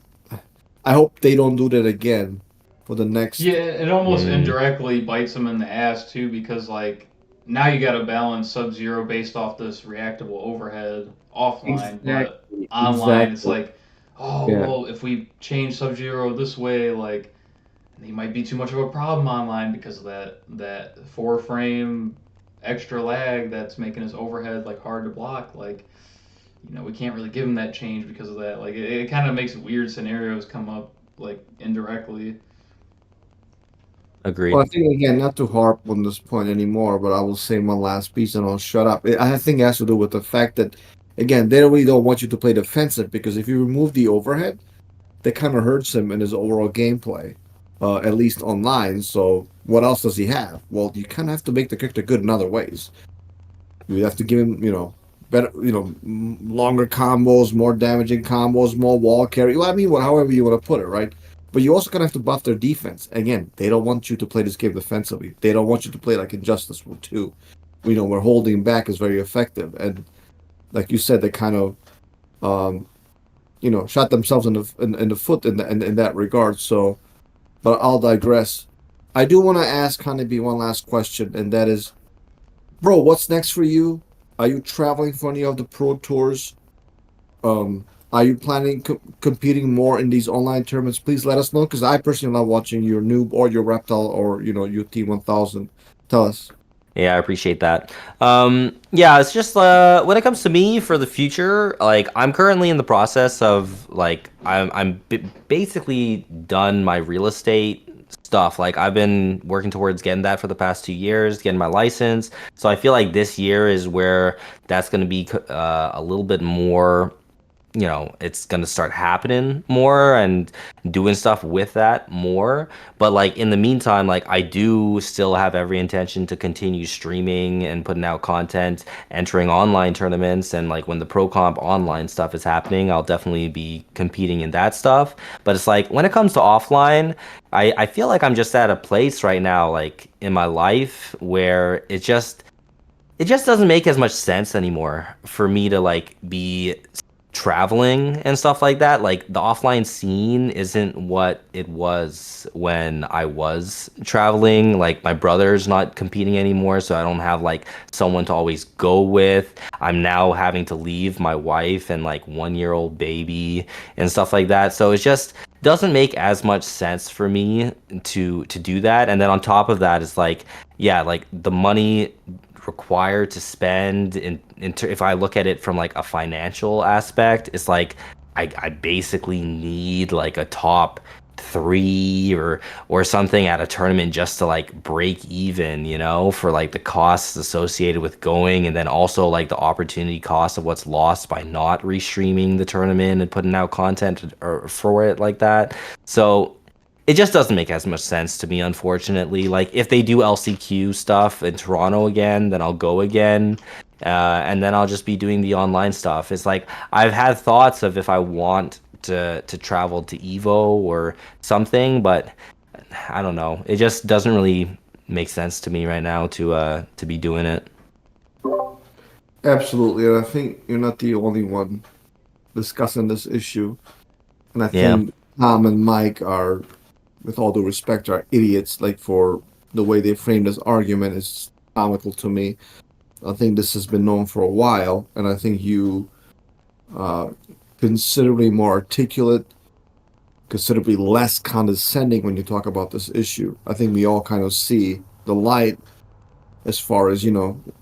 I hope they don't do that again for the yeah, next. it almost Mm. indirectly bites them in the ass too because like now you got to balance Sub Zero based off this reactable overhead offline, but Exactly, online it's exactly. like, oh Yeah, well, if we change Sub Zero this way, like he might be too much of a problem online because of that 4 frame extra lag that's making his overhead like hard to block. Like we can't really give him that change because of that. Like it kind of makes weird scenarios come up like indirectly. well, Agreed. I think again, not to harp on this point anymore, but I will say my last piece and I'll shut up. I think it has to do with the fact that, again, they really don't want you to play defensive, because if you remove the overhead, that kind of hurts him in his overall gameplay, at least online. So what else does he have? Well, you kind of have to make the character good in other ways. You have to give him, better, longer combos, more damaging combos, more wall carry. Well, I mean, however you want to put it, right? But you also kind of have to buff their defense. Again, they don't want you to play this game defensively. They don't want you to play like Injustice 2. Where holding back is very effective. And like you said, they kind of, shot themselves in the foot in that regard. So, but I'll digress. I do want to ask Honeybee one last question, and that is, bro, what's next for you? Are you traveling for any of the pro tours? Are you planning competing more in these online tournaments? Please let us know, because I personally love watching your noob or your reptile or your T1000. Tell us. Yeah, I appreciate that. Yeah, it's just when it comes to me for the future, like I'm currently in the process of like basically done my real estate stuff. Like I've been working towards getting that for the past 2 years, getting my license. So I feel like this year is where that's going to be a little bit more, it's gonna start happening more and doing stuff with that more. But like in the meantime, like I do still have every intention to continue streaming and putting out content, entering online tournaments, and like when the pro comp online stuff is happening, I'll definitely be competing in that stuff. But it's like when it comes to offline, I feel like I'm just at a place right now, like in my life where it just doesn't make as much sense anymore for me to like be traveling and stuff like that. Like the offline scene isn't what it was when I was traveling. Like my brother's not competing anymore, so I don't have like someone to always go with. I'm now having to leave my wife and like 1-year-old baby and stuff like that. So it just doesn't make as much sense for me to do that. And then on top of that, it's like, yeah, like the money required to spend if I look at it from like a financial aspect, it's like I basically need like a top 3 or something at a tournament just to like break even, for like the costs associated with going, and then also like the opportunity cost of what's lost by not restreaming the tournament and putting out content or for it like that. So it just doesn't make as much sense to me, unfortunately. Like if they do LCQ stuff in Toronto again, then I'll go again, and then I'll just be doing the online stuff. It's like I've had thoughts of if I want to travel to Evo or something, but I don't know. It just doesn't really make sense to me right now to be doing it. Absolutely, and I think you're not the only one discussing this issue. And I Yeah. think Tom and Mike are, with all due respect, are idiots. Like for the way they frame this argument is comical to me. I think this has been known for a while, and I think you, uh, considerably more articulate, considerably less condescending when you talk about this issue. I think we all kind of see the light as far as,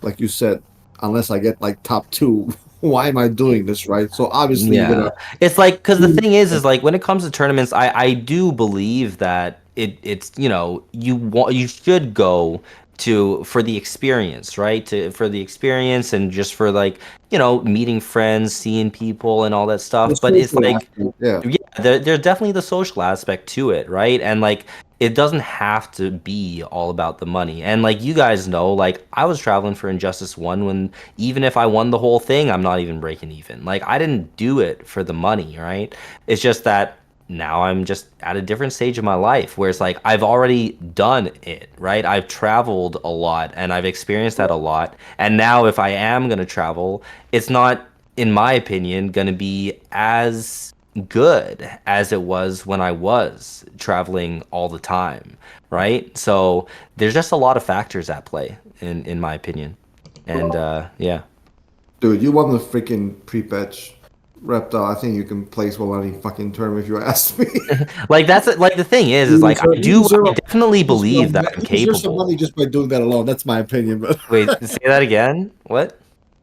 like you said, unless I get like top two, why am I doing this, right? So obviously you're Yeah, gonna. it's like because the thing is like when it comes to tournaments, I do believe that it's you should go to for the experience, right? For the experience and just for like meeting friends, seeing people, and all that The stuff. But it's social like aspect, yeah. yeah, there's definitely the social aspect to it, right? And like it doesn't have to be all about the money. And like you guys know, like I was traveling for Injustice 1 when even if I won the whole thing, I'm not even breaking even. Like I didn't do it for the money, right? It's just that now I'm just at a different stage of my life where it's like I've already done it, right? I've traveled a lot and I've experienced that a lot. And now if I am going to travel, it's not, in my opinion, going to be as good as it was when I was traveling all the time, right? So there's just a lot of factors at play in my opinion. And yeah. Dude, you won the freaking pre-patch reptile. I think you can place well any fucking term if you ask me. Like that's like the thing is You like deserve, you I deserve, definitely you believe deserve, that I'm you deserve some money capable. just by doing that alone. That's my opinion, but Wait, say that again? What?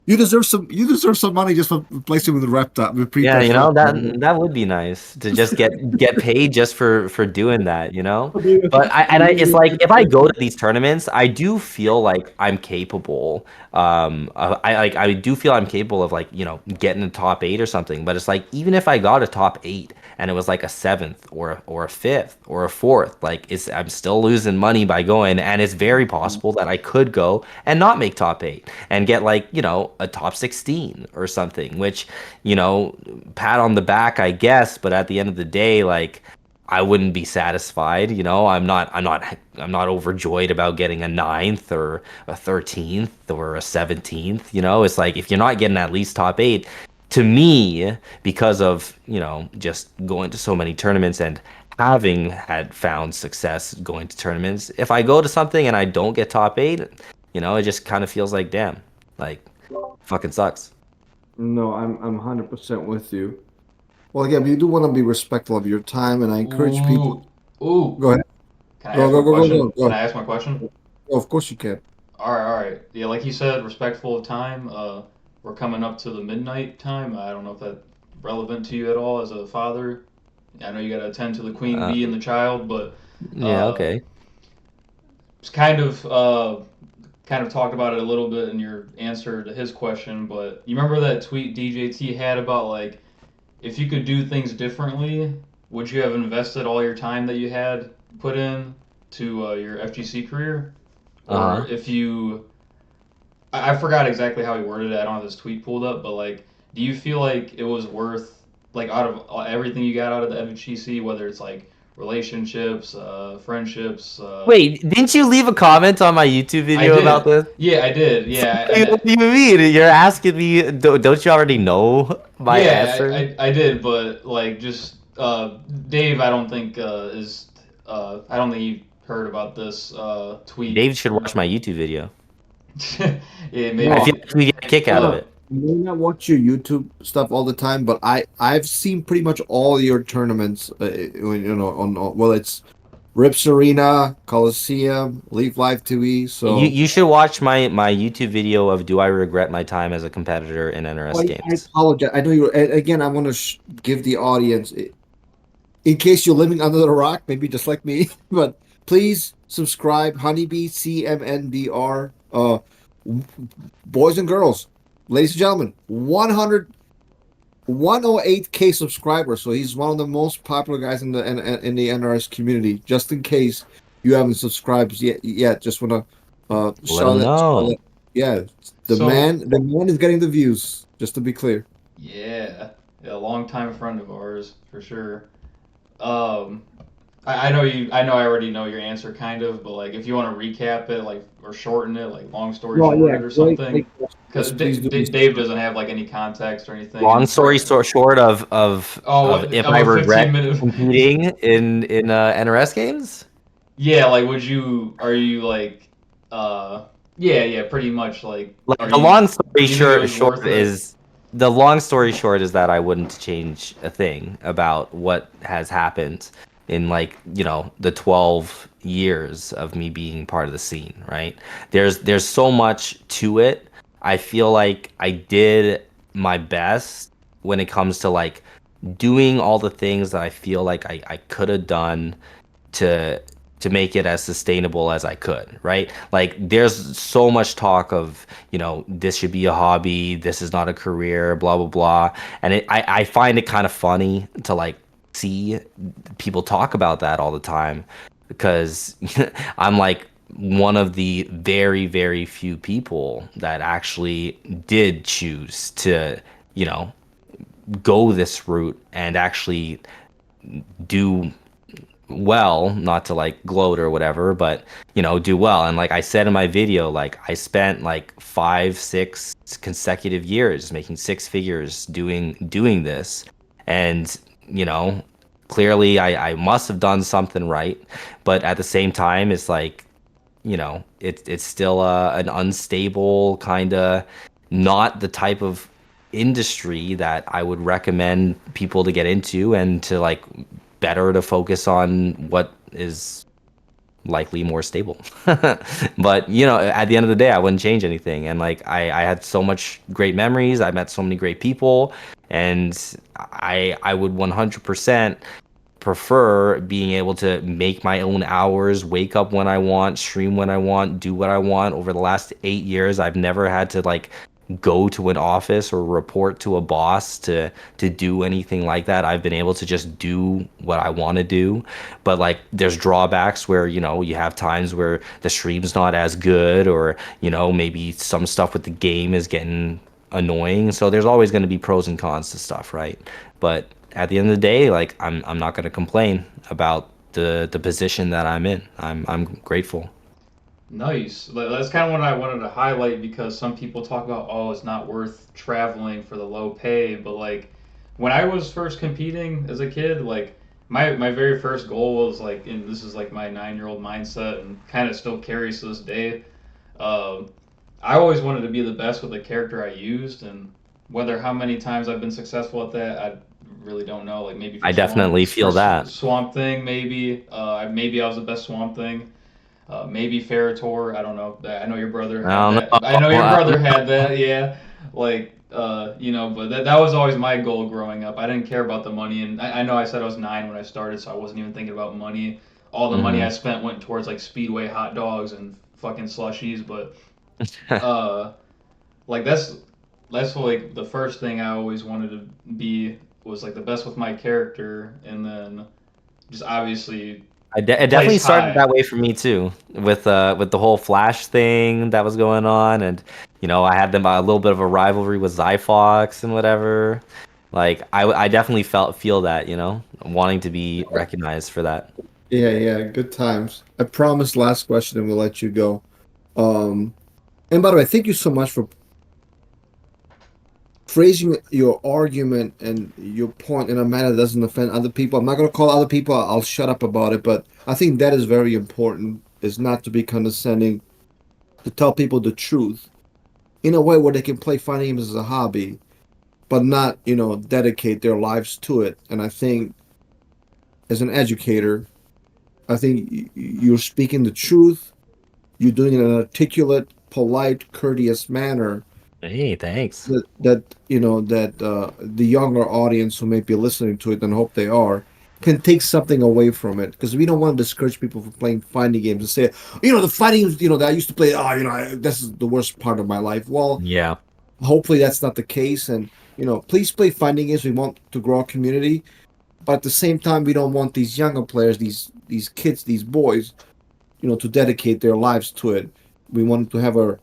You deserve some. You deserve some money just for placing with the reptile, with Yeah, pre-test you know, reptile. that would be nice to just get paid just for doing that, you know? But it's like if I go to these tournaments, I do feel like I'm capable. I do feel I'm capable of like, you know, getting a top 8 or something. But it's like even if I got a top 8 and it was like a 7th or a 5th or a 4th, like I'm still losing money by going, and it's very possible that I could go and not make top 8 and get like, you know, a top 16 or something, which, you know, pat on the back, I guess, but at the end of the day, like I wouldn't be satisfied, you know. I'm not overjoyed about getting a 9th or a 13th or a 17th, you know. It's like if you're not getting at least top 8, to me, because of, you know, just going to so many tournaments and having had found success going to tournaments, if I go to something and I don't get top 8, you know, it just kind of feels like damn, like fucking sucks. No, I'm 100% with you. Well, again, we do want to be respectful of your time, and I encourage people. Ooh, ooh. Go ahead. Can I Go, ask go, my go, go, go, question? Can go. I ask my question? Oh, of course you can. All right. Yeah, like you said, respectful of time. We're coming up to the midnight time. I don't know if that's relevant to you at all as a father. I know you got to attend to the queen Uh, bee and the child, but yeah, uh, okay. it's kind of talked about it a little bit in your answer to his question. But you remember that tweet DJT had about like if you could do things differently, would you have invested all your time that you had put in to your FGC career, or Uh-huh. if you I forgot exactly how he worded it. I don't have his tweet pulled up, but like, do you feel like it was worth like out of everything you got out of the FGC, whether it's like relationships, friendships? Wait, didn't you leave a comment on my YouTube I video about did. this? Yeah, I did. Yeah, and What do you mean? You're asking me, don't you already know my yeah, answer? I did. But like, just Dave, I don't think I don't think he heard about this tweet. Dave should watch my YouTube video. Yeah, No, I feel maybe. like we get a kick out of But it. I may not watch your YouTube stuff all the time, but I've seen pretty much all your tournaments. You know, well, it's Rips Arena, Coliseum, Leaf Live 2E. You So you should watch my YouTube video of do I regret my time as a competitor in NRS I games. apologize. I know you. Again, I want to give the audience, in case you're living under the rock, maybe just like me, but please subscribe. Honeybee CMNBR. Boys and girls, ladies and gentlemen, 108K subscribers. So he's one of the most popular guys in the NRS community. Just in case you haven't subscribed yet, just want to Let them shout know. that. Yeah, so the man is getting the views. Just to be clear. yeah, yeah, a long time friend of ours for sure. Um, I know you. I know I already know your answer, kind of, but like, if you want to recap it, like, or shorten it, like, long story No, yeah, shorted or great something, question. because Yes, please do. Dave doesn't have like any context or anything, Long and story short oh, of if of I a 15 regret minute. competing in NRS games. Yeah, like, would you? Are you like? Uh, yeah, yeah, pretty much. Like, Like are the you? long story Do you think it short was worth it? the long story short is that I wouldn't change a thing about what has happened in, like, you know, the 12 years of me being part of the scene, right? There's so much to it. I feel like I did my best when it comes to like doing all the things that I feel like I could have done to make it as sustainable as I could, right? Like there's so much talk of, you know, this should be a hobby, this is not a career, blah blah blah. And I find it kind of funny to like see people talk about that all the time because I'm like one of the very, very few people that actually did choose to, you know, go this route and actually do well, not to like gloat or whatever, but you know, do well. And like I said in my video, like I spent like 5 6 consecutive years making 6 figures doing this. And you know, clearly I must have done something right, but at the same time it's like, you know, it's still an unstable kind of, not the type of industry that I would recommend people to get into, and to like better to focus on what is likely more stable. But you know, at the end of the day, I wouldn't change anything. And like I had so much great memories. I met so many great people, and I would 100% prefer being able to make my own hours, wake up when I want, stream when I want, do what I want. Over the last 8 years, I've never had to like go to an office or report to a boss to do anything like that. I've been able to just do what I want to do. But like there's drawbacks where, you know, you have times where the stream's not as good, or, you know, maybe some stuff with the game is getting annoying. So there's always going to be pros and cons to stuff, right? But at the end of the day, like I'm not going to complain about the position that I'm in. I'm grateful. Nice. That's kind of what I wanted to highlight because some people talk about, oh, it's not worth traveling for the low pay. But like, when I was first competing as a kid, like my very first goal was like, and this is like my 9-year-old mindset and kind of still carries to this day. Um, I always wanted to be the best with the character I used, and whether how many times I've been successful at that, I really don't know. Like maybe I definitely feel that. Swamp Thing, maybe I was the best Swamp Thing. Maybe Ferritor. I don't know. I know your brother I had don't that. know. I know your brother had that. Yeah, like but that was always my goal growing up. I didn't care about the money, and I know I said I was 9 when I started, so I wasn't even thinking about money. All the money I Mhm. spent went towards like Speedway hot dogs and fucking slushies. But uh, like that's like the first thing I always wanted to be was like the best with my character, and then just obviously It definitely place started high. that way for me too, with the whole Flash thing that was going on, and you know I had them a little bit of a rivalry with Zyfox and whatever. Like I definitely feel that, you know, wanting to be recognized for that. Yeah, yeah, good times. I promise last question and we'll let you go. Um, and by the way, thank you so much for phrasing your argument and your point in a manner that doesn't offend other people. I'm not going to call other people. I'll shut up about it, but I think that is very important, is not to be condescending, to tell people the truth in a way where they can play fighting games as a hobby, but not, dedicate their lives to it. And I think as an educator, I think you're speaking the truth. You're doing it in an articulate, polite, courteous manner Hey, thanks. that the younger audience who may be listening to it, and hope they are, can take something away from it, because we don't want to discourage people from playing fighting games and say, the fighting, that I used to play, this is the worst part of my life. Well, Yeah. hopefully that's not the case, and please play fighting games. We want to grow our community, but at the same time, we don't want these younger players, these kids, these boys, to dedicate their lives to it. We want to have a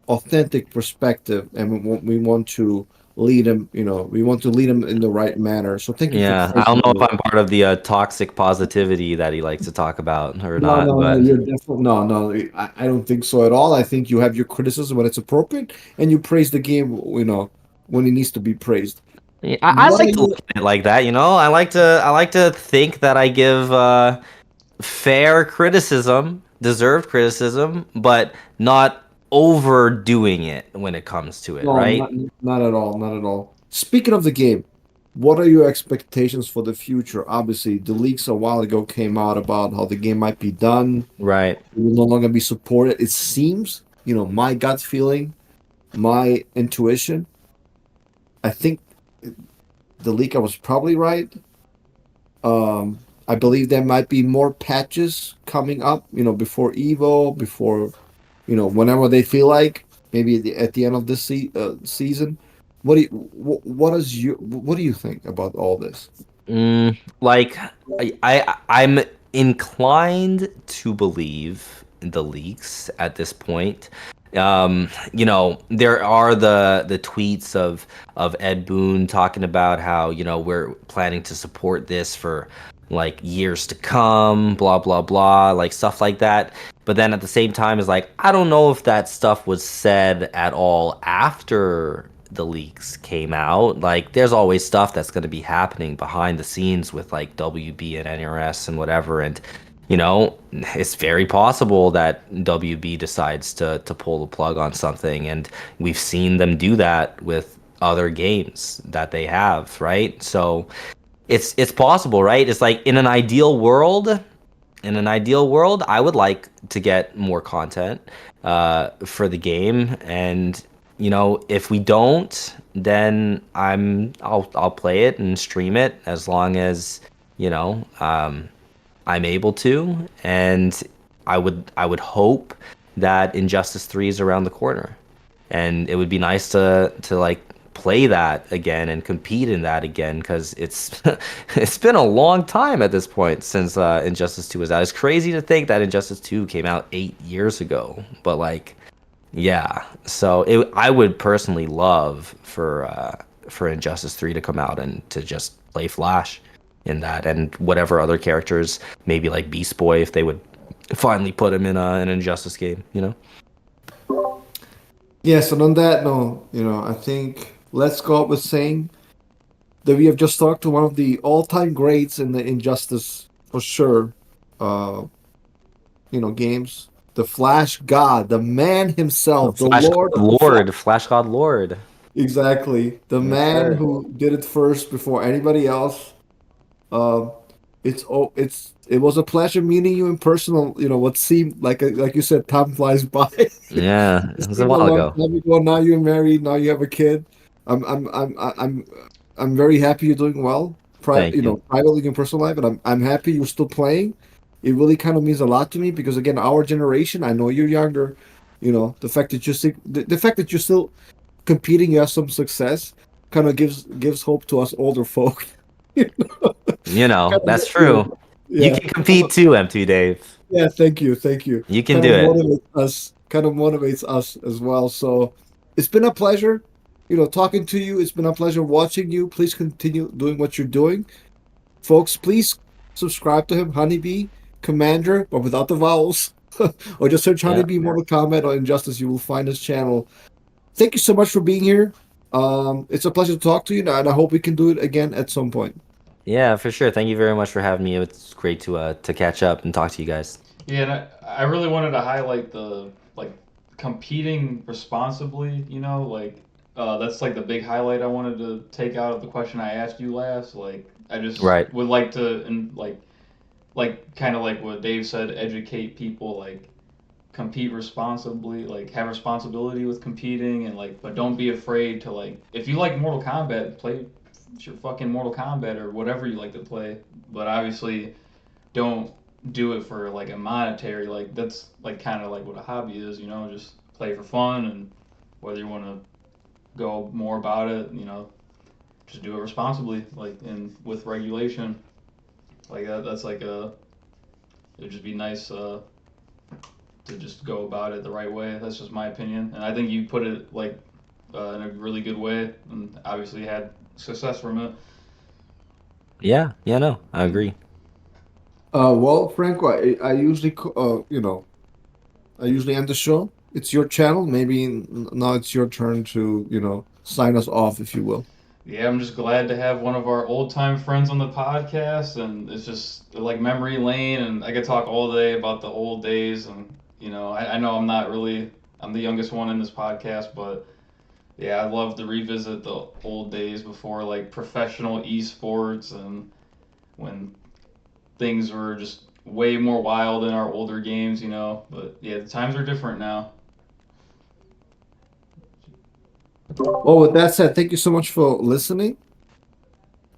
authentic perspective, and we want to lead them. We want to lead them in the right manner. So thank you for Yeah, I phrasing don't know if it. I'm part of the toxic positivity that he likes to talk about or No, not, no, no. but You're definitely no, no. I don't think so at all. I think you have your criticism when it's appropriate, and you praise the game. When it needs to be praised. yeah, I What are like to look you? at it like that, you know. I like to think that I give fair criticism, deserved criticism, but not overdoing it when it comes to it, No, right? not at all, not at all. Speaking of the game, what are your expectations for the future? Obviously, the leaks a while ago came out about how the game might be done. Right. It will no longer be supported. It seems, my gut feeling, my intuition. I think the leaker was probably right. I believe there might be more patches coming up, before Evo, before, whenever they feel like, maybe at the end of this season. What do you think about all this? Like I'm inclined to believe in the leaks at this point. You know, there are the tweets of Ed Boon talking about how, you know, we're planning to support this for like years to come, blah blah blah, like stuff like that. But then at the same time, is like I don't know if that stuff was said at all after the leaks came out. Like there's always stuff that's going to be happening behind the scenes with like WB and NRS and whatever, and you know, it's very possible that WB decides to pull the plug on something, and we've seen them do that with other games that they have, right? So it's possible, right? It's like in an ideal world, in an ideal world, I would like to get more content for the game, and if we don't, then I'll play it and stream it as long as I'm able to, and I would hope that Injustice 3 is around the corner, and it would be nice to like play that again and compete in that again because it's it's been a long time at this point since Injustice 2 was out. It's crazy to think that Injustice 2 came out 8 years ago, but like, yeah. So I would personally love for Injustice 3 to come out and to just play Flash in that, and whatever other characters, maybe like Beast Boy, if they would finally put him in an Injustice game, you know? Yes, and on that note, I think let's go out with saying that we have just talked to one of the all-time greats in the Injustice for sure. Uh, games. The Flash God, the man himself, the Flash Lord God of the Flash. Lord, Flash God Lord. Exactly, the Yes, man sir. who did it first before anybody else. Um, it was a pleasure meeting you in person. What seemed like you said, time flies by. Yeah, It it was a seemed a while long ago. time ago. Now you're married. Now you have a kid. I'm very happy you're doing well. Thank you. Privately in personal life, and I'm happy you're still playing. It really kind of means a lot to me because again, our generation. I know you're younger. The fact that you're still competing, you have some success, kind of gives hope to us older folk. You know? Kind That's of, yeah, true. You yeah. can compete too, M2 Dave. Yeah, thank you. You can Kind do of it. motivates us as well. So it's been a pleasure, talking to you. It's been a pleasure watching you. Please continue doing what you're doing. Folks, please subscribe to him, Honeybee Commander, but without the vowels. Or just search Yeah. Honeybee Mortal Kombat or Injustice. You will find his channel. Thank you so much for being here. It's a pleasure to talk to you, and I hope we can do it again at some point. Yeah, for sure. Thank you very much for having me. It's great to catch up and talk to you guys. Yeah, and I really wanted to highlight the like competing responsibly. That's like the big highlight I wanted to take out of the question I asked you last. Like, I just Right. would like to and like kind of like what Dave said, educate people like compete responsibly, like have responsibility with competing, and like but don't be afraid to like if you like Mortal Kombat, play your fucking Mortal Kombat or whatever you like to play, but obviously don't do it for like a monetary, like that's like kind of like what a hobby is, just play for fun, and whether you want to go more about it, just do it responsibly, like and with regulation, like that's like a it'd just be nice to just go about it the right way. That's just my opinion, and I think you put it like in a really good way, and obviously had success from it. Yeah. Yeah, no, I agree. Well, Franco, I usually, I usually end the show. It's your channel. Maybe now it's your turn to, sign us off, if you will. Yeah, I'm just glad to have one of our old time friends on the podcast, and it's just like memory lane, and I could talk all day about the old days, and I know I'm the youngest one in this podcast, but yeah, I'd love to revisit the old days before like professional esports and when things were just way more wild in our older games, But yeah, the times are different now. Well, with that said, thank you so much for listening,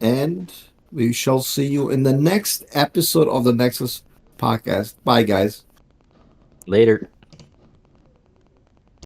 and we shall see you in the next episode of the Nexus podcast. Bye, guys. Later.